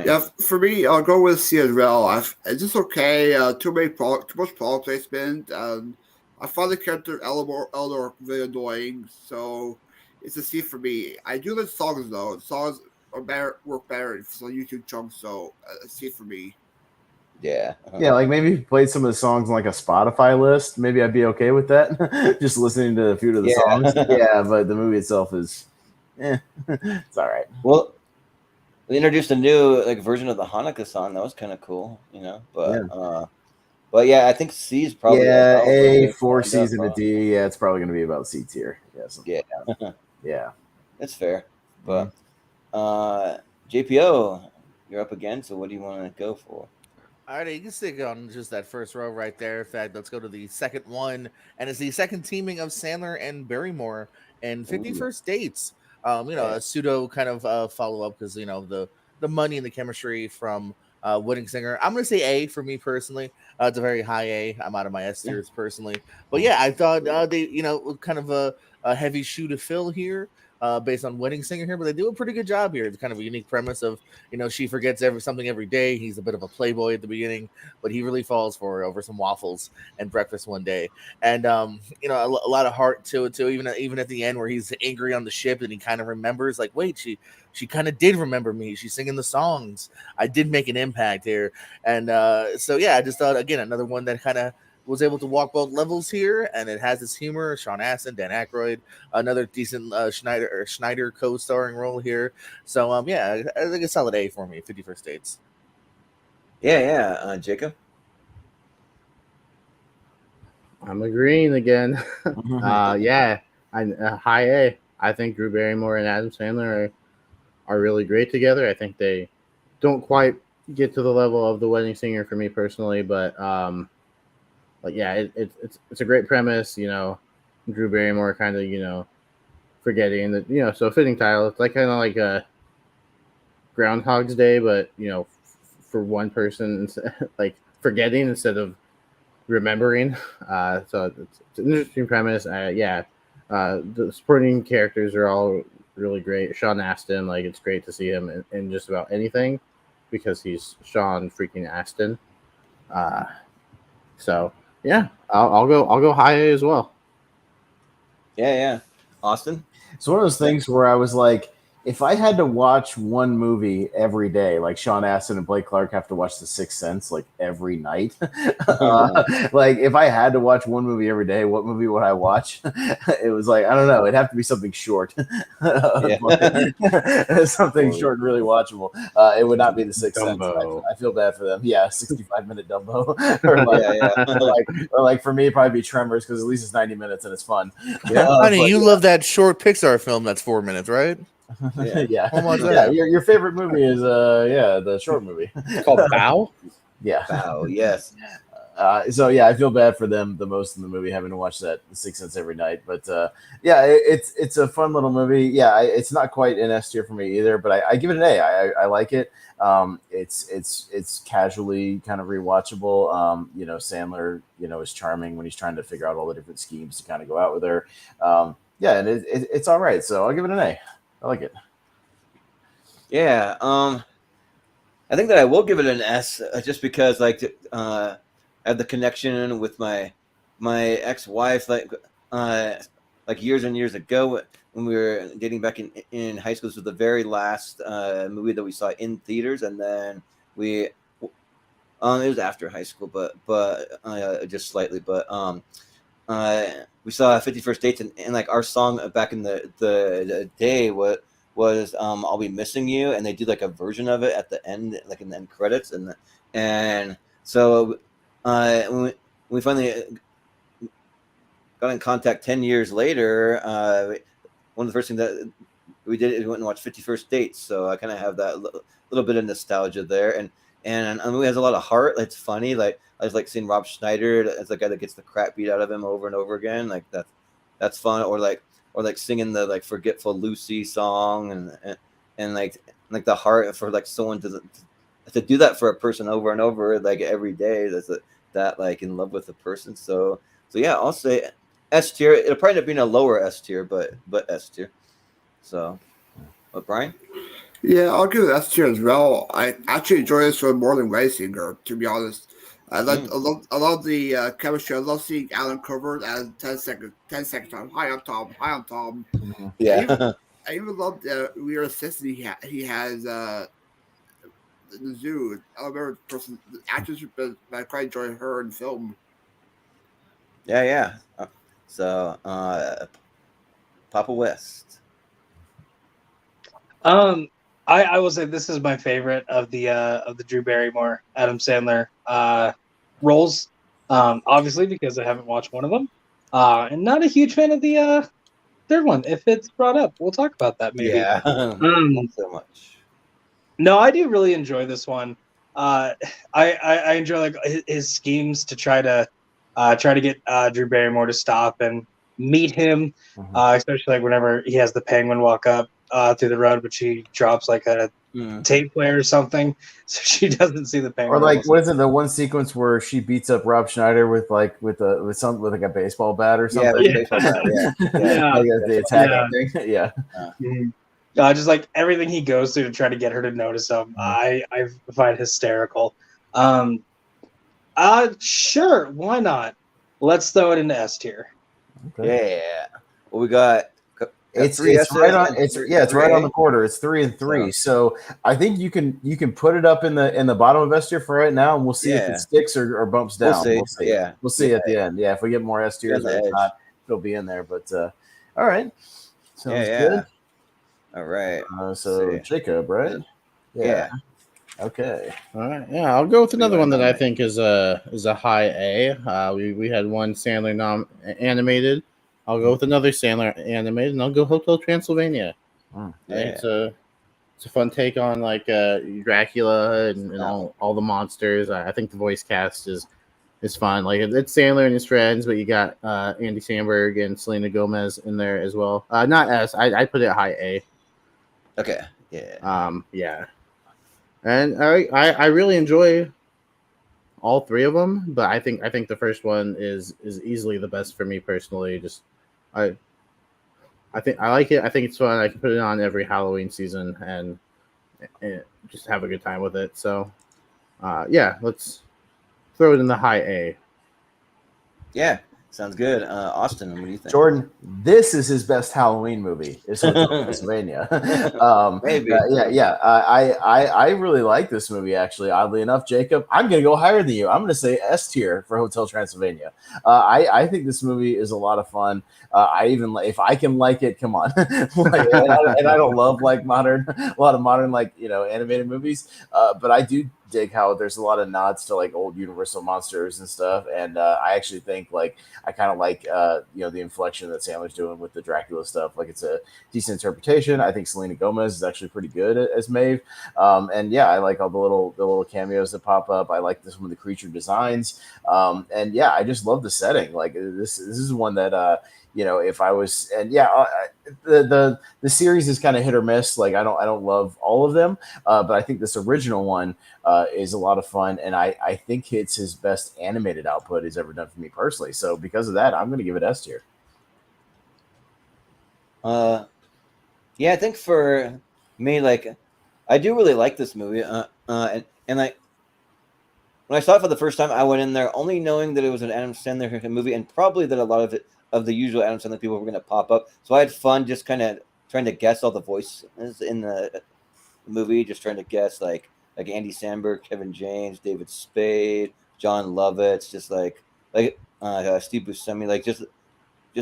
Yeah, for me, I'll go with C as well. It's just okay. Too much product placement. I find the character Eldor very annoying. So it's a C for me. I do like songs though. The songs work better in some YouTube chunks. So a C for me. Yeah. Yeah, like maybe if you played some of the songs on like a Spotify list, maybe I'd be okay with that. Just listening to a few of the songs. Yeah, but the movie itself is it's all right. Well, they introduced a new like version of the Hanukkah song. That was kind of cool, But yeah, I think C is probably A, 4 C's and a D. Yeah, it's probably going to be about C tier. Yeah. Yeah. That's fair. But JPO, you're up again. So what do you want to go for? All right, you can stick on just that first row right there. In fact, let's go to the second one, and it's the second teaming of Sandler and Barrymore and 51st Dates. A pseudo kind of follow up because the money and the chemistry from Wedding Singer. I'm gonna say A for me personally. It's a very high A. I'm out of my S tiers personally, but yeah, I thought they kind of a heavy shoe to fill here. Based on Wedding Singer here, but they do a pretty good job here. It's kind of a unique premise of, she forgets something every day. He's a bit of a playboy at the beginning, but he really falls for her over some waffles and breakfast one day. And, a lot of heart to it too, even at the end where he's angry on the ship and he kind of remembers like, wait, she kind of did remember me. She's singing the songs. I did make an impact here. And so, yeah, I just thought, again, another one that kind of was able to walk both levels here, and it has its humor. Sean Astin, Dan Aykroyd, another decent Schneider co-starring role here. So I think a solid A for me. 51st Dates. Yeah. Jacob. I'm agreeing again. High A. I think Drew Barrymore and Adam Sandler are really great together. I think they don't quite get to the level of The Wedding Singer for me personally, but yeah, it's a great premise, Drew Barrymore kind of, forgetting that, so fitting title. It's like kind of like a Groundhog's Day, but, for one person, like forgetting instead of remembering. So it's an interesting premise. The supporting characters are all really great. Sean Astin, like it's great to see him in just about anything because he's Sean freaking Astin. So yeah, I'll go high A as well. Yeah. Austin. It's one of those things where I was like, if I had to watch one movie every day, like Sean Astin and Blake Clark have to watch The Sixth Sense like every night, like if I had to watch one movie every day, what movie would I watch? It was like, I don't know, it'd have to be something short. Something short and really watchable. It would not be The Sixth Sense. I feel bad for them. Yeah, 65-minute Dumbo. or like for me, probably be Tremors, because at least it's 90 minutes and it's fun. Yeah, honey, you love that short Pixar film that's 4 minutes, right? Yeah. Yeah. Your favorite movie is the short movie called Bow. Yeah. Bow. Yes. So yeah, I feel bad for them the most in the movie, having to watch that The Sixth Sense every night. But yeah, it's a fun little movie. Yeah, it's not quite an S tier for me either, but I give it an A. I like it. It's casually kind of rewatchable. You know, Sandler, you know, is charming when he's trying to figure out all the different schemes to kind of go out with her. Yeah, and it's all right. So I'll give it an A. I like it. Yeah. I think that I will give it an S, just because like I have the connection with my ex-wife, like years and years ago when we were dating back in high school. This was the very last movie that we saw in theaters, and then it was after high school, but just slightly, but we saw 51st Dates, and like our song back in the day was I'll Be Missing You, and they do like a version of it at the end, like in the end credits, and so when we finally got in contact 10 years later, one of the first things that we did is we went and watched 51st Dates, so I kind of have that little bit of nostalgia there, and the movie has a lot of heart. It's funny, like I just like seeing Rob Schneider as the guy that gets the crap beat out of him over and over again. Like that's fun. Or like singing the like Forgetful Lucy song, and like the heart for like someone to do that for a person over and over, like every day. That like in love with the person. So yeah, I'll say S tier. It'll probably end up being a lower S tier, but S tier. So, what, Brian? Yeah, I'll give it S tier as well. I actually enjoy this one more than Wedding Singer, to be honest. I love the chemistry. I love seeing Alan covered as 10 second time. Hi, I'm Tom. Hi, I'm Tom. Yeah. I even love the weird assistant he has in the zoo. I remember the person, the actress, but I quite enjoy her in film. Yeah. So, Papa West. I will say this is my favorite of the Drew Barrymore, Adam Sandler roles. Obviously because I haven't watched one of them, and not a huge fan of the third one. If it's brought up, we'll talk about that maybe. Yeah, not so much. No, I do really enjoy this one. I enjoy like his schemes to try to get Drew Barrymore to stop and meet him, especially like whenever he has the penguin walk up through the road, but she drops like a tape player or something, so she doesn't see the penguin. Or like, what is it? The one sequence where she beats up Rob Schneider with like a baseball bat or something. Yeah, baseball bat. Yeah. Like the attack thing. Yeah. Just like everything he goes through to try to get her to notice him, I find hysterical. Sure, why not? Let's throw it into S tier. Okay. Yeah. Well, we got. It's right on. It's right on the border. It's 3 and 3. So I think you can put it up in the bottom of S tier for right now, and we'll see if it sticks or bumps down. We'll see. Yeah, we'll see at the end. Yeah, if we get more S tiers, or not, it'll be in there. But all right, sounds good. All right. So Jacob, right? Yeah. Okay. All right. Yeah, I'll go with another one that I think is a high A. We had one Sandler animated. I'll go with another Sandler animated, and I'll go Hotel Transylvania. I think it's a fun take on like Dracula and all the monsters. I think the voice cast is fun. Like it's Sandler and his friends, but you got Andy Samberg and Selena Gomez in there as well. Not S. I put it high A. Okay. Yeah. Yeah. And I really enjoy all three of them, but I think the first one is easily the best for me personally. Just I think I like it. I think it's fun. I can put it on every Halloween season and just have a good time with it. So Yeah. Let's throw it in the high A. Yeah. Sounds good. Austin, what do you think? Jordan, this is his best Halloween movie. Is Hotel Transylvania. Maybe. I really like this movie, actually. Oddly enough, Jacob, I'm going to go higher than you. I'm going to say S tier for Hotel Transylvania. I think this movie is a lot of fun. If I can like it, come on. and I don't love like a lot of modern animated movies, but I do dig how there's a lot of nods to like old Universal monsters and stuff, and I actually think I kind of like the inflection that Sandler's doing with the Dracula stuff. Like, it's a decent interpretation. I think Selena Gomez is actually pretty good as Maeve, and yeah, I like all the little cameos that pop up. I like some of the creature designs, and yeah, I just love the setting. Like, this is one that if I was, and yeah, the series is kind of hit or miss. Like, I don't love all of them, but I think this original one is a lot of fun, and I think it's his best animated output he's ever done for me personally. So because of that, I'm going to give it S tier. Yeah, I think for me, like, I do really like this movie, and when I saw it for the first time, I went in there only knowing that it was an Adam Sandler movie, and probably that a lot of the usual Adam Sandler people were going to pop up. So I had fun just kind of trying to guess all the voices in the movie, just trying to guess like Andy Samberg, Kevin James, David Spade, John Lovitz, just like Steve Buscemi, like just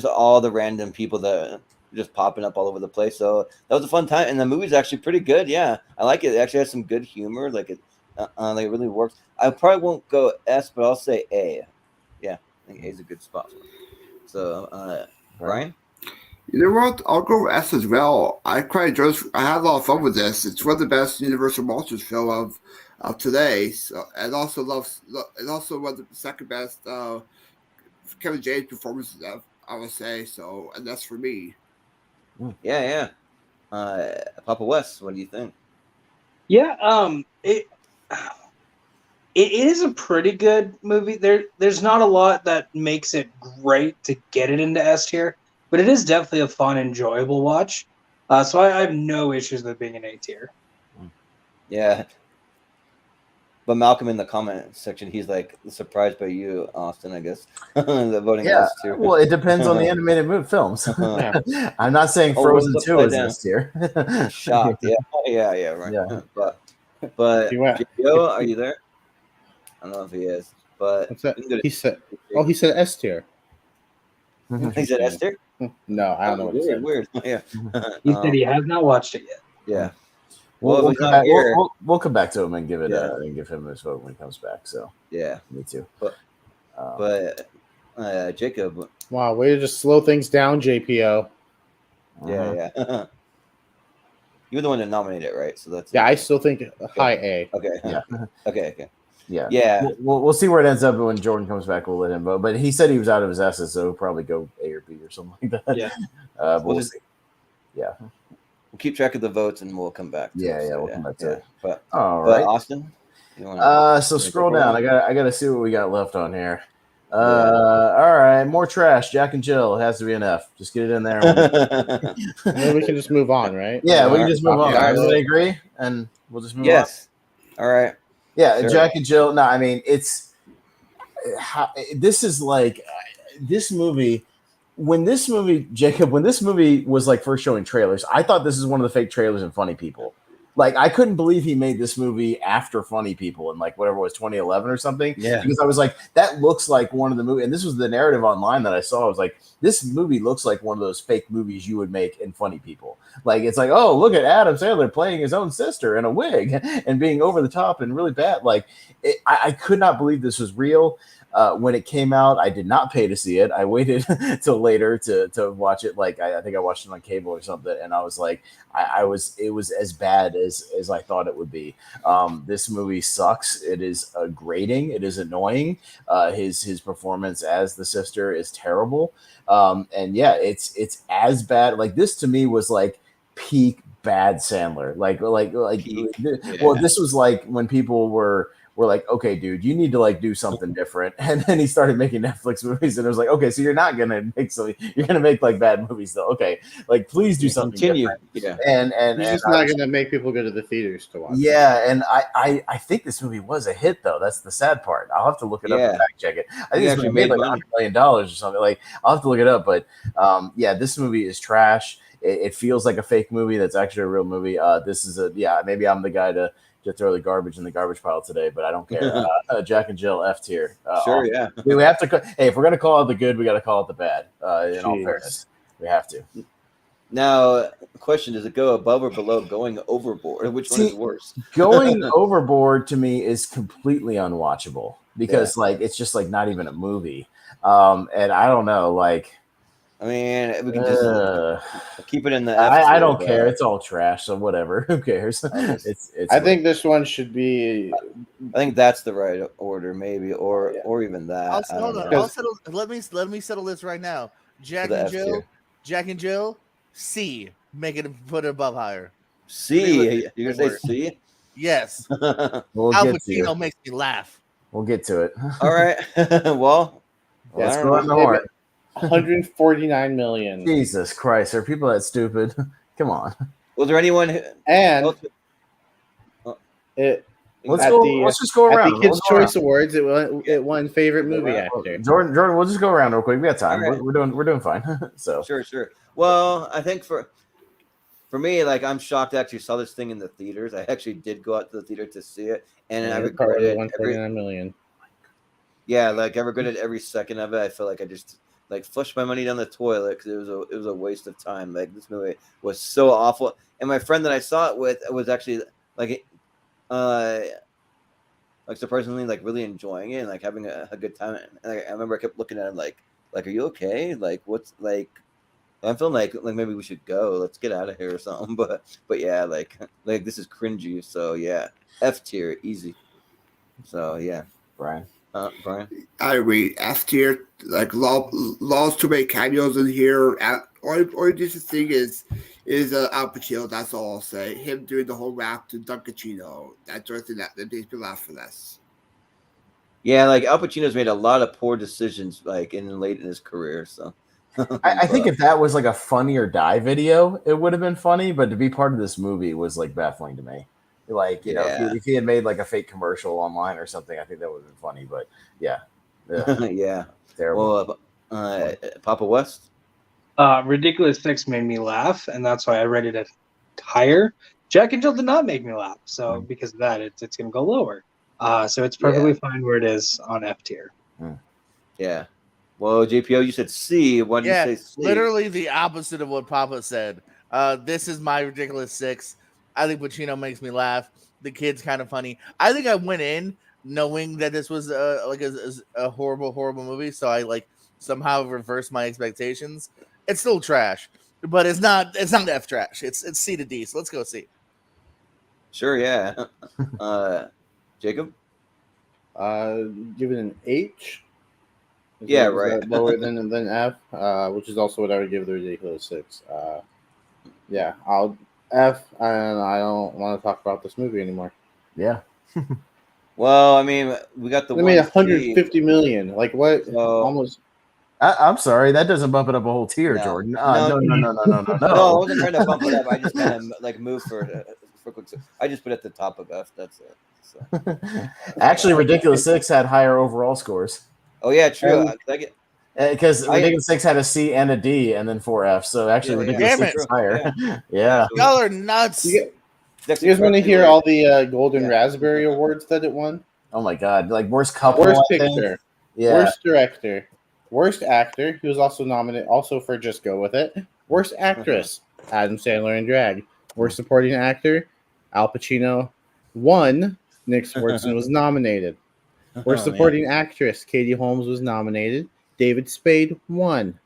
all the random people that just popping up all over the place. So that was a fun time, and the movie's actually pretty good. Yeah, I like it. It actually has some good humor. Like it really works. I probably won't go S, but I'll say A. Yeah, I think A is a good spot for me. So, Brian? You know what? I'll go with S as well. I quite enjoyed. I had a lot of fun with this. It's one of the best Universal Monsters film of today. So, and also one of the second best Kevin James performances, I would say. So, and that's for me. Yeah. Papa West, what do you think? Yeah, it is a pretty good movie. There's not a lot that makes it great to get it into S tier, but it is definitely a fun, enjoyable watch. So I have no issues with it being an A tier. Yeah. But Malcolm in the comment section, he's like surprised by you, Austin, I guess. The voting S tier. Well, it depends on the animated films. I'm not saying Frozen 2 is S tier. Shocked. Yeah, right. Yeah. But Joe, are you there? I don't know if he is, but what's that? He said S tier. He said S tier? No, I don't know what he said. Weird. Yeah. He said he has not watched it yet. Yeah. We'll come back to him and give it and give him his vote when he comes back. So yeah, me too. But Jacob. Wow, way to just slow things down, JPO. Yeah. You were the one that nominated it, right? So that's I still think a high A. Okay. Yeah. Okay. Yeah. We'll see where it ends up when Jordan comes back. We'll let him vote. But he said he was out of his S's, so he'll probably go A or B or something like that. Yeah. But we'll see. Yeah. We'll keep track of the votes and we'll come back. We'll come back to it. But all right, Austin. So scroll down. I got to see what we got left on here. All right, more trash. Jack and Jill. It has to be an F. Just get it in there. And then we can just move on, right? Yeah, we can just move on. Everybody agree? And we'll just move on. Yes. All right. Yeah, sure. Jack and Jill. No, I mean, this is like this movie. When this movie was like first showing trailers, I thought this is one of the fake trailers in Funny People. Like, I couldn't believe he made this movie after Funny People in like whatever it was, 2011 or something. Yeah. Because I was like, that looks like one of the movies. And this was the narrative online that I saw. I was like, this movie looks like one of those fake movies you would make in Funny People. Like, it's like, oh, look at Adam Sandler playing his own sister in a wig and being over the top and really bad. Like, I could not believe this was real. When it came out, I did not pay to see it. I waited till later to watch it. Like, I think I watched it on cable or something, and I was like, it was as bad as I thought it would be. This movie sucks. It is grating. It is annoying. His performance as the sister is terrible. And yeah, it's as bad. Like, this to me was like peak bad Sandler. Well, this was like when people were were like, okay, dude, you need to like do something different. And then he started making Netflix movies, and it was like, okay, so you're not gonna make you're gonna make like bad movies though. Okay, like please do something different. Yeah, and He's just not gonna make people go to the theaters to watch. Yeah, and I think this movie was a hit though. That's the sad part. I'll have to look it up and fact check it. I think this movie made like $100 million or something. Like I'll have to look it up, but yeah, this movie is trash. It feels like a fake movie that's actually a real movie. This is maybe I'm the guy to throw the garbage in the garbage pile today, but I don't care. Jack and Jill F tier. Sure, yeah. We have to. Hey, if we're gonna call it the good, we got to call it the bad. In all fairness, we have to. Now, the question: does it go above or below Going Overboard? Which one is worse? Going Overboard to me is completely unwatchable because like it's just like not even a movie. And I don't know, like. I mean, we can just keep it in the. I don't care. It's all trash, so whatever. Who cares? It's. I think this one should be. I think that's the right order, maybe, or even that. I'll settle. Let me settle this right now. Jack and Jill. C. Make it put it above higher. C. You're gonna say C? Yes. We'll Al get to Pacino it. makes me laugh. We'll get to it. All right. Well, let's go on the horn. 149 million. Jesus Christ, are people that stupid? Come on. Was there anyone who, and let's just go around. At the Kids' Choice Awards, it won favorite movie actor. Jordan, we'll just go around real quick. We got time. Right. We're doing fine. So sure. Well, I think for me, like I'm shocked I actually saw this thing in the theaters. I actually did go out to the theater to see it, and I regretted 149 million. Yeah, like I regretted every second of it. I feel like I just like flushed my money down the toilet because it was a waste of time. Like this movie was so awful, and my friend that I saw it with was actually like surprisingly like really enjoying it and like having a good time. And I remember I kept looking at him like are you okay? Like what's like. I'm feeling like maybe we should go. Let's get out of here or something. But yeah, like this is cringy. So yeah, F tier, easy. So yeah, Brian. Brian. I agree. F tier, like lots too many cameos in here. Or just the thing is Al Pacino. That's all I'll say. Him doing the whole rap to Dunkachino. That's the thing that makes me laugh for this. Yeah, like Al Pacino's made a lot of poor decisions like late in his career. So. I think if that was like a Funny or Die video, it would have been funny. But to be part of this movie was like baffling to me. Like, you know, if he had made like a fake commercial online or something, I think that would have been funny. But yeah. Yeah. Terrible. Well, Papa West? Ridiculous 6 made me laugh, and that's why I rated it higher. Jack and Jill did not make me laugh. So because of that, it's going to go lower. So it's perfectly fine where it is on F tier. Yeah. Well, JPO, you said C. Why did you say C? Literally the opposite of what Papa said. This is my ridiculous 6. I think Pacino makes me laugh. The kid's kind of funny. I think I went in knowing that this was a horrible, horrible movie, so I like somehow reversed my expectations. It's still trash, but it's not F trash. It's C to D. So let's go C. Sure, yeah. Jacob? Give it an H. Yeah, right. Lower than F, which is also what I would give the ridiculous 6. Yeah, I'll F, and I don't want to talk about this movie anymore. Yeah. Well, I mean, we got the. They made 150 million. Like what? Almost. I'm sorry, that doesn't bump it up a whole tier, Jordan. No. No, I wasn't trying to bump it up. I just kind of like move for quick. I just put it at the top of F. That's it. So. Actually, Ridiculous 6 had higher overall scores. Oh yeah, true. Because Ridiculous 6 had a C and a D, and then 4 Fs. So actually, Ridiculous 6 is higher. Yeah. Y'all are nuts. You guys want to hear all the Golden Raspberry Awards that it won? Oh my God! Like worst couple, worst picture, yeah, worst director, worst actor. He was also nominated, also for Just Go With It. Worst actress, Adam Sandler in Drag. Worst supporting actor, Al Pacino. Nick Swartzen was nominated. Worst supporting actress, Katie Holmes was nominated. David Spade won.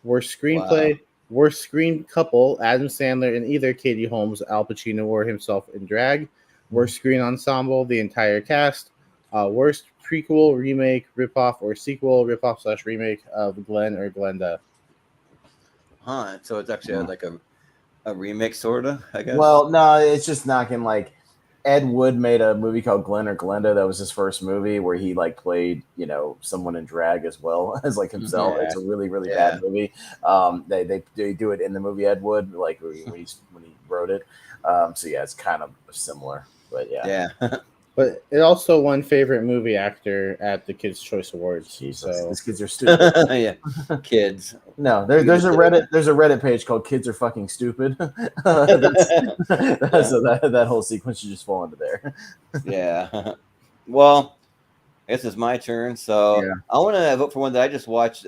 Worst screenplay, worst screen couple, Adam Sandler and either Katie Holmes, Al Pacino, or himself in Drag. Worst screen ensemble, the entire cast. Worst prequel, remake, ripoff, or sequel, ripoff / remake of Glenn or Glenda. So it's actually like a remake, sort of, I guess. Well, no, it's just knocking like Ed Wood made a movie called Glenn or Glenda. That was his first movie where he like played, someone in drag as well as like himself. Yeah. It's a really, really Yeah. bad movie. They do it in the movie Ed Wood, like when he wrote it. So yeah, it's kind of similar, but yeah. But it also won favorite movie actor at the Kids' Choice Awards. Jesus, So these kids are stupid. Yeah, kids. No, there's a Reddit page called "Kids Are Fucking Stupid." So that whole sequence should just fall into there. Yeah. Well, I guess it's my turn. So Yeah. I want to vote for one that I just watched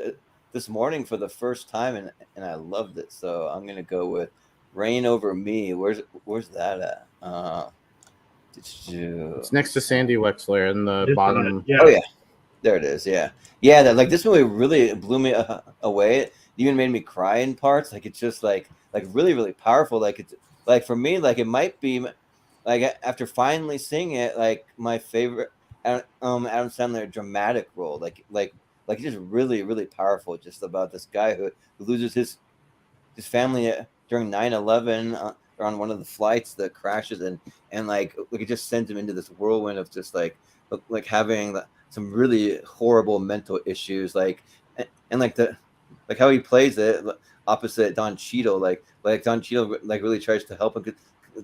this morning for the first time, and I loved it. So I'm gonna go with "Rain Over Me." Where's that at? it's next to Sandy Wexler in the bottom. Yeah. Oh yeah, there it is. Yeah. That this movie really blew me away. It even made me cry in parts. Like it's just like really really powerful. Like it's like for me like it might be like after finally seeing it like my favorite Adam Sandler dramatic role. Like it's just really really powerful. Just about this guy who loses his family during 9/11 on one of the flights that crashes and like it just sends him into this whirlwind of just like having some really horrible mental issues and like how he plays it opposite Don Cheadle like Don Cheadle like really tries to help him because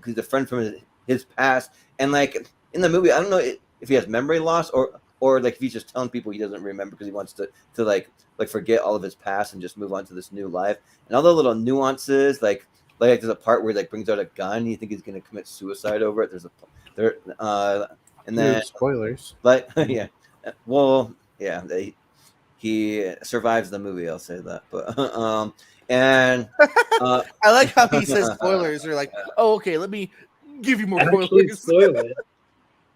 he's a friend from his past and like in the movie I don't know if he has memory loss or like if he's just telling people he doesn't remember because he wants to like forget all of his past and just move on to this new life and all the little nuances like there's a part where he like brings out a gun and you think he's gonna commit suicide over it. And then spoilers. Like yeah, well yeah, he survives the movie. I'll say that, but and I like how he says spoilers. They're like, oh okay, let me give you more spoilers.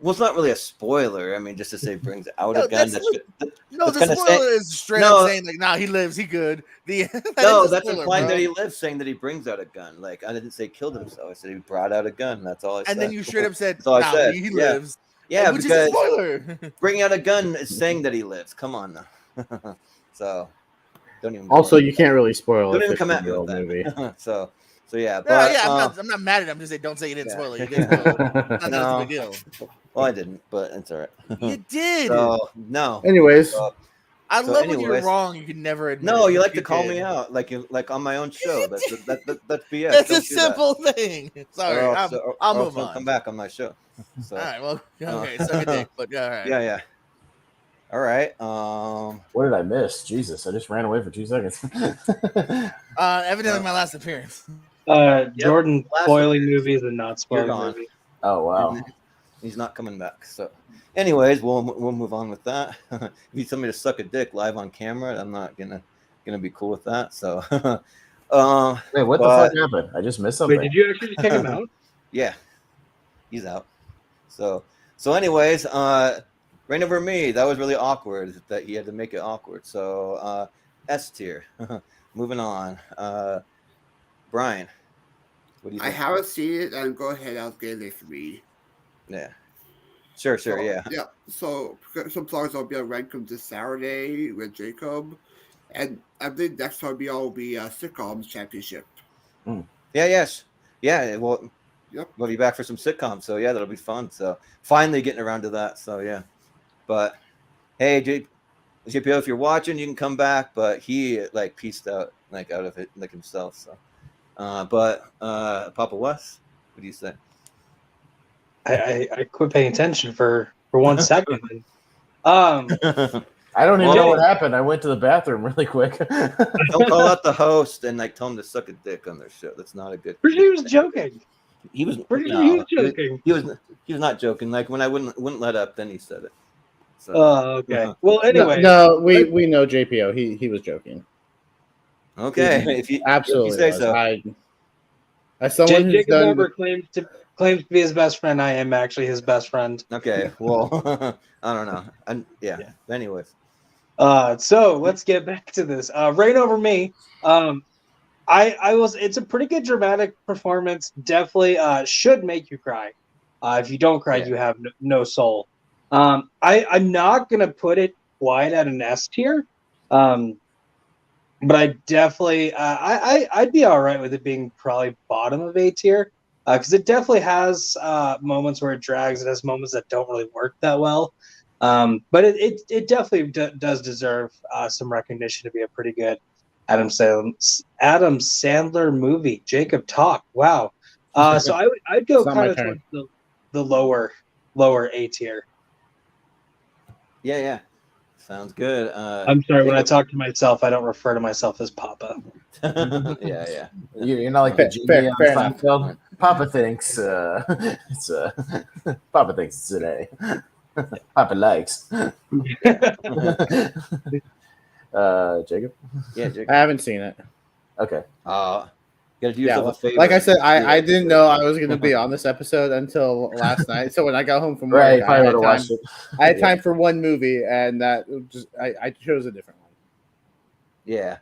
Well, it's not really a spoiler. I mean, just to say brings out a gun. The spoiler is straight up saying like, "Nah, he lives, he good." That's implying that he lives, saying that he brings out a gun. Like I didn't say killed himself. I said he brought out a gun. That's all I said. And then you straight up said, "Nah, he lives." Yeah, which because is a spoiler. Bringing out a gun is saying that he lives. Come on now. So don't even. Also, you can't really spoil. Don't even come at me with that. Movie. So yeah, but I'm not mad at him. I'm just saying, don't say you didn't spoil it. You did spoil it. That's a big deal. Well, I didn't, but it's all right. You did. So, no. Anyways, I love when you're wrong. You can never admit. No, you like to call me out, like on my own show. That's BS. That's a simple thing. Sorry, I'll move on. Come back on my show. So, all right. Well, okay. Suck a dick, but all right. Yeah. All right. What did I miss? Jesus, I just ran away for 2 seconds. Evidently, my last appearance. Jordan spoiling movies and not spoiling movies. Oh wow. He's not coming back. So, anyways, we'll move on with that. If you tell me to suck a dick live on camera, I'm not gonna be cool with that. So, wait, what the fuck happened? I just missed something. Wait, did you actually take him out? Yeah, he's out. So anyways, Rain Over Me. That was really awkward. That he had to make it awkward. So, S tier. Moving on. Brian, what do you think? I haven't seen it, and go ahead. I'll give it a 3. Yeah. Sure, yeah. Yeah. So some songs will be on Rankum this Saturday with Jacob, and I think next time will be Sitcoms Championship. Yes. Yeah. Well, Yep. We'll be back for some sitcoms. So yeah, that'll be fun. So finally getting around to that. So yeah. But hey, JPO, if you're watching, you can come back. But he like pieced out like out of it like himself. So, but Papa Wes, what do you say? I quit paying attention for 1 second. I don't even know what happened. I went to the bathroom really quick. Don't call out the host and like tell him to suck a dick on their show. That's not a good. He was joking. He was joking. He was not joking. Like when I wouldn't let up, then he said it. So, okay. Well, anyway. No, we know JPO. He was joking. Okay, if you say so. As someone who's Jacob done, Barber claims to be his best friend. I am actually his best friend. Okay, well, I don't know. Yeah. Anyways, so let's get back to this. Rain Over Me. It's a pretty good dramatic performance. Definitely should make you cry. If you don't cry, you have no soul. I'm not gonna put it quite at an S tier. But I definitely I'd be all right with it being probably bottom of A tier. because it definitely has moments where it drags. It has moments that don't really work that well. But it definitely does deserve some recognition to be a pretty good Adam Sandler movie. Jacob, talk. Wow. So I'd go kind of towards the lower A tier. Yeah. Sounds good. I'm sorry, when I talk to myself, I don't refer to myself as Papa. Yeah. You're not like the genie on Seinfeld. Papa thinks it's Papa thinks it's today. Papa likes. Jacob? Yeah, Jacob. I haven't seen it. Okay. Gotta do yourself a favor. Like I said, I didn't know I was going to be on this episode until last night. So when I got home from work, I had time for one movie, and that just I chose a different one. Yeah.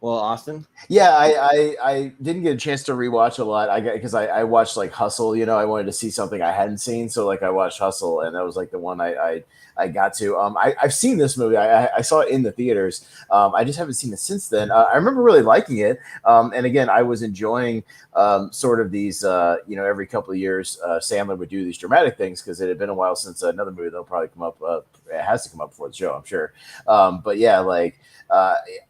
Well, Austin? Yeah, I didn't get a chance to rewatch a lot. Because I watched like Hustle. You know, I wanted to see something I hadn't seen, so like I watched Hustle, and that was like the one I got to. I've seen this movie. I saw it in the theaters. I just haven't seen it since then. I remember really liking it. And again, I was enjoying sort of these. Every couple of years, Sandler would do these dramatic things because it had been a while since another movie that'll probably come up. It has to come up before the show, I'm sure. But yeah, like.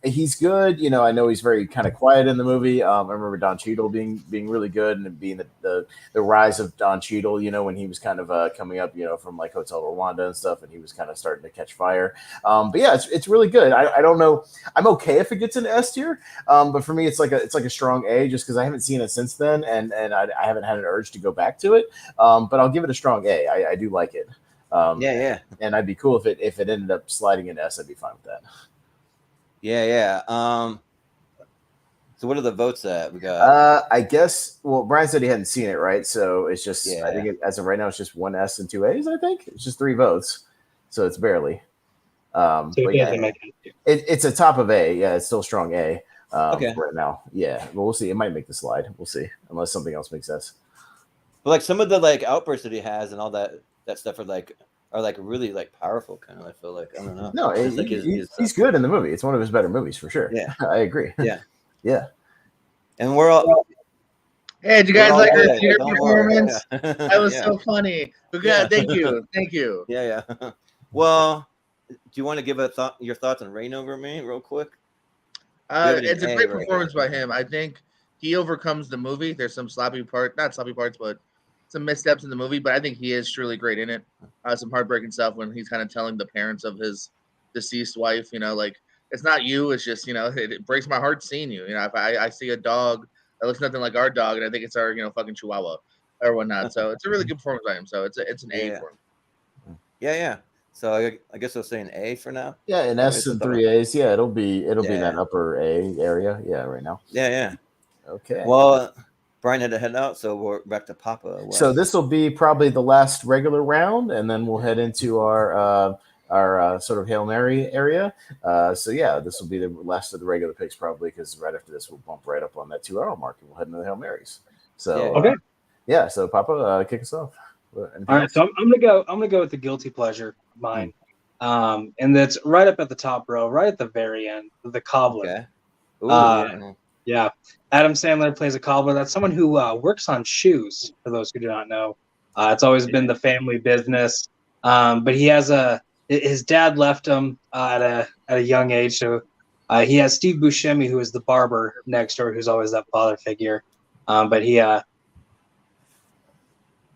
He's good. You know, I know he's very kind of quiet in the movie. I remember Don Cheadle being really good and being the rise of Don Cheadle, you know, when he was kind of coming up, you know, from like Hotel Rwanda and stuff, and he was kind of starting to catch fire. But yeah, it's really good. I don't know. I'm okay if it gets an S tier. But for me, it's like a strong A just because I haven't seen it since then, and I haven't had an urge to go back to it. But I'll give it a strong A. I do like it. Yeah. And I'd be cool if it ended up sliding into S. I'd be fine with that. Yeah. So what are the votes at? We got. I guess. Well, Brian said he hadn't seen it, right? So it's just. Yeah. I think as of right now, it's just one S and two A's. I think it's just 3 votes, so it's barely. But yeah, it's a top of A. Yeah, it's still strong A. Okay. Right now, yeah, but we'll see. It might make the slide. We'll see, unless something else makes sense. But like some of the like outbursts that he has and all that stuff are like really like powerful kind of. I feel like I don't know. No, he's good in the movie. It's one of his better movies for sure. Yeah, I agree. Yeah. And we're all. Hey, did you guys like our theater performance? That was so funny. Good, thank you. Yeah. Well, do you want to give your thoughts on Reign Over Me real quick? It's a great performance by him. I think he overcomes the movie. There's some not sloppy parts, but some missteps in the movie, but I think he is truly great in it. Some heartbreaking stuff when he's kind of telling the parents of his deceased wife, you know, like, it's not you, it's just, you know, it breaks my heart seeing you. You know, if I see a dog that looks nothing like our dog, and I think it's our, you know, fucking Chihuahua or whatnot. So it's a really good performance by him. So it's an A for him. Yeah. So I guess I'll say an A for now. Yeah, an S and 3 A's. Yeah, it'll be in that upper A area. Yeah, right now. Yeah. Okay. Well, Brian had to head out, so we're back to Papa. So this will be probably the last regular round, and then we'll head into our sort of Hail Mary area. So yeah, this will be the last of the regular picks probably, because right after this we'll bump right up on that 2-hour mark and we'll head into the Hail Marys. So okay. So Papa, kick us off. All right, so I'm gonna go with the guilty pleasure of mine, and that's right up at the top row, right at the very end, the cobbler. Okay. Yeah, Adam Sandler plays a cobbler. That's someone who works on shoes. For those who do not know, it's always been the family business. But he has his dad left him at a young age, so he has Steve Buscemi, who is the barber next door, who's always that father figure. But he, I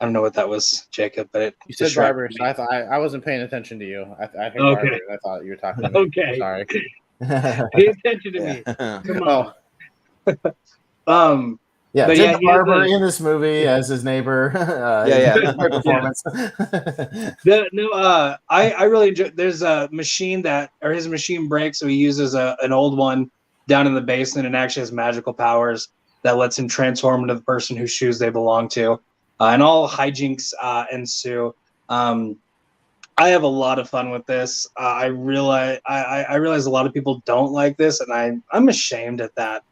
don't know what that was, Jacob. But you said barber, so I wasn't paying attention to you. I think barber. I thought you were talking to me. Okay, sorry. Pay attention to me. Come on. Jim Barber in this movie as his neighbor. Great performance. I really enjoy. There's a machine his machine breaks, so he uses an old one down in the basement, and actually has magical powers that lets him transform into the person whose shoes they belong to, and all hijinks ensue. I have a lot of fun with this. I realize a lot of people don't like this, and I'm ashamed at that.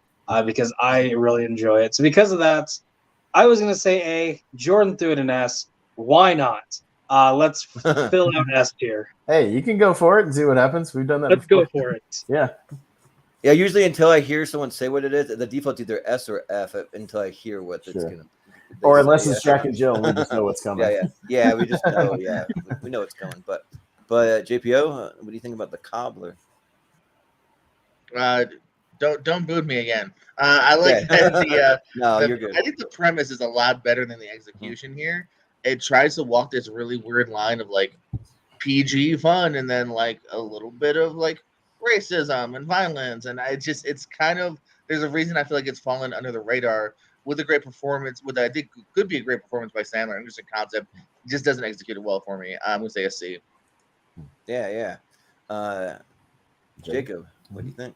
Because I really enjoy it. So because of that, I was going to say A. Jordan threw it an S. Why not? Let's fill out S tier. Hey, you can go for it and see what happens. We've done that Let's before. go for it. Yeah, usually until I hear someone say what it is, the default's either S or F until I hear what it's going to be. Or say, unless it's Jack and Jill, and we just know what's coming. Yeah. We just know. Yeah, we know what's coming. But JPO, what do you think about the cobbler? Don't boo me again. I like that No, you're good. I think the premise is a lot better than the execution here. It tries to walk this really weird line of like PG fun and then like a little bit of like racism and violence, and it's kind of, there's a reason I feel like it's fallen under the radar with a great performance, with I think could be a great performance by Sandler. Interesting concept, just doesn't execute it well for me. I'm gonna say a C. Yeah. Jacob, what do you think?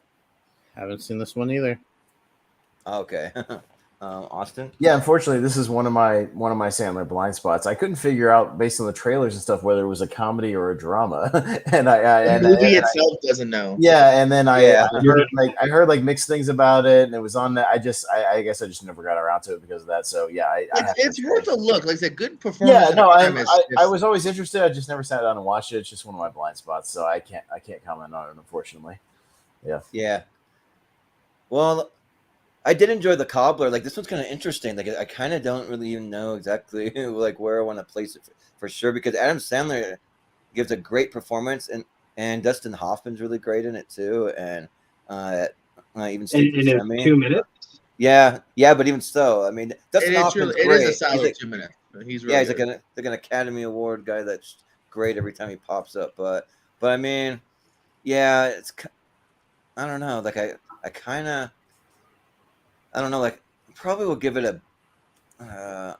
Haven't seen this one either. Okay. Austin? Yeah, unfortunately, this is one of my Sandler blind spots. I couldn't figure out based on the trailers and stuff whether it was a comedy or a drama, and the movie itself doesn't know. Yeah, and then I heard like mixed things about it, and it was on that. I guess I just never got around to it because of that. So yeah, it's worth a look. Like I said, good performance. Yeah, no, I was always interested. I just never sat down and watched it. It's just one of my blind spots, so I can't comment on it, unfortunately. Yeah. Well, I did enjoy the cobbler. Like this one's kind of interesting. Like I kind of don't really even know exactly like where I want to place it for sure, because Adam Sandler gives a great performance, and Dustin Hoffman's really great in it too, and even Steve Buscemi. 2 minutes. Yeah, but even so, I mean, Dustin Hoffman's great. It is a solid 2 minutes. He's really he's like an Academy Award guy that's great every time he pops up. But I mean, yeah, it's, I don't know. Like I kind of, I don't know. Like probably will give it a.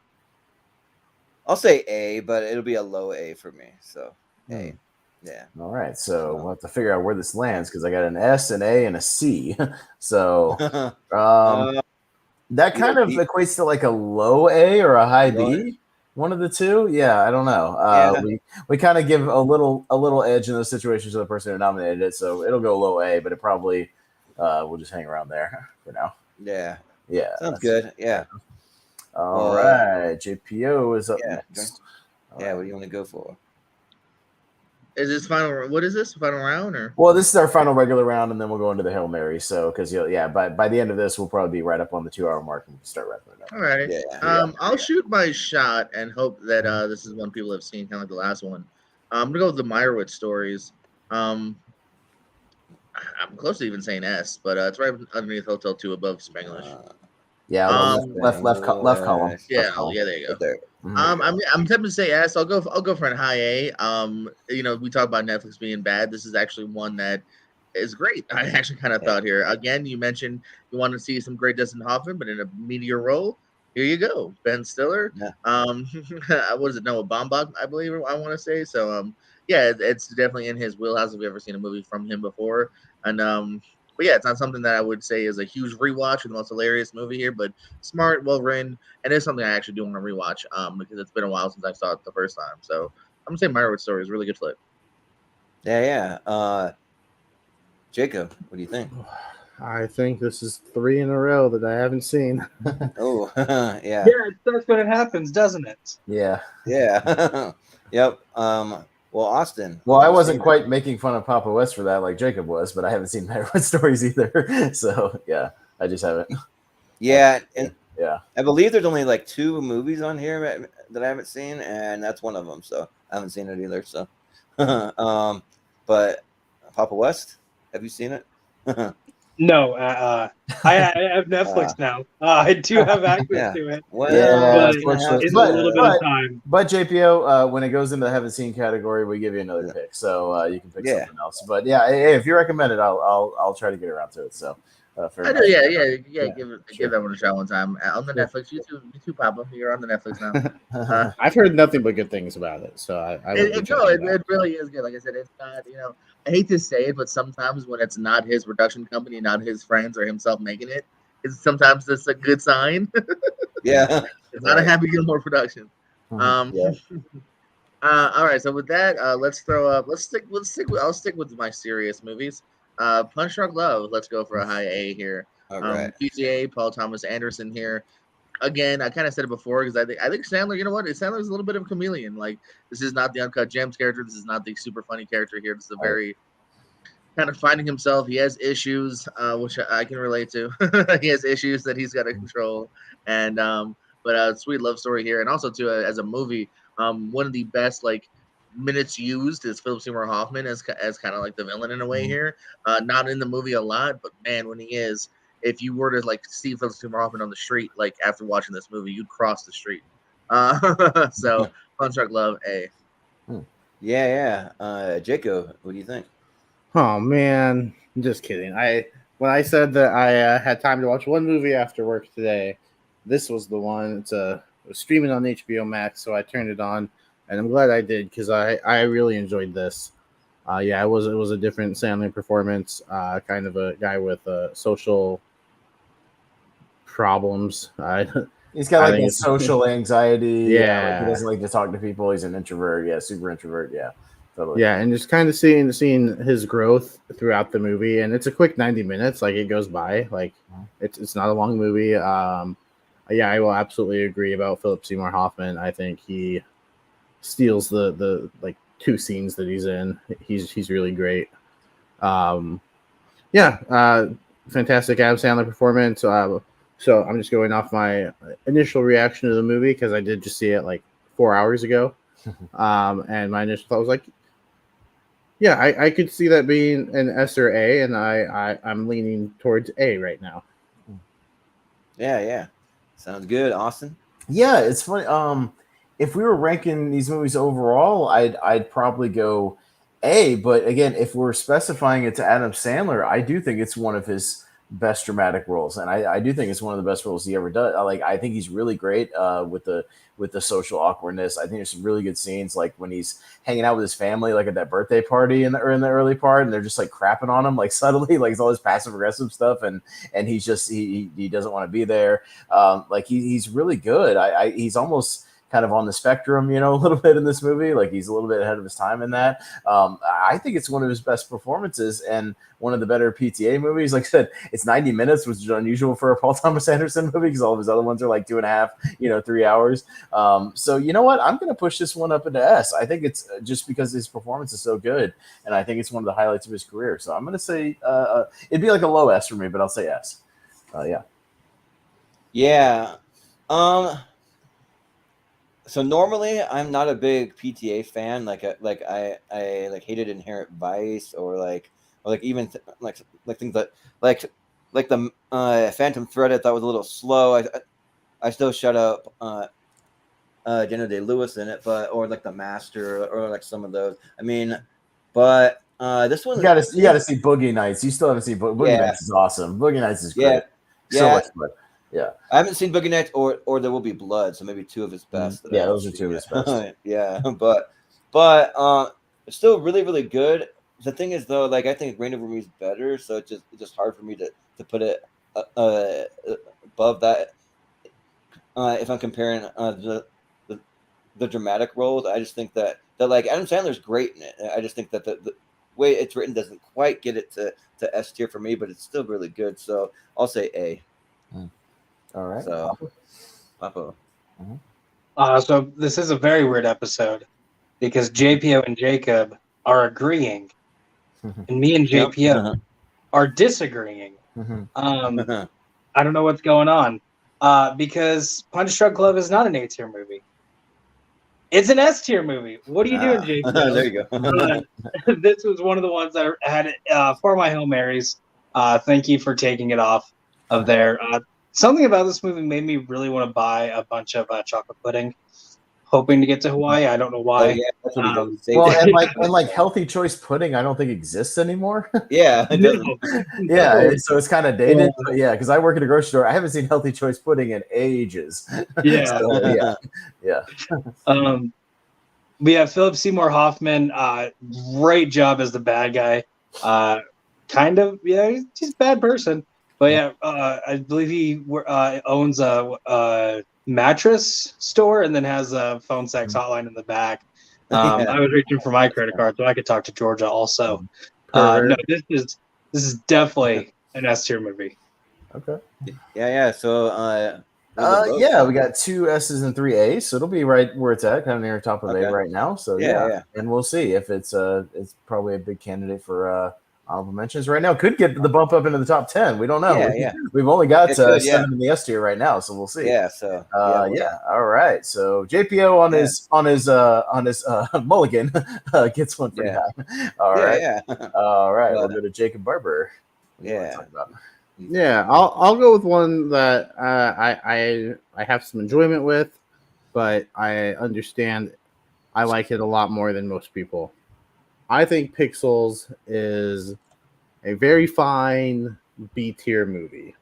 I'll say A, but it'll be a low A for me. So A. Yeah. All right. So we'll have to figure out where this lands because I got an S, an A, and a C. So that kind of equates to like a low A or a high B. One of the two. Yeah, I don't know. We kind of give a little edge in those situations to the person who nominated it, so it'll go low A, but it probably will just hang around there for now. Yeah. Sounds good. Yeah. All right. JPO is up next. Yeah. What do you want to go for? Is this final? What is this final round or? Well, this is our final regular round, and then we'll go into the Hail Mary. So, because by the end of this, we'll probably be right up on the 2 hour mark and start wrapping it up. All right. I'll shoot my shot and hope that this is one people have seen, kind of like the last one. I'm gonna go with the Meyerowitz stories. I'm close to even saying S, but it's right underneath Hotel 2 above Spanglish. Left column. Yeah, there you go. There. I'm tempted to say S. I'll go for a high A. We talk about Netflix being bad. This is actually one that is great. I actually kind of thought here. Again, you mentioned you want to see some great Dustin Hoffman, but in a meteor role. Here you go, Ben Stiller. Yeah. What is it? Noah Baumbach, I believe. I want to say so. It's definitely in his wheelhouse. If we ever seen a movie from him before, and but yeah, it's not something that I would say is a huge rewatch or the most hilarious movie here, but smart, well written, and it's something I actually do want to rewatch because it's been a while since I saw it the first time. So I'm gonna say Meyerowitz story is a really good flip. Yeah. Jacob, what do you think? I think this is 3 in a row that I haven't seen. Oh, yeah. Yeah, that's when it happens, doesn't it? Yeah. Yep. Well, Austin. Well, I wasn't quite making fun of Papa West for that like Jacob was, but I haven't seen Meyerowitz stories either. So, yeah, I just haven't. Yeah, and I believe there's only like 2 movies on here that I haven't seen, and that's one of them. So I haven't seen it either. So, but Papa West, have you seen it? No, I have Netflix now. I do have access to it. Well, it's a little bit of time. But JPO, when it goes into the haven't seen category, we give you another pick, so you can pick something else. But hey, if you recommend it, I'll try to get around to it. So. I do, yeah. Give that one a try one time on the Netflix. You too, Papa. You're on the Netflix now. I've heard nothing but good things about it, so it really is good. Like I said, it's not. I hate to say it, but sometimes when it's not his production company, not his friends or himself making it, sometimes it's a good sign. Yeah, it's not a Happy Gilmore production. All right. So with that, let's throw up. I'll stick with my serious movies. Punch Drunk Love. Let's go for a high A here. All right. PTA, Paul Thomas Anderson here. Again, I kind of said it before because I think Sandler. You know what? Sandler's a little bit of a chameleon. Like this is not the Uncut Gems character. This is not the super funny character here. This is a very kind of finding himself. He has issues, which I can relate to. He has issues that he's got to control, and but but sweet love story here, and also too as a movie, one of the best like minutes used is Philip Seymour Hoffman as kind of like the villain in a way here. Not in the movie a lot, but man, when he is, if you were to like see Philip Seymour Hoffman on the street, like after watching this movie, you'd cross the street. So Punch Drunk Love, A. Yeah. Jacob, what do you think? Oh man, I'm just kidding. When I said that I had time to watch one movie after work today, this was the one. It was streaming on HBO Max, so I turned it on, and I'm glad I did because I really enjoyed this. It was a different Sandler performance, kind of a guy with social problems. He's got like social anxiety. Yeah, like he doesn't like to talk to people. He's an introvert. Yeah, super introvert. Yeah, totally. Yeah, and just kind of seeing his growth throughout the movie, and it's a quick 90 minutes. Like it goes by. Like it's not a long movie. I will absolutely agree about Philip Seymour Hoffman. I think he steals the like two scenes that he's in. He's really great. Fantastic Adam Sandler performance. So I'm just going off my initial reaction to the movie because I did just see it like 4 hours ago. And my initial thought was like, yeah, I could see that being an S or A, and I'm leaning towards A right now. Yeah. Sounds good, Austin. Yeah, it's funny. If we were ranking these movies overall, I'd probably go A. But again, if we're specifying it to Adam Sandler, I do think it's one of his best dramatic roles, and I do think it's one of the best roles he ever does. I think he's really great with the social awkwardness. I think there's some really good scenes, like when he's hanging out with his family, like at that birthday party in the early part, and they're just like crapping on him, like subtly, like it's all this passive aggressive stuff, and he's just he doesn't want to be there. He's really good. He's almost kind of on the spectrum, a little bit in this movie. Like he's a little bit ahead of his time in that. I think it's one of his best performances and one of the better PTA movies. Like I said, it's 90 minutes, which is unusual for a Paul Thomas Anderson movie because all of his other ones are like 2.5, 3 hours. So you know what? I'm going to push this one up into S. I think it's just because his performance is so good, and I think it's one of the highlights of his career. So I'm going to say it'd be like a low S for me, but I'll say S. Yeah. So normally I'm not a big PTA fan. I hated Inherent Vice or even things like the Phantom Thread. I thought was a little slow. I still shut up Daniel Day-Lewis in it, or like The Master or like some of those. I mean, but this one you got to see Boogie Nights. You still haven't seen Boogie Nights. Is awesome. Boogie Nights is great. So much fun. Yeah, I haven't seen Boogie Nights or There Will Be Blood, so maybe two of his best. Those are two of his best. Yeah, but it's still really, really good. The thing is, though, I think Reign Over Me is better, so it's just hard for me to put it above that. If I'm comparing the dramatic roles, I just think that Adam Sandler's great in it. I just think that the way it's written doesn't quite get it to S tier for me, but it's still really good. So I'll say A. All right. So, Papa. So this is a very weird episode because JPO and Jacob are agreeing, and me and JPO are disagreeing. I don't know what's going on because Punch Drunk Love is not an A tier movie. It's an S tier movie. What are you doing, JPO? There you go. This was one of the ones that I had for my Hail Marys. Thank you for taking it off of there. Something about this movie made me really want to buy a bunch of chocolate pudding, hoping to get to Hawaii. I don't know why. That's what he does. And healthy choice pudding, I don't think exists anymore. Yeah, it doesn't. Yeah, so it's kind of dated. But yeah, because I work at a grocery store, I haven't seen healthy choice pudding in ages. Yeah, so, yeah. We have Philip Seymour Hoffman. Great job as the bad guy. He's a bad person. But yeah, I believe he owns a mattress store and then has a phone sex hotline in the back. I was reaching for my credit card so I could talk to Georgia also. No, this is definitely an S tier movie. Okay. Yeah. So we got 2 S's and 3 A's, so it'll be right where it's at, kind of near top of A right now. So yeah, and we'll see if it's probably a big candidate for honorable mentions right now could get the bump up into the top 10. We don't know. Yeah. We've only got It could, 7 in the S tier right now, so we'll see. Yeah. So All right. So JPO on his mulligan gets one pretty high. All right. Yeah. All right. We'll go to Jacob Barber. Yeah, I'll go with one that I have some enjoyment with, but I understand I like it a lot more than most people. I think Pixels is a very fine B tier movie.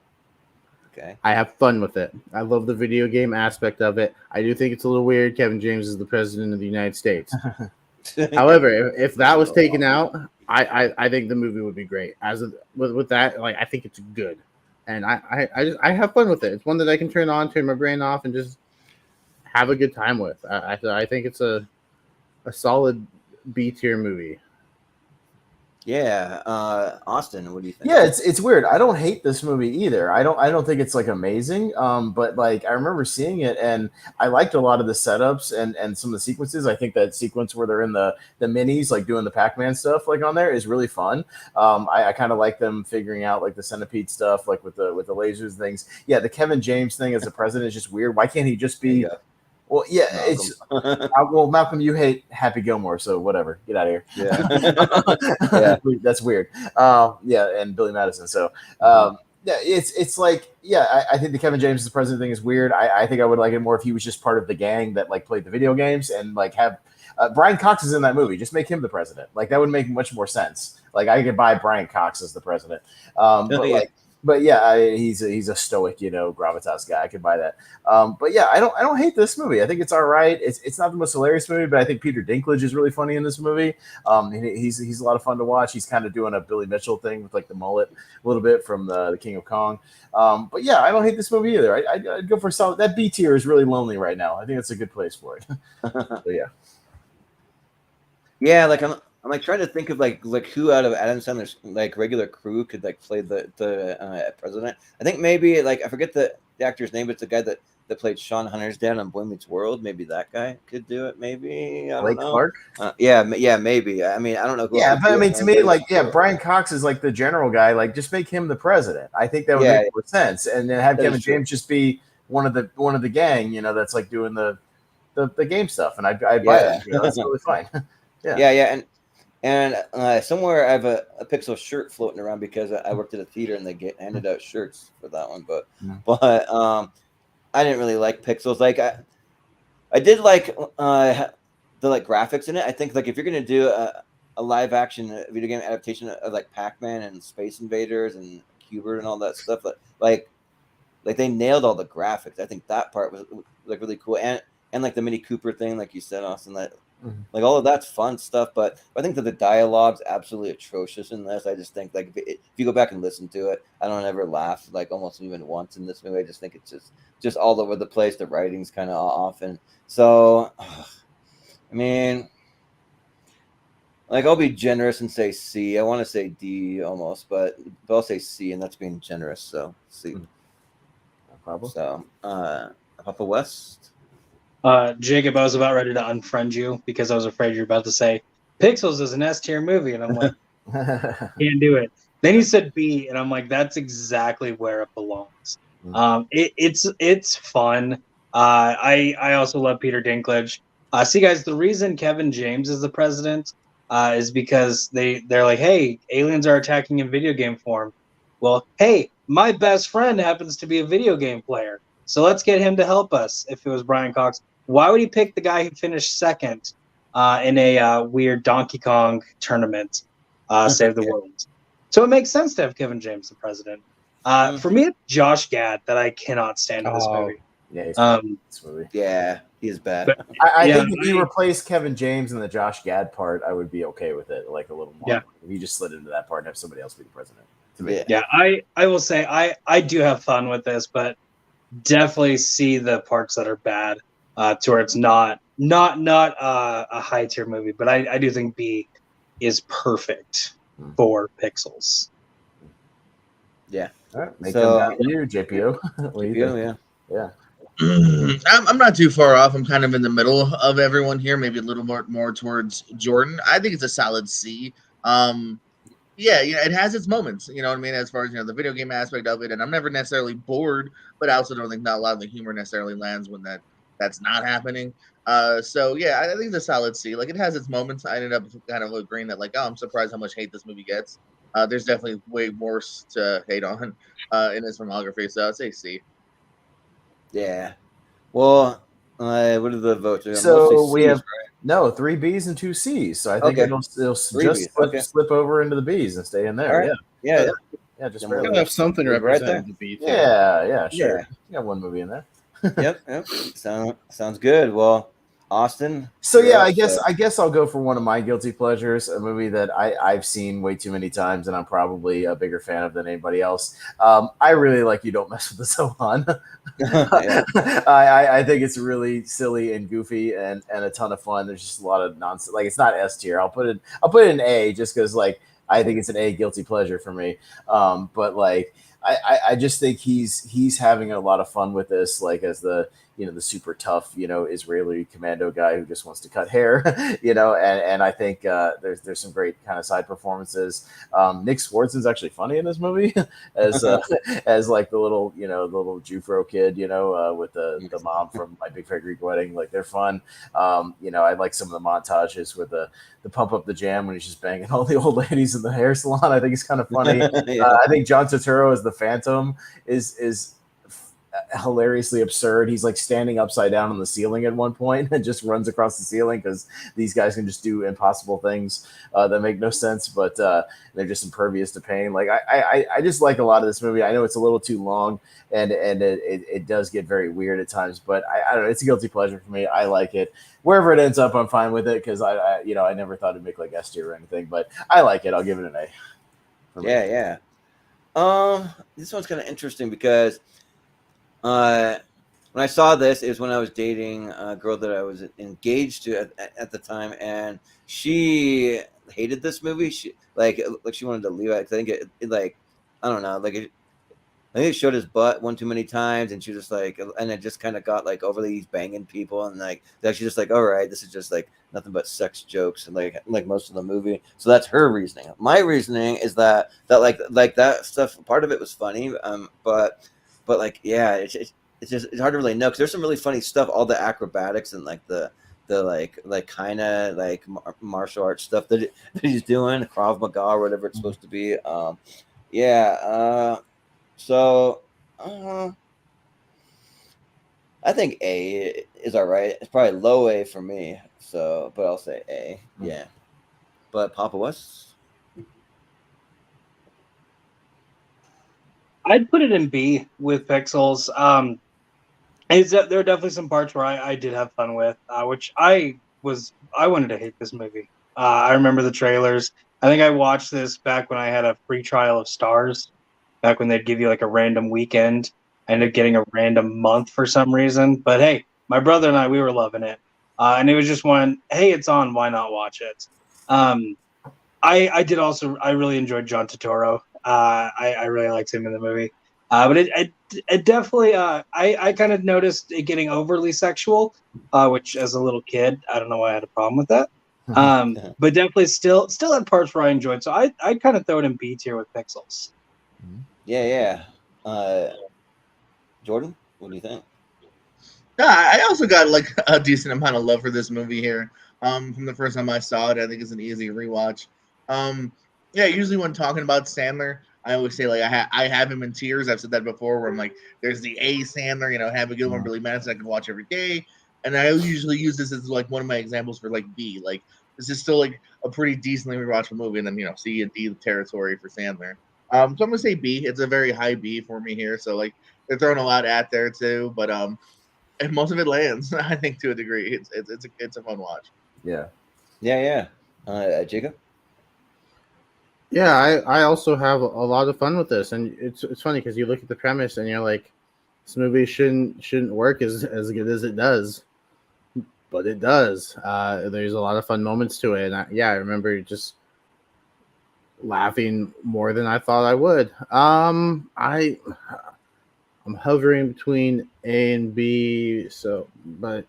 Okay. I have fun with it. I love the video game aspect of it. I do think it's a little weird. Kevin James is the president of the United States. However, if that was taken out, I think the movie would be great. With that, like I think it's good, and I have fun with it. It's one that I can turn on, turn my brain off, and just have a good time with. I think it's a solid B tier movie. Yeah, Austin, what do you think? Yeah, it's weird. I don't hate this movie either. I don't think it's like amazing. But like I remember seeing it and I liked a lot of the setups and some of the sequences. I think that sequence where they're in the minis, like doing the Pac-Man stuff, like on there is really fun. I kind of like them figuring out like the centipede stuff, like with the lasers and things. Yeah, the Kevin James thing as the president is just weird. Why can't he just be? Well, yeah, Malcolm. It's Malcolm, you hate Happy Gilmore, so whatever, get out of here. Yeah, that's weird. And Billy Madison. So, it's like, I think the Kevin James the president thing is weird. I think I would like it more if he was just part of the gang that like played the video games and like have Brian Cox is in that movie. Just make him the president. Like that would make much more sense. Like I could buy Brian Cox as the president. But he's a stoic, gravitas guy. I could buy that. But yeah, I don't hate this movie. I think it's all right. It's not the most hilarious movie, but I think Peter Dinklage is really funny in this movie. He's a lot of fun to watch. He's kind of doing a Billy Mitchell thing with like the mullet a little bit from the King of Kong. But yeah, I don't hate this movie either. I'd go for a solid. That B tier is really lonely right now. I think it's a good place for it. So yeah. Yeah, like I'm like trying to think of like who out of Adam Sandler's like regular crew could like play the president. I think maybe like I forget the actor's name, but it's the guy that played Sean Hunter's dad on Boy Meets World. Maybe that guy could do it. Maybe I don't know. Clark? Yeah, maybe. I mean, I don't know. Yeah, but I mean, to me, like, Brian Cox is like the general guy. Like, just make him the president. I think that would make more sense, and then have Kevin James just be one of the gang. That's like doing the game stuff, and I'd buy that. That's totally fine. Yeah. And somewhere I have a Pixel shirt floating around because I worked at a theater and they handed out shirts for that one. But I didn't really like Pixels. Like I did like the like graphics in it. I think like if you're gonna do a live action video game adaptation of like Pac-Man and Space Invaders and Cubert and all that stuff, like they nailed all the graphics. I think that part was like really cool, and like the Mini Cooper thing, like you said, Austin, that. Like all of that's fun stuff, but I think that the dialogue's absolutely atrocious in this. I just think like if you go back and listen to it, I don't ever laugh like almost even once in this movie. I just think it's just all over the place. The writing's kind of off, and so I mean, like I'll be generous and say C. I want to say D almost, but I'll say C, and that's being generous. So C. No problem. So Papa West. Jacob, I was about ready to unfriend you because I was afraid you're about to say Pixels is an S tier movie, and I'm like, can't do it. Then you said B, and I'm like, that's exactly where it belongs. It's fun. I also love Peter Dinklage. See, guys, the reason Kevin James is the president is because they're like, hey, aliens are attacking in video game form. Well, hey, my best friend happens to be a video game player. So let's get him to help us. If it was Brian Cox, why would he pick the guy who finished second in a weird Donkey Kong tournament, Save the World? So it makes sense to have Kevin James the president. For me, it's Josh Gad that I cannot stand in this movie. Yeah, this movie. Yeah, he's bad. I think if you replace Kevin James in the Josh Gad part, I would be okay with it, like a little more. Yeah. If you just slid into that part and have somebody else be the president. Yeah, I will say I do have fun with this, but definitely see the parts that are bad to where it's not a high tier movie. But I do think B is perfect for Pixels. Yeah. All right. Make them down to you, JPO. JPO, yeah. I'm not too far off. I'm kind of in the middle of everyone here, maybe a little more towards Jordan. I think it's a solid C. yeah, it has its moments. You know what I mean, as far as the video game aspect of it, and I'm never necessarily bored, but I also don't think not a lot of the humor necessarily lands when that's not happening. So yeah, I think it's a solid C. Like, it has its moments. I ended up kind of agreeing that, like, oh, I'm surprised how much hate this movie gets. There's definitely way worse to hate on in his filmography, so I'd say C. Yeah. Well, what are the votes? Mostly So we C's, have right? no 3 B's and 2 C's. So I think Okay. it'll Three just Bs. Okay. slip over into the B's and stay in there. All right. Yeah. Yeah, just Then we'll barely. Gotta have something leave it right representing there. the B too. Yeah, sure. Yeah. You got one movie in there. Yep. Sounds good. Well, Austin. So you're yeah, up, I guess I'll go for one of my guilty pleasures, a movie that I've seen way too many times, and I'm probably a bigger fan of than anybody else. I really like You Don't Mess with the Sohan. Yeah. I think it's really silly and goofy and a ton of fun. There's just a lot of nonsense. Like, it's not S tier. I'll put it in A just because, like, I think it's an A guilty pleasure for me. But like, I just think he's having a lot of fun with this, like, as the the super tough Israeli commando guy who just wants to cut hair, and I think there's some great kind of side performances. Nick Swartzen's actually funny in this movie as as like the little the little Jufro kid with the mom from My Big Fat Greek Wedding. Like, they're fun. I like some of the montages with the Pump Up the Jam when he's just banging all the old ladies in the hair salon. I think it's kind of funny. Yeah. I think John Turturro as the Phantom is hilariously absurd. He's like standing upside down on the ceiling at one point and just runs across the ceiling because these guys can just do impossible things that make no sense, but they're just impervious to pain. Like, I just like a lot of this movie. I know it's a little too long and it does get very weird at times, but I don't know. It's a guilty pleasure for me. I like it. Wherever it ends up, I'm fine with it because I never thought it'd make like S tier or anything, but I like it. I'll give it an A. Yeah. This one's kind of interesting because when I saw this, it was when I was dating a girl that I was engaged to at the time, and she hated this movie. She she wanted to leave it. I think it like, I don't know, like, I think it showed his butt one too many times, and she was just like, and it just kind of got like overly he's banging people, and like she's just like, all right, this is just like nothing but sex jokes, and like most of the movie. So that's her reasoning. My reasoning is that like that stuff, part of it was funny, but like, yeah, it's hard to really know because there's some really funny stuff, all the acrobatics and like the like kind of like martial arts stuff that he's doing, Krav Maga or whatever it's supposed to be. So I think A is all right. It's probably low A for me. So, but I'll say A. Yeah. But Papa, what's? I'd put it in B with Pixels. There are definitely some parts where I did have fun with, which I wanted to hate this movie. I remember the trailers. I think I watched this back when I had a free trial of Stars, back when they'd give you like a random weekend. I ended up getting a random month for some reason. But hey, my brother and I, we were loving it. And it was just one, hey, it's on, why not watch it? I really enjoyed John Turturro. I really liked him in the movie. But it definitely, I kind of noticed it getting overly sexual, which as a little kid, I don't know why I had a problem with that. But definitely still had parts where I enjoyed. So I kind of throw it in B tier with Pixels. Yeah. Jordan, what do you think? I also got like a decent amount of love for this movie here. From the first time I saw it, I think it's an easy rewatch. Usually when talking about Sandler, I always say like I have him in tiers. I've said that before, where I'm like, there's the A Sandler, have a good one, Billy Madison I can watch every day, and I usually use this as like one of my examples for like B. Like, this is still like a pretty decently rewatchable movie, and then C and D territory for Sandler. So I'm gonna say B. It's a very high B for me here. So like, they're throwing a lot at there too, but and most of it lands, I think, to a degree. It's a fun watch. Yeah. Jacob? Yeah, I also have a lot of fun with this, and it's funny because you look at the premise and you're like, this movie shouldn't work as good as it does, but it does. There's a lot of fun moments to it, and I remember just laughing more than I thought I would. I'm hovering between A and B, but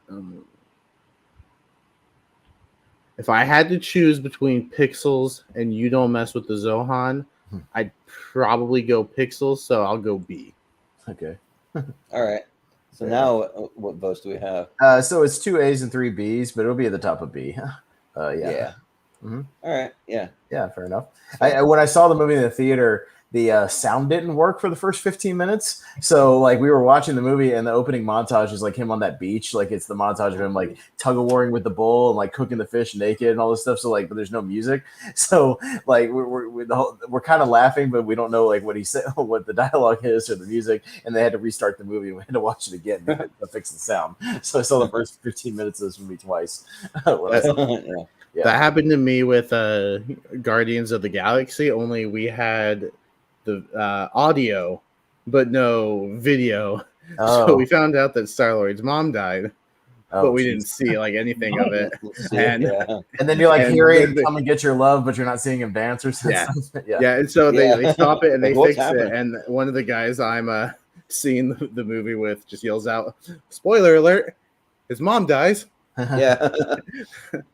if I had to choose between Pixels and You Don't Mess with the Zohan, I'd probably go Pixels, so I'll go B. Okay. All right. So now, what votes do we have? So it's 2 A's and 3 B's, but it'll be at the top of B. Yeah. All right. Yeah. Yeah, fair enough. When I saw the movie in the theater, the sound didn't work for the first 15 minutes. So like we were watching the movie and the opening montage is like him on that beach. Like it's the montage of him like tug of warring with the bull and like cooking the fish naked and all this stuff. So like, but there's no music. So like we're kind of laughing, but we don't know like what he said, what the dialogue is or the music. And they had to restart the movie and we had to watch it again to fix the sound. So I saw the first 15 minutes of this movie twice. Yeah. That happened to me with Guardians of the Galaxy, only we had the audio but no video. So we found out that Star-Lord's mom died, but we didn't see like anything of it. And then you're like hearing "Come and Get Your Love," but you're not seeing him dance or something. Yeah. And so they stop it and they fix it. And one of the guys I'm seeing the movie with just yells out, "Spoiler alert! His mom dies." Yeah.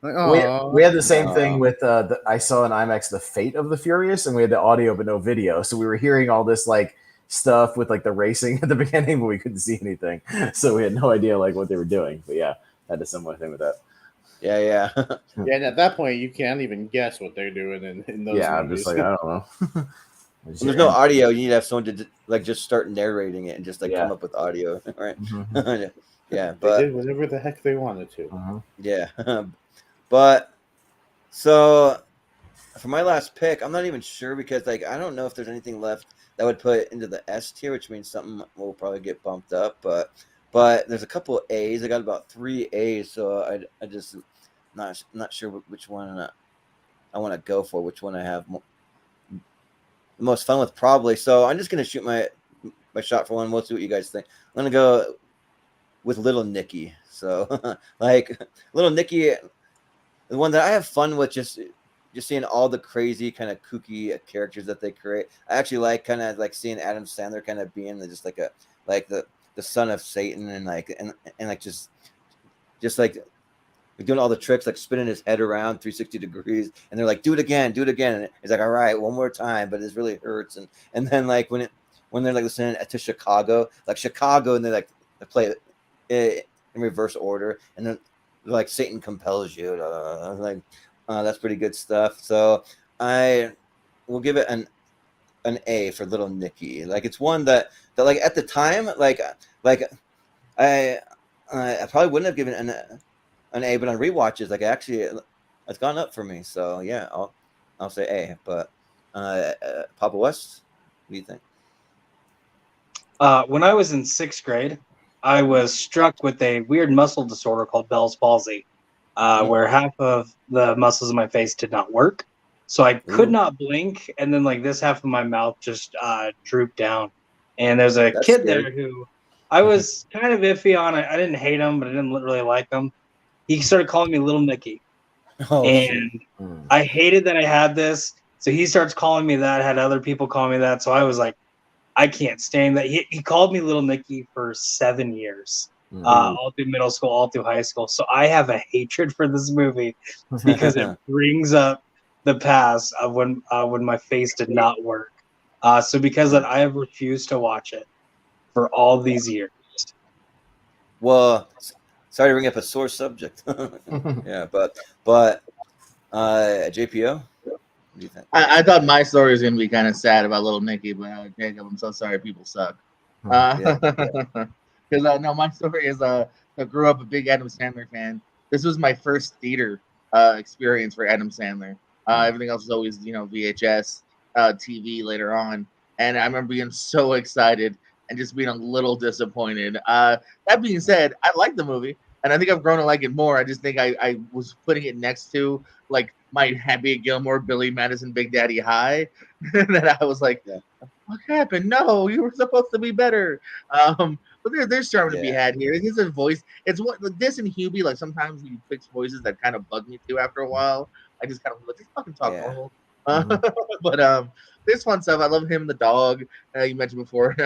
Like, we had the same thing with I saw in IMAX The Fate of the Furious, and we had the audio but no video, so we were hearing all this like stuff with like the racing at the beginning, but we couldn't see anything, so we had no idea like what they were doing. But yeah, I had a similar thing with that. Yeah. And at that point, you can't even guess what they're doing in those. Yeah, movies. I'm just like I don't know. When there's no audio, you need to have someone to like just start narrating it and just like come up with audio, right? Yeah, but they did whatever the heck they wanted to. Yeah, but so for my last pick, I'm not even sure because like I don't know if there's anything left that would put into the S tier, which means something will probably get bumped up. But there's a couple of A's. I got about 3 A's, so I just not sure which one I want to go for. Which one I have the most fun with, probably. So I'm just gonna shoot my shot for one. We'll see what you guys think. I'm gonna go with Little Nicky. So like Little Nicky, the one that I have fun with, just seeing all the crazy kind of kooky characters that they create. I actually like kind of like seeing Adam Sandler kind of being just like the son of Satan and like and like just like doing all the tricks, like spinning his head around 360 degrees, and they're like, do it again, and he's like, all right, one more time, but it really hurts. And then like when they're like listening to Chicago, and they like they play it in reverse order, and then like Satan compels you. That's pretty good stuff. So I will give it an A for Little Nicky. Like it's one that like at the time, like I probably wouldn't have given an A, but on rewatches, like actually it's gone up for me. So yeah, I'll say A. But Papa West, what do you think? When I was in 6th grade, I was struck with a weird muscle disorder called Bell's palsy, where half of the muscles in my face did not work. So I could not blink, and then like this half of my mouth just drooped down. And there's a kid there who I was kind of iffy on. I didn't hate him, but I didn't really like him. He started calling me Little Nicky. I hated that I had this. So he starts calling me that, had other people call me that. So I was like, I can't stand that. He called me Little Nicky for 7 years, all through middle school, all through high school. So I have a hatred for this movie because it brings up the past of when my face did not work. So because of that, I have refused to watch it for all these years. Well, sorry to bring up a sore subject. Yeah, but JPO. What do you think? I thought my story was gonna be kind of sad about Little Nicky, but Jacob, I'm so sorry. People suck. Because no, my story is I grew up a big Adam Sandler fan. This was my first theater experience for Adam Sandler. Everything else was always VHS, TV later on, and I remember being so excited and just being a little disappointed. That being said, I like the movie, and I think I've grown to like it more. I just think I was putting it next to like my Happy Gilmore, Billy Madison, Big Daddy High. That I was like, what happened? No, you were supposed to be better. But there's charm to be had here. It's a voice. It's what this and Hubie. Like sometimes you fix voices that kind of bug me too. After a while, I just kind of like, just fucking talk normal. But this fun stuff. I love him, the dog. You mentioned before,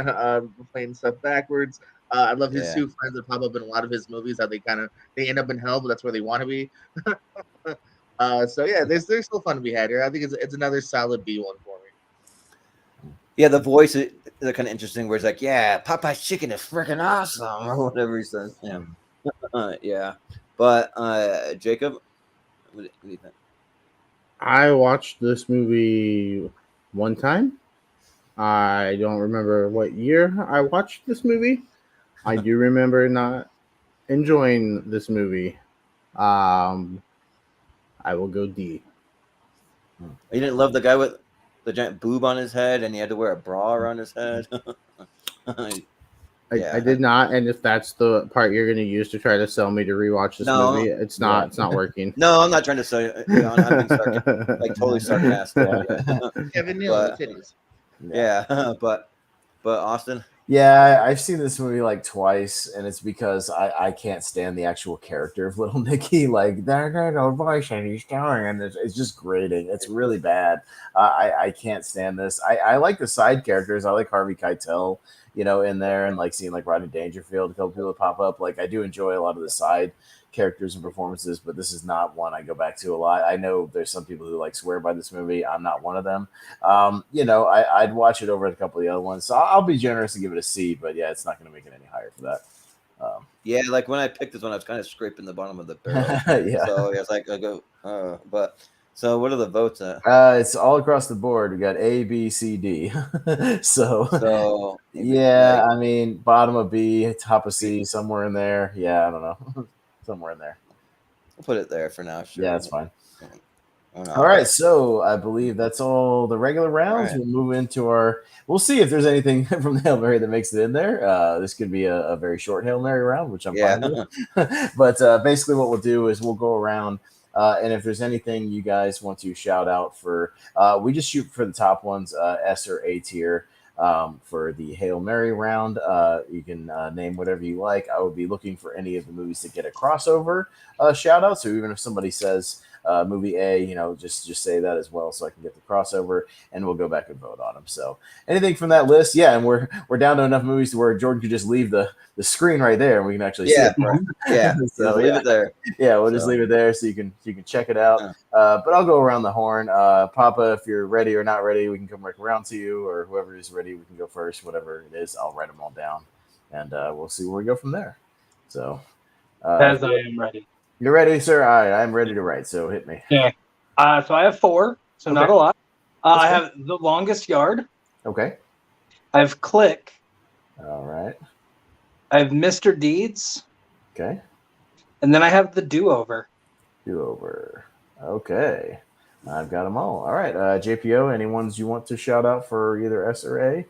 playing stuff backwards. I love his two friends that pop up in a lot of his movies. How they end up in hell, but that's where they want to be. So yeah, there's still fun to be had here. I think it's another solid B one for me. Yeah, the voice is kind of interesting. Where it's like, yeah, Popeye's chicken is freaking awesome, or whatever he says. Yeah, yeah. But Jacob, what do you think? I watched this movie one time. I don't remember what year I watched this movie. I do remember not enjoying this movie. I will go D. You didn't love the guy with the giant boob on his head, and he had to wear a bra around his head. I did not, and if that's the part you're going to use to try to sell me to rewatch this movie, it's not. It's not working. No, I'm not trying to sell you. I'm being like totally sarcastic. Kevin Neal, titties. Yeah, but Austin. Yeah, I've seen this movie like twice, and it's because I can't stand the actual character of Little Nicky. Like, there's no voice and he's telling, and it's just grating. It's really bad. I can't stand this. I like the side characters. I like Harvey Keitel, in there, and like seeing like Rodney Dangerfield, a couple people pop up. Like, I do enjoy a lot of the side characters and performances, but this is not one I go back to a lot. I know there's some people who like swear by this movie. I'm not one of them. I'd watch it over a couple of the other ones, so I'll be generous and give it a C, but yeah, it's not going to make it any higher for that. Yeah, like when I picked this one, I was kind of scraping the bottom of the barrel. Yeah. So it's like I go, but so what are the votes at? It's all across the board. We got A, B, C, D. so yeah, I mean, bottom of B, top of C, somewhere in there. Yeah, I don't know. Somewhere in there. We'll put it there for now. Sure. Yeah, that's fine. Oh, no. All right, so I believe that's all the regular rounds. Right. We'll move into our. We'll see if there's anything from the Hail Mary that makes it in there. This could be a very short Hail Mary round, which I'm fine with. But basically, what we'll do is we'll go around, and if there's anything you guys want to shout out for, we just shoot for the top ones, S or A tier. For the Hail Mary round, you can name whatever you like. I would be looking for any of the movies that get a crossover shout out. So even if somebody says movie A, just say that as well, so I can get the crossover, and we'll go back and vote on them. So anything from that list, yeah, and we're down to enough movies to where Jordan could just leave the screen right there, and we can actually see it. Yeah, so leave it there. Yeah, we'll just leave it there so you can check it out. But I'll go around the horn. Papa, if you're ready or not ready, we can come right around to you, or whoever is ready, we can go first. Whatever it is, I'll write them all down, and we'll see where we go from there. So, as I am ready. You're ready, sir? All right, I'm ready to write, so hit me. Okay. So I have 4, so not a lot. I have The Longest Yard. Okay. I have Click. All right. I have Mr. Deeds. Okay. And then I have The Do-Over. Do-Over. Okay. I've got them all. All right. JPO, any ones you want to shout out for either S or A?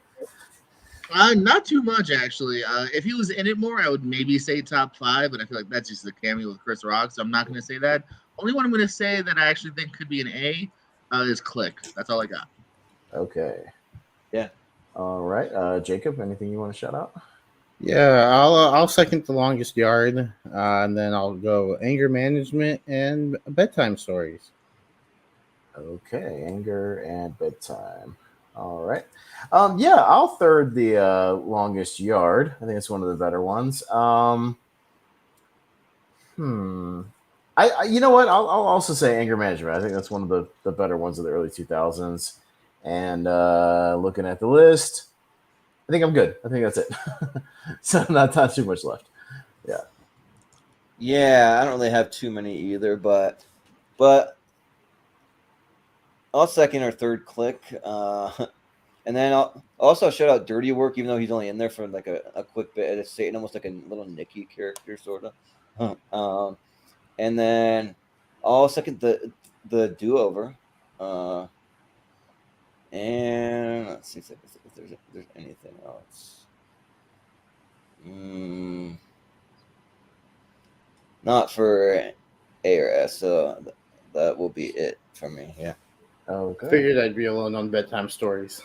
Not too much, actually. If he was in it more, I would maybe say top 5, but I feel like that's just a cameo with Chris Rock, so I'm not going to say that. Only one I'm going to say that I actually think could be an A is Click. That's all I got. Okay. Yeah. All right. Jacob, anything you want to shout out? Yeah, I'll second The Longest Yard, and then I'll go Anger Management and Bedtime Stories. Okay, Anger and Bedtime. All right. Yeah, I'll third the Longest Yard. I think it's one of the better ones. I you know what? I'll also say Anger Management. I think that's one of the better ones of the early 2000s. And looking at the list, I think I'm good. I think that's it. So not too much left. Yeah. Yeah, I don't really have too many either, but I'll second or third Click. And then I'll also shout out Dirty Work, even though he's only in there for like a quick bit. It's Satan, almost like a little Nicky character, sort of. And then I'll second the Do-Over. And let's see if there's anything else. Not for A or S, so that will be it for me. Yeah. Okay. Figured I'd be alone on Bedtime Stories.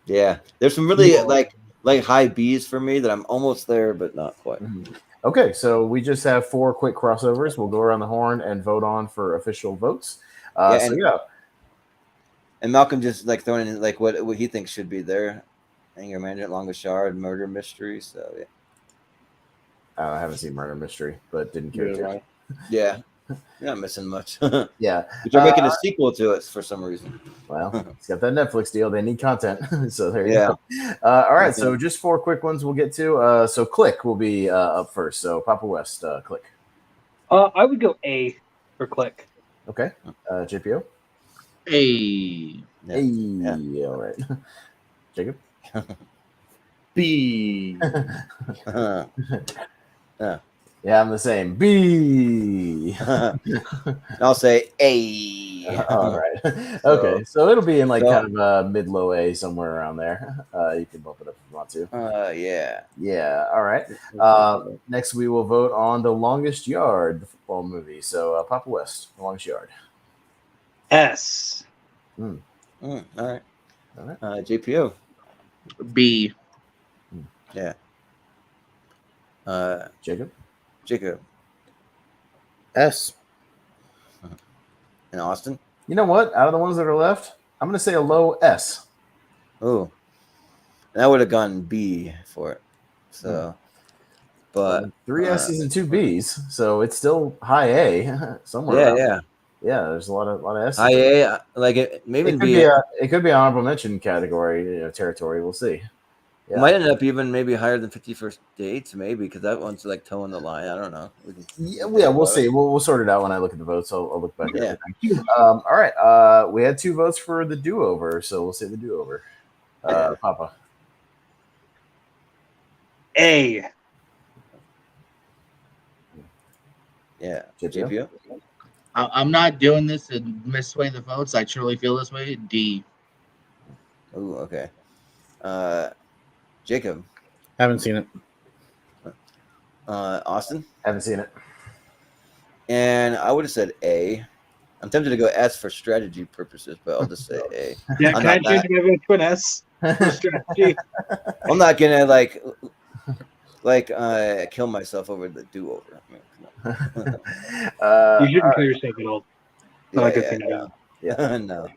Yeah, there's some really like high B's for me that I'm almost there, but not quite. Okay, so we just have 4 quick crossovers. We'll go around the horn and vote on for official votes. And Malcolm just like throwing in like what he thinks should be there. Anger Management, Longest Yard, Murder Mystery. So yeah. I haven't seen Murder Mystery, but didn't care to. Yeah. You're not missing much. Yeah. But they're making a sequel to it for some reason. Well, it's got that Netflix deal. They need content. So there you Yeah. go. All right. So just 4 quick ones we'll get to. So Click will be up first. So Papa West, Click. I would go A for Click. Okay. JPO? A. A. Yeah. All right. Jacob? B. Yeah, I'm the same. B. I'll say A. All right. Okay. So it'll be in like kind of mid-low A, somewhere around there. You can bump it up if you want to. Yeah. Yeah. All right. Next, we will vote on The Longest Yard, the football movie. So Papa West, The Longest Yard. S. All right. JPO. B. Yeah. Jacob. S. And Austin. You know what? Out of the ones that are left, I'm going to say a low S. Oh, I would have gone B for it. So, but 3 S's and 2 B's, so it's still high A somewhere. Yeah. There's a lot of S's. High A, like it maybe it could be honorable mention category territory. We'll see. It might end up even maybe higher than 51st Dates, maybe, because that one's like toeing the line. I don't know. We'll see. We'll sort it out when I look at the votes. I'll look back at everything. All right. We had 2 votes for the do-over, so we'll say the do-over. Papa. A. Yeah. JPO? I'm not doing this to missway the votes. I truly feel this way. D. Oh, okay. Jacob. Haven't seen it. Austin. Haven't seen it. And I would have said A. I'm tempted to go S for strategy purposes, but I'll just say A. Yeah, can I change my vote to an S for strategy? I'm not gonna kill myself over the do-over. You shouldn't kill yourself at all. Not like a thing about. Yeah, no.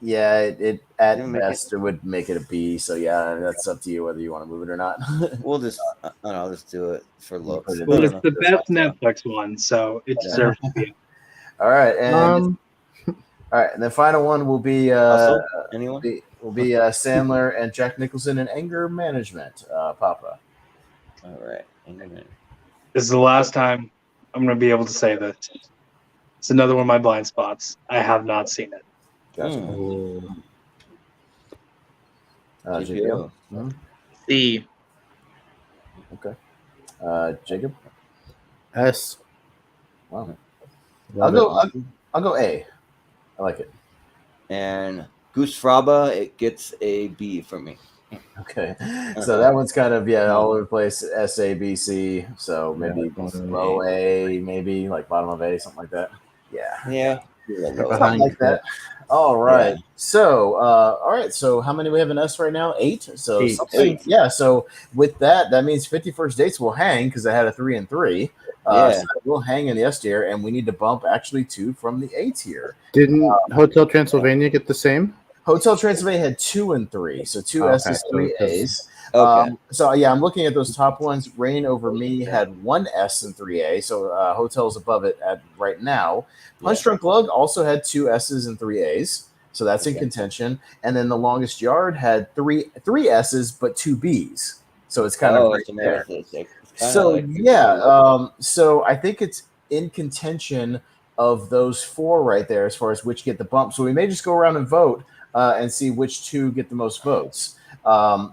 It at best it would make it a B. So yeah, that's up to you whether you want to move it or not. We'll just, I'll just do it for looks. Well, it's the best Netflix one, so it deserves to be. All right, and all right, and the final one will be anyone? Will be Sandler and Jack Nicholson in Anger Management. Papa. All right. This is the last time I'm going to be able to say this. It's another one of my blind spots. I have not seen it. Gotcha. JPO. C. Okay. Jacob. S. Wow. I'll go A. I like it. And Goose Fraba, it gets a B for me. Okay, so that one's kind of all over the place. S, A, B, C. So maybe low A, maybe like bottom of A, something like that. Yeah, something like that. All right. Yeah. So, all right. So, how many we have in S right now? 8. So, 8. Yeah. So, with that means 51st Dates will hang because I had a 3 and 3. So we'll hang in the S tier, and we need to bump actually 2 from the A tier. Didn't Hotel Transylvania get the same? Hotel Transylvania had 2 and 3, so 2 S's, 3 A's. Okay. So yeah, I'm looking at those top ones. Rain Over Me had 1 S and 3 A, so Hotel's above it at right now. Punch Drunk Love also had 2 S's and 3 A's, so that's in contention. And then The Longest Yard had 3 S's but 2 B's, so it's kind of right there. So so I think it's in contention of those 4 right there as far as which get the bump. So we may just go around and vote and see which 2 get the most votes.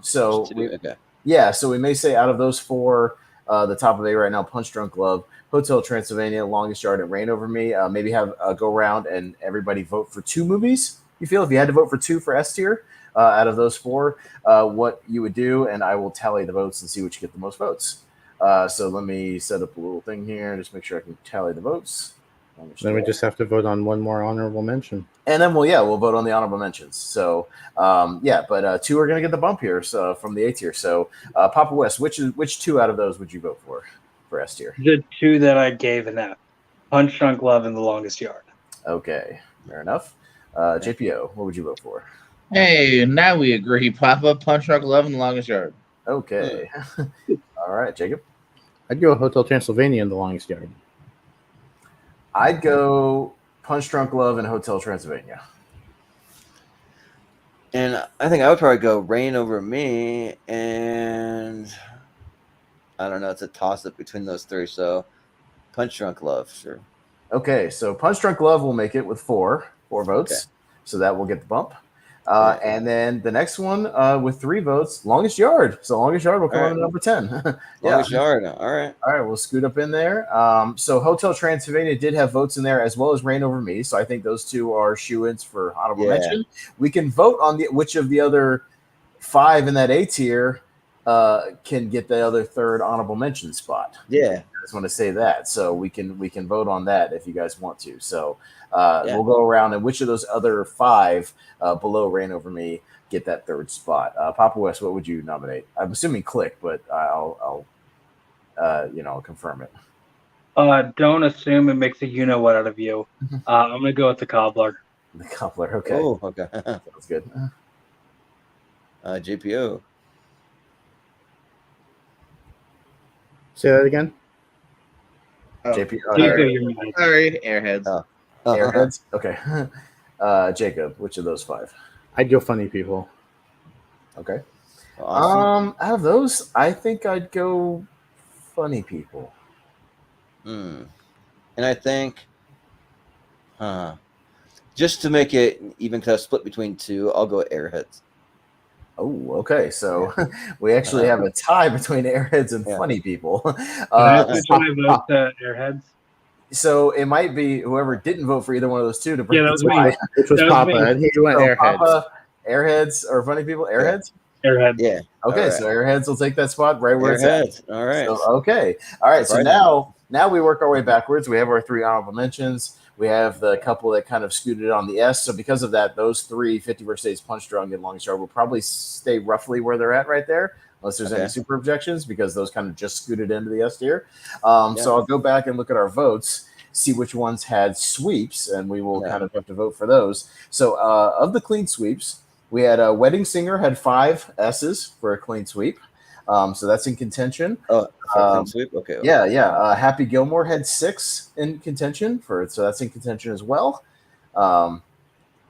So we may say out of those 4, the top of A right now, Punch Drunk Love, Hotel Transylvania, Longest Yard, and Rain Over Me. Maybe have a go around and everybody vote for 2 movies. You feel if you had to vote for 2 for S tier out of those 4, what you would do, and I will tally the votes and see which get the most votes. So let me set up a little thing here and just make sure I can tally the votes. Then we just have to vote on one more honorable mention. And then we'll vote on the honorable mentions. So, but 2 are going to get the bump here from the A tier. So, Papa West, which 2 out of those would you vote for S tier? The 2 that I gave an F. Punch Drunk Love and The Longest Yard. Okay, fair enough. JPO, what would you vote for? Hey, now we agree, Papa. Punch Drunk Love and The Longest Yard. Okay. All right, Jacob? I'd go Hotel Transylvania and The Longest Yard. I'd go Punch Drunk Love and Hotel Transylvania. And I think I would probably go Rain Over Me, and I don't know. It's a toss-up between those three, so Punch Drunk Love, sure. Okay, so Punch Drunk Love will make it with four votes, Okay. so that will get the bump. And then the next one with 3 votes, Longest Yard. So Longest Yard will come on to number 10. Longest Yard, all right. All right, we'll scoot up in there. So Hotel Transylvania did have votes in there as well as Rain Over Me. So I think those two are shoo-ins for honorable mention. We can vote on which of the other 5 in that A tier can get the other third honorable mention spot. Yeah. I just want to say that. So we can vote on that if you guys want to. So we'll go around and which of those other 5 below Rain Over Me get that third spot. Papa West, what would you nominate? I'm assuming Click, but I'll confirm it. Don't assume it makes a you-know-what out of you. I'm going to go with The Cobbler. The Cobbler, okay. Oh, okay. Sounds good. JPO. Say that again. JP. All right, Airheads. Airheads? Okay. Jacob, which of those 5? I'd go Funny People. Okay. Awesome. Out of those, I think I'd go Funny People. And I think, just to make it even, because I split between 2, I'll go Airheads. Oh, okay. So we actually have a tie between Airheads and Funny People. Can I switch my vote to Airheads? So it might be whoever didn't vote for either one of those 2 to bring that was the tie. Which was Papa, and he went Airheads. Papa, Airheads or Funny People? Airheads? Airheads. Yeah. Okay, Right. so Airheads will take that spot right where Airheads. it's at. All right. So, okay. All right. So Right. now we work our way backwards. We have our 3 honorable mentions. We have the couple that kind of scooted on the S. So because of that, those 3, 50 First Days, Punch Drunk, and Longest Yard will probably stay roughly where they're at right there, unless there's any super objections, because those kind of just scooted into the S tier. So I'll go back and look at our votes, see which ones had sweeps, and we will kind of have to vote for those. So of the clean sweeps, we had a Wedding Singer had 5 S's for a clean sweep. So that's in contention. Oh, clean sweep? Okay. Yeah. Happy Gilmore had 6 in contention so that's in contention as well.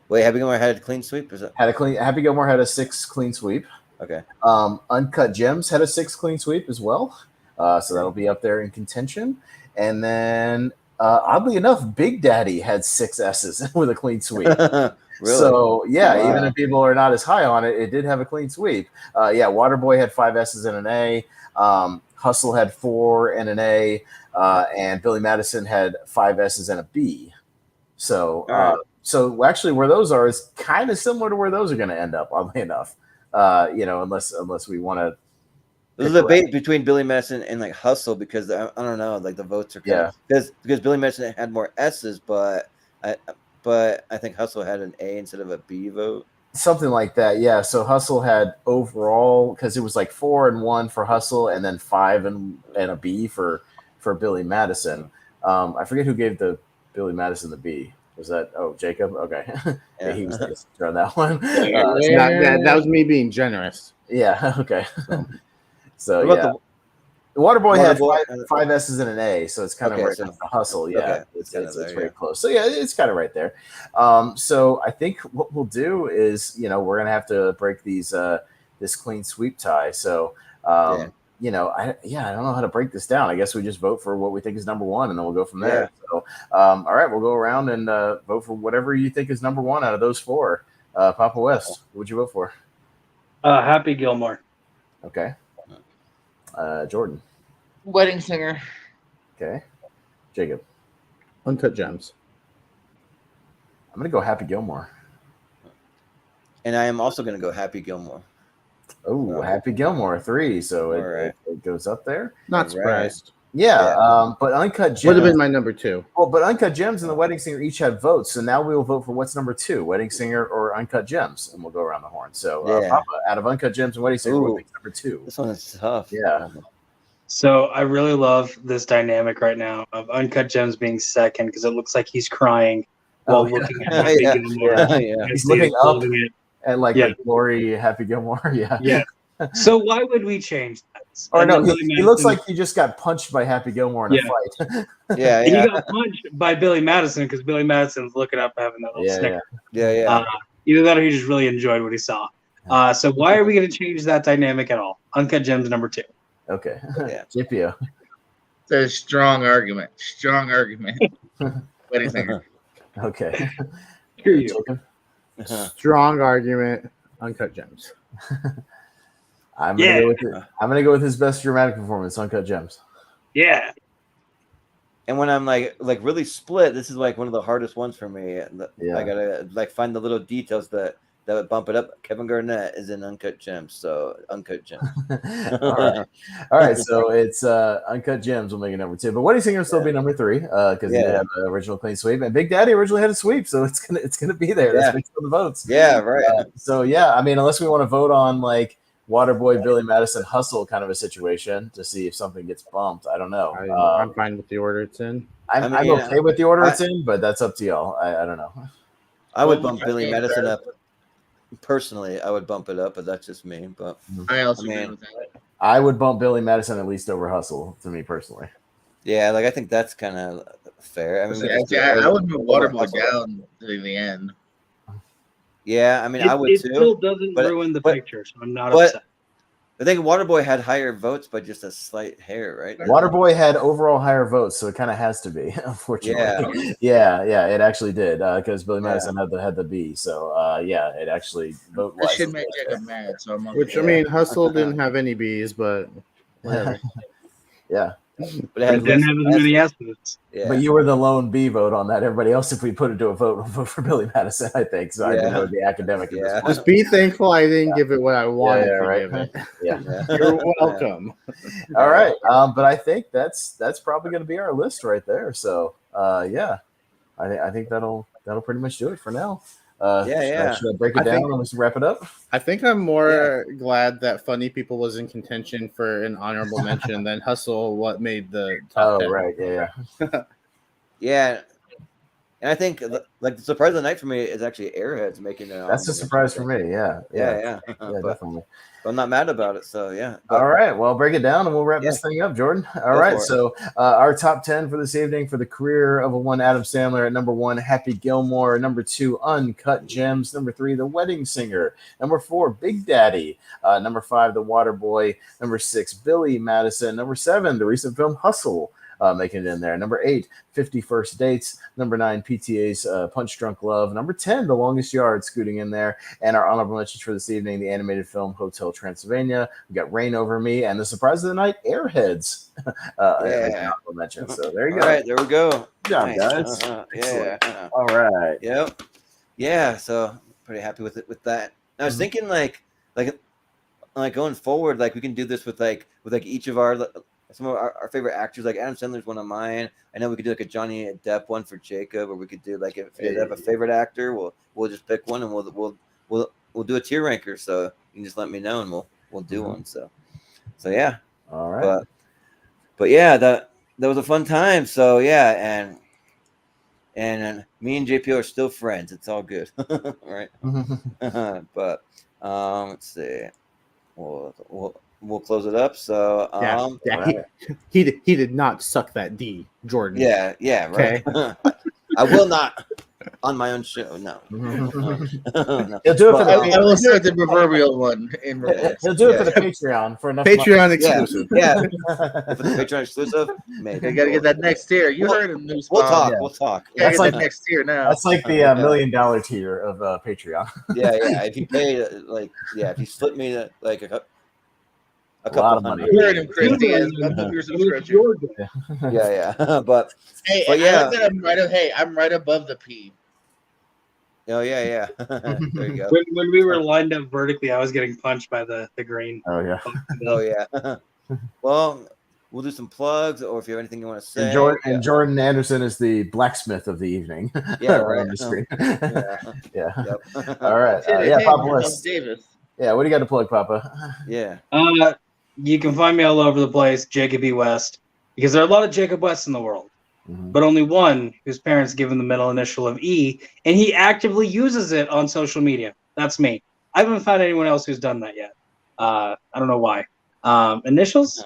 Wait, Happy Gilmore had a clean sweep? Is it? Happy Gilmore had a 6 clean sweep. Okay. Uncut Gems had a 6 clean sweep as well. So that'll be up there in contention. And then oddly enough, Big Daddy had 6 S's with a clean sweep. Really? So even if people are not as high on it, it did have a clean sweep. Waterboy had 5 S's and an A. Hustle had 4 and an A. And Billy Madison had 5 S's and a B. So so actually where those are is kind of similar to where those are going to end up, oddly enough. Unless we want to. There's a debate between Billy Madison and like Hustle, because I don't know, like the votes are kind of, because Billy Madison had more S's, but I think Hustle had an A instead of a B vote. Something like that, yeah. So Hustle had overall, because it was like 4 and 1 for Hustle, and then 5 and a B for Billy Madison. I forget who gave the Billy Madison the B. Was that Jacob? Okay, he was on that one. That was me being generous. Yeah. Okay. So yeah. The Waterboy had 5 S's and an A, so it's kind of right next to Hustle. Yeah, it's very close. So yeah, it's kind of right there. So I think what we'll do is, we're gonna have to break these this clean sweep tie. So I don't know how to break this down. I guess we just vote for what we think is number 1, and then we'll go from there. So all right, we'll go around and vote for whatever you think is number 1 out of those 4. Papa West, what would you vote for? Happy Gilmore. Okay. Jordan. Wedding Singer. Okay. Jacob. Uncut Gems. I'm going to go Happy Gilmore. And I am also going to go Happy Gilmore. Oh, Happy Gilmore 3. So it goes up there. Not surprised. Yeah. But Uncut Gems would have been my number 2. Well, but Uncut Gems and the Wedding Singer each had votes. So now we will vote for what's number 2, Wedding Singer or Uncut Gems. And we'll go around the horn. So Papa, out of Uncut Gems and Wedding Singer, what makes number 2? This one is tough. Yeah. So I really love this dynamic right now of Uncut Gems being second, because it looks like he's crying while looking at Happy Gilmore. He's looking up at like the glory Happy Gilmore. Yeah. So why would we change that? Madison's. Or And no, then Billy he looks Madison- like he just got punched by Happy Gilmore in a fight. Yeah, He yeah. got punched by Billy Madison because Billy Madison's looking up having that little Yeah, snicker. Yeah. Either that or he just really enjoyed what he saw. So why are we going to change that dynamic at all? Uncut Gems number 2. Okay. Yeah. JPO. It's a strong argument. Strong argument. Wedding singer. Okay. Screw you. Strong argument. Uncut Gems. I'm gonna go with his best dramatic performance, Uncut Gems. Yeah. And when I'm like really split, this is like one of the hardest ones for me. I gotta like find the little details that would bump it up. Kevin Garnett is in Uncut Gems, so Uncut Gems. All right. So it's Uncut Gems will make it number 2, but Wedding Singer will still be number 3 because he had the original clean sweep, and Big Daddy originally had a sweep, so it's gonna be there. That's based on the votes. Yeah, right. So yeah, I mean, unless we want to vote on like Waterboy, Billy Madison, Hustle kind of a situation to see if something gets bumped. I don't know. I'm fine with the order it's in. I'm okay with the order it's in, but that's up to y'all. I don't know. I would bump Billy Madison up. Personally, I would bump it up, but that's just me. But I also agree with that. I would bump Billy Madison at least over Hustle, to me personally. Yeah, like I think that's kind of fair. I mean, I would move Waterboy down to the end. Yeah, I mean, I would it too. still doesn't ruin the picture, so I'm not upset. I think Waterboy had higher votes by just a slight hair, right? Waterboy had overall higher votes, so it kind of has to be, unfortunately. Yeah, it actually did because Billy Madison had the B. So it actually vote. This should make Jacob mad. So I mean, Hustle didn't have any B's, but whatever. Yeah. But it didn't have as many S votes. Yeah. But you were the lone B vote on that. Everybody else, if we put it to a vote, would vote for Billy Madison, I think. So I think it would be academic. At this point. Just be thankful I didn't give it what I wanted to give it. Yeah. You're welcome. All right. But I think that's probably going to be our list right there. So I think that'll pretty much do it for now. Should I break it down and let's wrap it up? I think I'm more glad that Funny People was in contention for an honorable mention than Hustle. What made the top 10. Right, yeah. And I think like the surprise of the night for me is actually Airheads making it. That's a surprise for me. Yeah, definitely. But I'm not mad about it. So yeah. All right, well, break it down and we'll wrap this thing up, Jordan. All right, so our top 10 for this evening for the career of one Adam Sandler at number 1, Happy Gilmore. Number 2, Uncut Gems. Number 3, The Wedding Singer. Number 4, Big Daddy. Number 5, The Waterboy. Number 6, Billy Madison. Number 7, the recent film Hustle. Making it in there. Number 8, 50 First Dates. Number 9, PTA's Punch Drunk Love. Number 10, The Longest Yard, scooting in there. And our honorable mentions for this evening, the animated film Hotel Transylvania. We got Rain Over Me, and the surprise of the night, Airheads. As an honorable mention. So there you go. All right, there we go. Good job, guys. Yeah. All right. Yep. Yeah. So pretty happy with it with that. I was thinking like going forward, like we can do this with each of some of our favorite actors. Like Adam Sandler's one of mine. I know we could do like a Johnny Depp one for Jacob, or we could do like if you have a favorite actor, we'll just pick one and we'll do a tier ranker. So you can just let me know and we'll do one. So yeah. All right. But yeah, that was a fun time. So yeah, and me and JP are still friends. It's all good, right? But let's see. We'll close it up. So he did not suck that D, Jordan. Yeah, right. Okay. I will not on my own show. No. No. He'll do it for the. I will start the proverbial one. He'll do it for the Patreon for enough Patreon exclusive. Yeah. For the Patreon exclusive, maybe. You got to get that next tier. You heard him, Nussbaum. We'll talk. That's like that next tier now. That's like the $1 million tier of Patreon. Yeah. If you pay if you slip me like a lot of money. You heard him, Chris Diaz. Your subscription. Yeah. But yeah, I'm right above the P. Oh yeah. There you go. When we were lined up vertically, I was getting punched by the green. Oh yeah. Oh yeah. Well, we'll do some plugs, or if you have anything you want to say. And Jordan Anderson is the blacksmith of the evening. Yeah, right. On the screen. Yeah. Yep. All right. Papa. Davis. Yeah. What do you got to plug, Papa? Yeah. You can find me all over the place, Jacob E. West, because there are a lot of Jacob Wests in the world, but only one whose parents give him the middle initial of E, and he actively uses it on social media. That's me. I haven't found anyone else who's done that yet. I don't know why. Initials?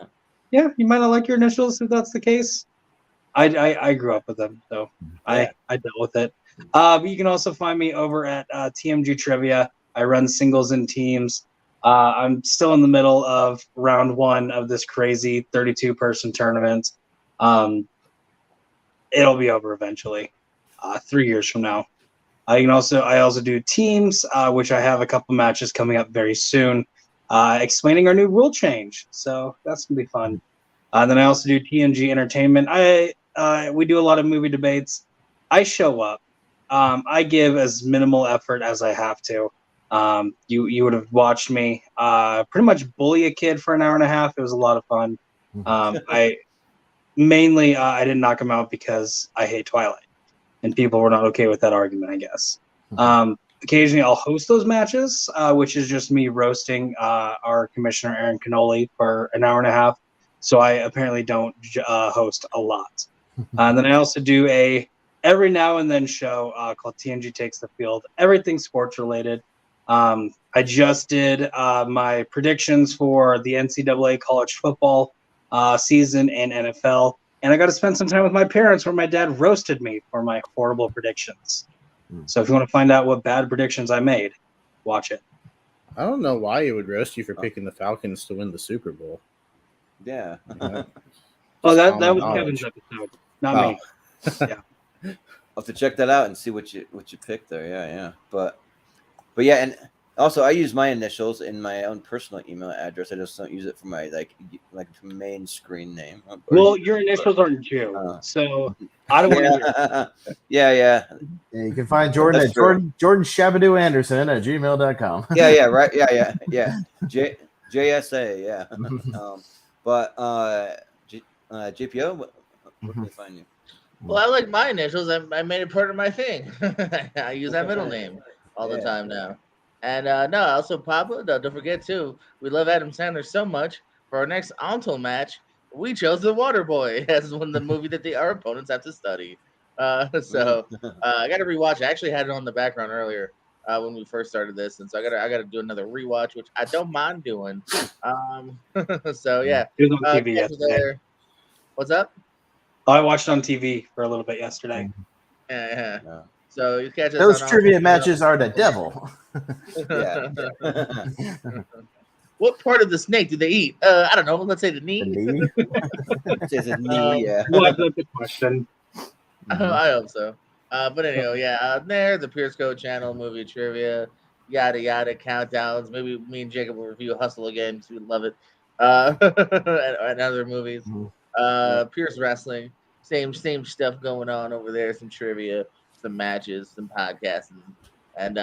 Yeah, you might not like your initials if that's the case. I grew up with them, so I dealt with it. But you can also find me over at TMG Trivia. I run singles and teams. I'm still in the middle of round 1 of this crazy 32-person tournament. It'll be over eventually, 3 years from now. I also do teams, which I have a couple matches coming up very soon, explaining our new rule change. So that's gonna be fun. Then I also do TNG Entertainment. We do a lot of movie debates. I show up. I give as minimal effort as I have to. You would have watched me pretty much bully a kid for an hour and a half. It was a lot of fun. I didn't knock him out because I hate Twilight, and people were not okay with that argument, I guess. Occasionally, I'll host those matches, which is just me roasting our commissioner Aaron Cannoli for an hour and a half. So I apparently don't host a lot. And then I also do a every now and then show called TNG Takes the Field. Everything sports related. I just did my predictions for the NCAA college football season and NFL. And I got to spend some time with my parents where my dad roasted me for my horrible predictions. So if you want to find out what bad predictions I made, watch it. I don't know why he would roast you for picking the Falcons to win the Super Bowl. Yeah. Oh, that was Kevin's episode, not me. Yeah. I'll have to check that out and see what you picked there. Yeah. But yeah, and also I use my initials in my own personal email address. I just don't use it for my like main screen name. Well, your initials aren't Jew, so I don't want to hear. Yeah. You can find Jordan at Jordan Shabadoo Anderson at gmail.com. Yeah, right. Yeah. JSA, yeah. But JPO, where can they find you? Well, I like my initials. I made it part of my thing. I use that middle name all the time now. And no, also Papa, don't forget too, we love Adam Sandler so much. For our next Ontel match, we chose The Waterboy as one of the movie that our opponents have to study. So I got to rewatch. I actually had it on the background earlier when we first started this, and so I got to do another rewatch, which I don't mind doing. So yeah, it was on TV yesterday. What's up? Oh, I watched it on TV for a little bit yesterday. Yeah. So you catch us. Those trivia matches are the devil. What part of the snake do they eat? I don't know. Let's say the knee. It's a knee. Yeah. What's the question? I hope so. But anyway, there the Pierce Code channel, movie trivia, yada yada, countdowns. Maybe me and Jacob will review Hustle again because we love it. And other movies. Pierce Wrestling, same stuff going on over there. Some trivia, some matches, some podcasts, and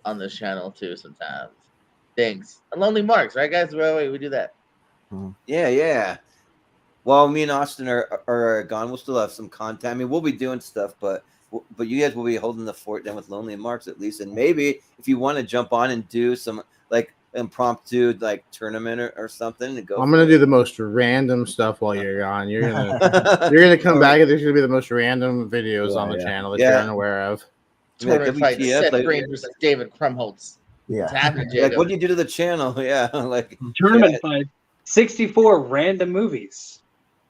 on this channel too sometimes. Thanks. Lonely Marks, right, guys? We do that. Yeah. Well, me and Austin are gone. We'll still have some content. I mean, we'll be doing stuff, but you guys will be holding the fort down with Lonely Marks at least. And maybe if you want to jump on and do some like impromptu like tournament or something, to go. I'm gonna do the most random stuff while you're gone. You're gonna come back and there's gonna be the most random videos on the channel that you're unaware of. Tournament fight Seth Green versus David Krumholtz. Yeah. Like, what do you do to the channel? Yeah, like tournament fight. 64 random movies.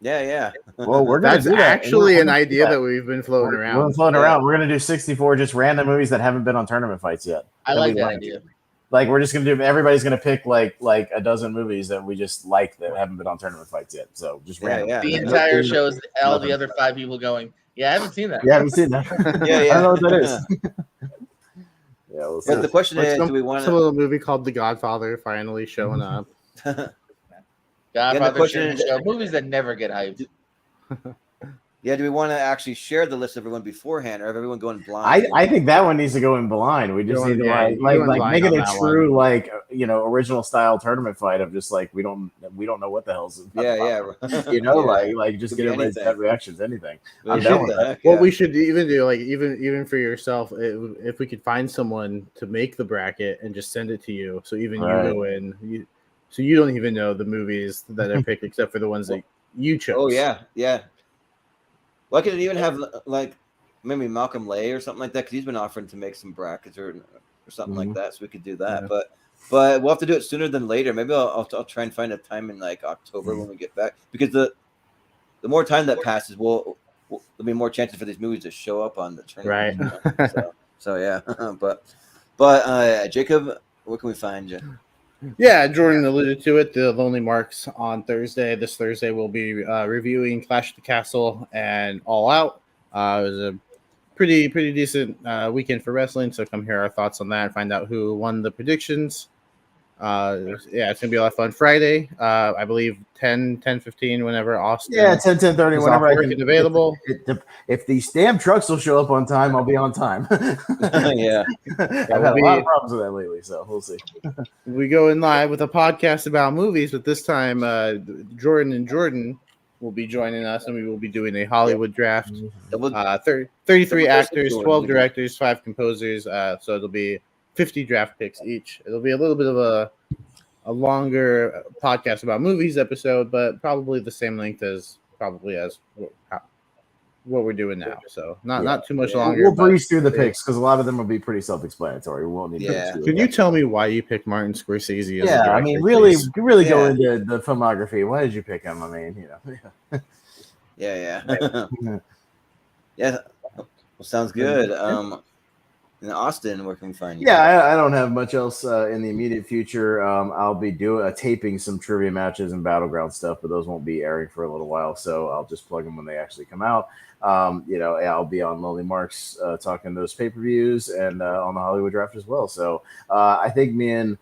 Yeah. Well, that's actually an idea that we've been floating around. We're gonna do 64 just random movies that haven't been on tournament fights yet. I like that idea. Like we're just gonna do. Everybody's gonna pick like a dozen movies that we just like that haven't been on tournament fights yet. So just random. Yeah. The entire show is all the other 5 people going. Yeah, I haven't seen that. Yeah, I haven't seen that. Yeah. I don't know what that is. Yeah, we'll see. But the question is, do we want some little movie called The Godfather finally showing up? Godfather show movies that never get hyped. Yeah, do we want to actually share the list of everyone beforehand, or have everyone going blind? I think that one needs to go in blind. We just need to like make it a true original style tournament fight of just like we don't know what the hell's like just get everybody's gut reactions, anything. What we should even do, like even for yourself, if we could find someone to make the bracket and just send it to you, so even you go in, so you don't even know the movies that are picked except for the ones that you chose. Oh yeah. Well, I could even have like maybe Malcolm Lay or something like that because he's been offering to make some brackets or something like that, so we could do that. But But we'll have to do it sooner than later. Maybe I'll try and find a time in like October when we get back, because the more time that passes, there'll be more chances for these movies to show up on the tournament. Right. So yeah. but Jacob, where can we find you? Yeah, Jordan alluded to it. The Lonely Marks on Thursday. This Thursday, we'll be reviewing Clash of the Castle and All Out. It was a pretty decent weekend for wrestling. So come hear our thoughts on that and find out who won the predictions. Yeah, it's gonna be a lot of fun. Friday, I believe 10:15, whenever Austin. Yeah, 10:30, whenever I can. Available. If these damn trucks will show up on time, I'll be on time. Yeah. I've had a lot of problems with that lately, so we'll see. We go in live with a podcast about movies, but this time Jordan and Jordan will be joining us, and we will be doing a Hollywood draft. 33 actors, 12 directors, 5 composers. So it'll be 50 draft picks each. It'll be a little bit of a longer podcast about movies episode, but probably the same length as what we're doing now. So not too much longer. We'll breeze through the picks because a lot of them will be pretty self-explanatory. We won't need. Can you tell me why you picked Martin Scorsese? Yeah, I mean, really go into the filmography. Why did you pick him? I mean, Yeah. Yeah. Well, sounds good. In Austin, where can we find you? Yeah, I don't have much else in the immediate future. I'll be taping some trivia matches and battleground stuff, but those won't be airing for a little while, so I'll just plug them when they actually come out. I'll be on Lonely Marks talking those pay-per-views and on the Hollywood Draft as well. So I think me and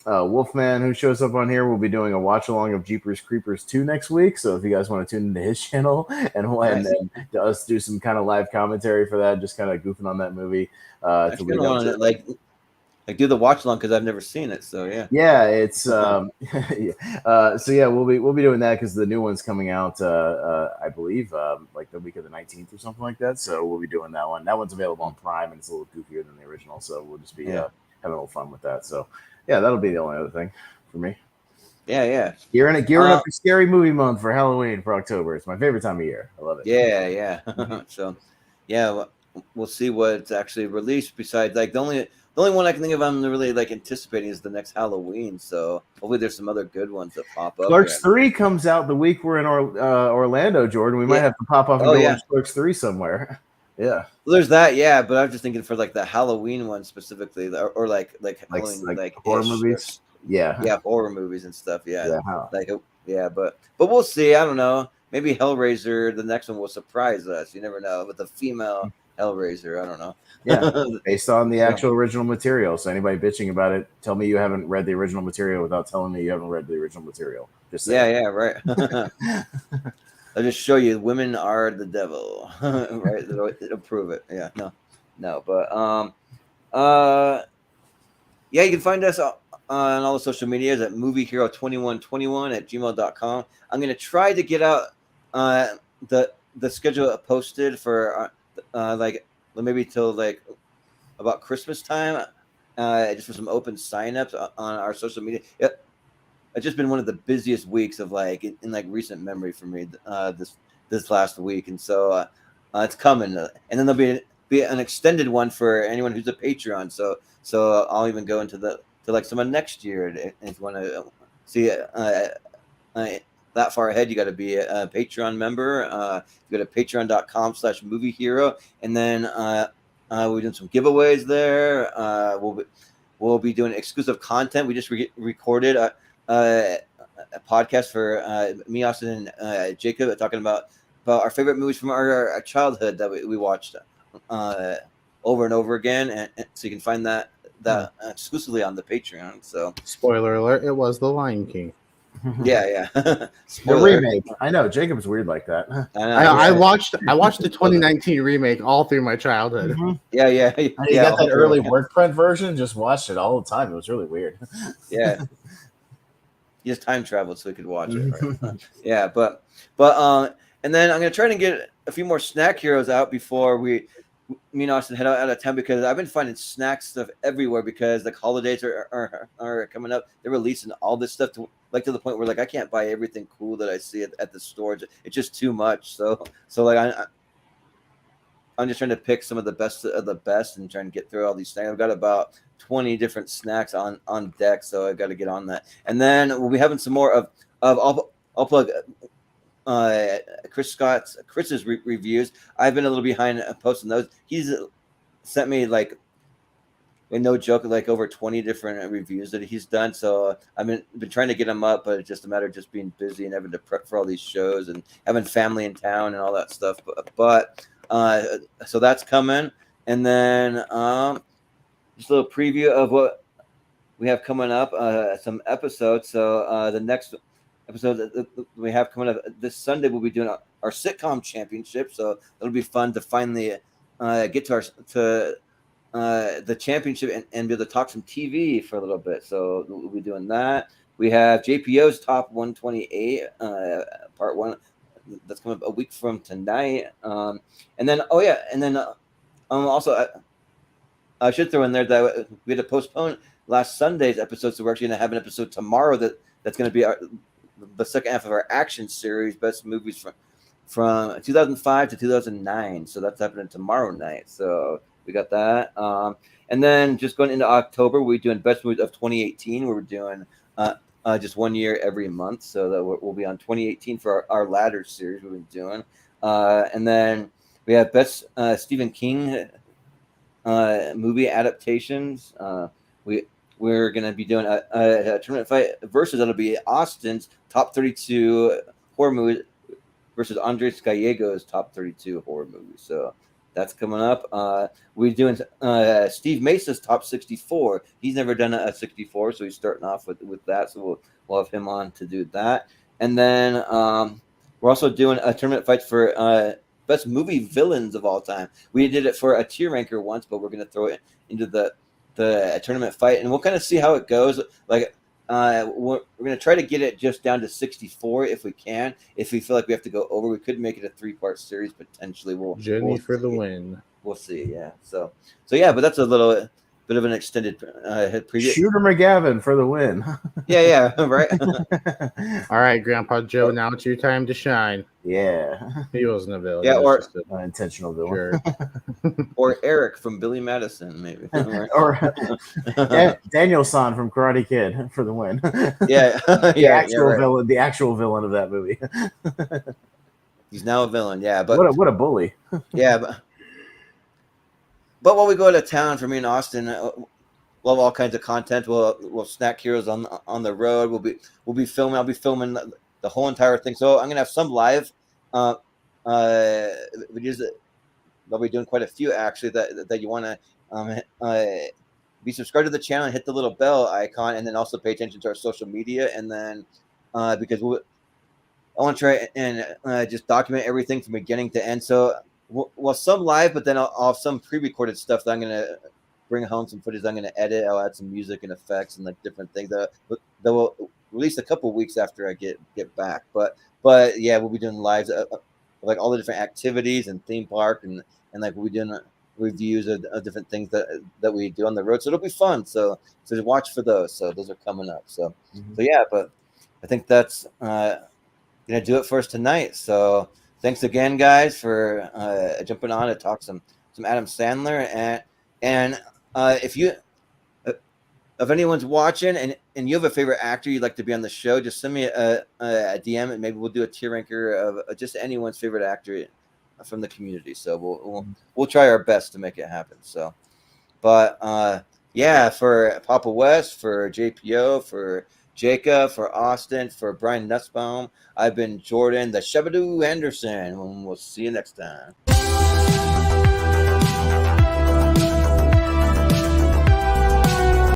Wolfman, who shows up on here, will be doing a watch along of Jeepers Creepers 2 next week. So if you guys want to tune into his channel and us do some kind of live commentary for that, just kind of goofing on that movie. I want to like do the watch along because I've never seen it. So yeah. Yeah, it's so yeah, we'll be doing that because the new one's coming out. I believe like the week of the 19th or something like that. So we'll be doing that one. That one's available on Prime and it's a little goofier than the original. So we'll just be having a little fun with that. So. Yeah, that'll be the only other thing for me. Yeah. Gearing up for Scary Movie Month for Halloween for October. It's my favorite time of year. I love it. Yeah. So, yeah, we'll see what's actually released. Besides, like the only one I can think of I'm really like anticipating is the next Halloween. So hopefully there's some other good ones that pop up. Clerks 3 comes out the week we're in Orlando, Jordan. We might have to pop up and go watch Clerks 3 somewhere. Yeah. Well, there's that, yeah, but I'm just thinking for like the Halloween one specifically, or like Halloween, like horror movies. Yeah, horror movies and stuff. Yeah. But we'll see. I don't know. Maybe Hellraiser, the next one will surprise us. You never know with a female Hellraiser. I don't know. Yeah, based on the actual original material. So anybody bitching about it, tell me you haven't read the original material without telling me you haven't read the original material. Just say right. I'll just show you women are the devil, right? It'll prove it. Yeah, no, but you can find us on all the social medias at moviehero2121@gmail.com. I'm gonna try to get out the schedule posted for like maybe till like about Christmas time, just for some open signups on our social media. Yep. It's just been one of the busiest weeks of like in like recent memory for me this last week, and so it's coming, and then there'll be an extended one for anyone who's a Patreon. So I'll even go into to like someone next year, and if you want to see that far ahead, you got to be a Patreon member. You go to patreon.com/moviehero, and then we're doing some giveaways there. We'll be doing exclusive content. We just recorded a podcast for me, Austin, and Jacob talking about our favorite movies from our childhood that we watched over and over again, and so you can find that exclusively on the Patreon. So spoiler alert, it was The Lion King. Yeah. The remake. I know Jacob's weird like that. I watched the 2019 remake all through my childhood. Mm-hmm. Yeah. You got that early work print version. Just watched it all the time. It was really weird. Yeah. He just time traveled so he could watch it. Right? Yeah, but and then I'm gonna try to get a few more snack heroes out before me and Austin head out of town, because I've been finding snack stuff everywhere because like holidays are coming up. They're releasing all this stuff to the point where like I can't buy everything cool that I see at the stores. It's just too much. So like I'm just trying to pick some of the best of the best and trying to get through all these things. I've got about 20 different snacks on deck, so I've got to get on that. And then we'll be having some more of I'll plug Chris's reviews. I've been a little behind posting those. He's sent me like, no joke, like over 20 different reviews that he's done. So I've been trying to get them up, but it's just a matter of just being busy and having to prep for all these shows and having family in town and all that stuff. But so that's coming. And then just a little preview of what we have coming up, some episodes. So the next episode that we have coming up this Sunday, we'll be doing our sitcom championship. So it'll be fun to finally get to the championship and be able to talk some TV for a little bit. So we'll be doing that. We have JPO's Top 128, Part 1. That's coming up a week from tonight. And then, also, I should throw in there that we had to postpone last Sunday's episode, so we're actually going to have an episode tomorrow that's going to be the second half of our action series, best movies from 2005 to 2009. So that's happening tomorrow night. So we got that. And then just going into October, we're doing best movies of 2018. We're doing just 1 year every month. So that we'll be on 2018 for our ladder series we've been doing. And then we have best Stephen King movie adaptations. We're going to be doing a tournament fight versus that'll be Austin's top 32 horror movies versus Andres Gallego's top 32 horror movies. So that's coming up. We're doing Steve Mesa's top 64. He's never done a 64, so he's starting off with that. So we'll have him on to do that. And then we're also doing a tournament fight for best movie villains of all time. We did it for a tier ranker once, but we're going to throw it into the tournament fight, and we'll kind of see how it goes. Like we're going to try to get it just down to 64 if we can. If we feel like we have to go over, we could make it a 3-part series potentially. We'll for the win. We'll see. Yeah. So yeah, but that's a little bit of an extended preview. Shooter McGavin for the win. Yeah, right. All right, Grandpa Joe, now it's your time to shine. Yeah. He wasn't a villain. Yeah, or unintentional villain. Sure. Or Eric from Billy Madison, maybe. Or Daniel San from Karate Kid for the win. Yeah. The actual villain of that movie. He's now a villain, yeah. But what a bully. Yeah, but while we go to town, for me and Austin, we'll have all kinds of content. We'll snack heroes on the road. We'll be filming. I'll be filming the whole entire thing. So I'm gonna have some live videos that I'll be doing quite a few actually. That you want to be subscribed to the channel and hit the little bell icon, and then also pay attention to our social media. And then because I want to try and just document everything from beginning to end. So. Well, some live, but then I'll have some pre-recorded stuff that I'm going to bring home, some footage I'm going to edit. I'll add some music and effects and like different things that will release a couple weeks after I get back. But yeah, we'll be doing lives like all the different activities and theme park and like we'll be doing reviews of different things that we do on the road. So it'll be fun. So watch for those. So those are coming up. So yeah, but I think that's going to do it for us tonight. So. Thanks again, guys, for jumping on to talk some Adam Sandler. And if anyone's watching and you have a favorite actor you'd like to be on the show, just send me a DM and maybe we'll do a tier ranker of just anyone's favorite actor from the community. So we'll try our best to make it happen. So, but yeah, for Papa West, for JPO, for Jacob, for Austin, for Brian Nussbaum, I've been Jordan, the Shabadoo Anderson, and we'll see you next time.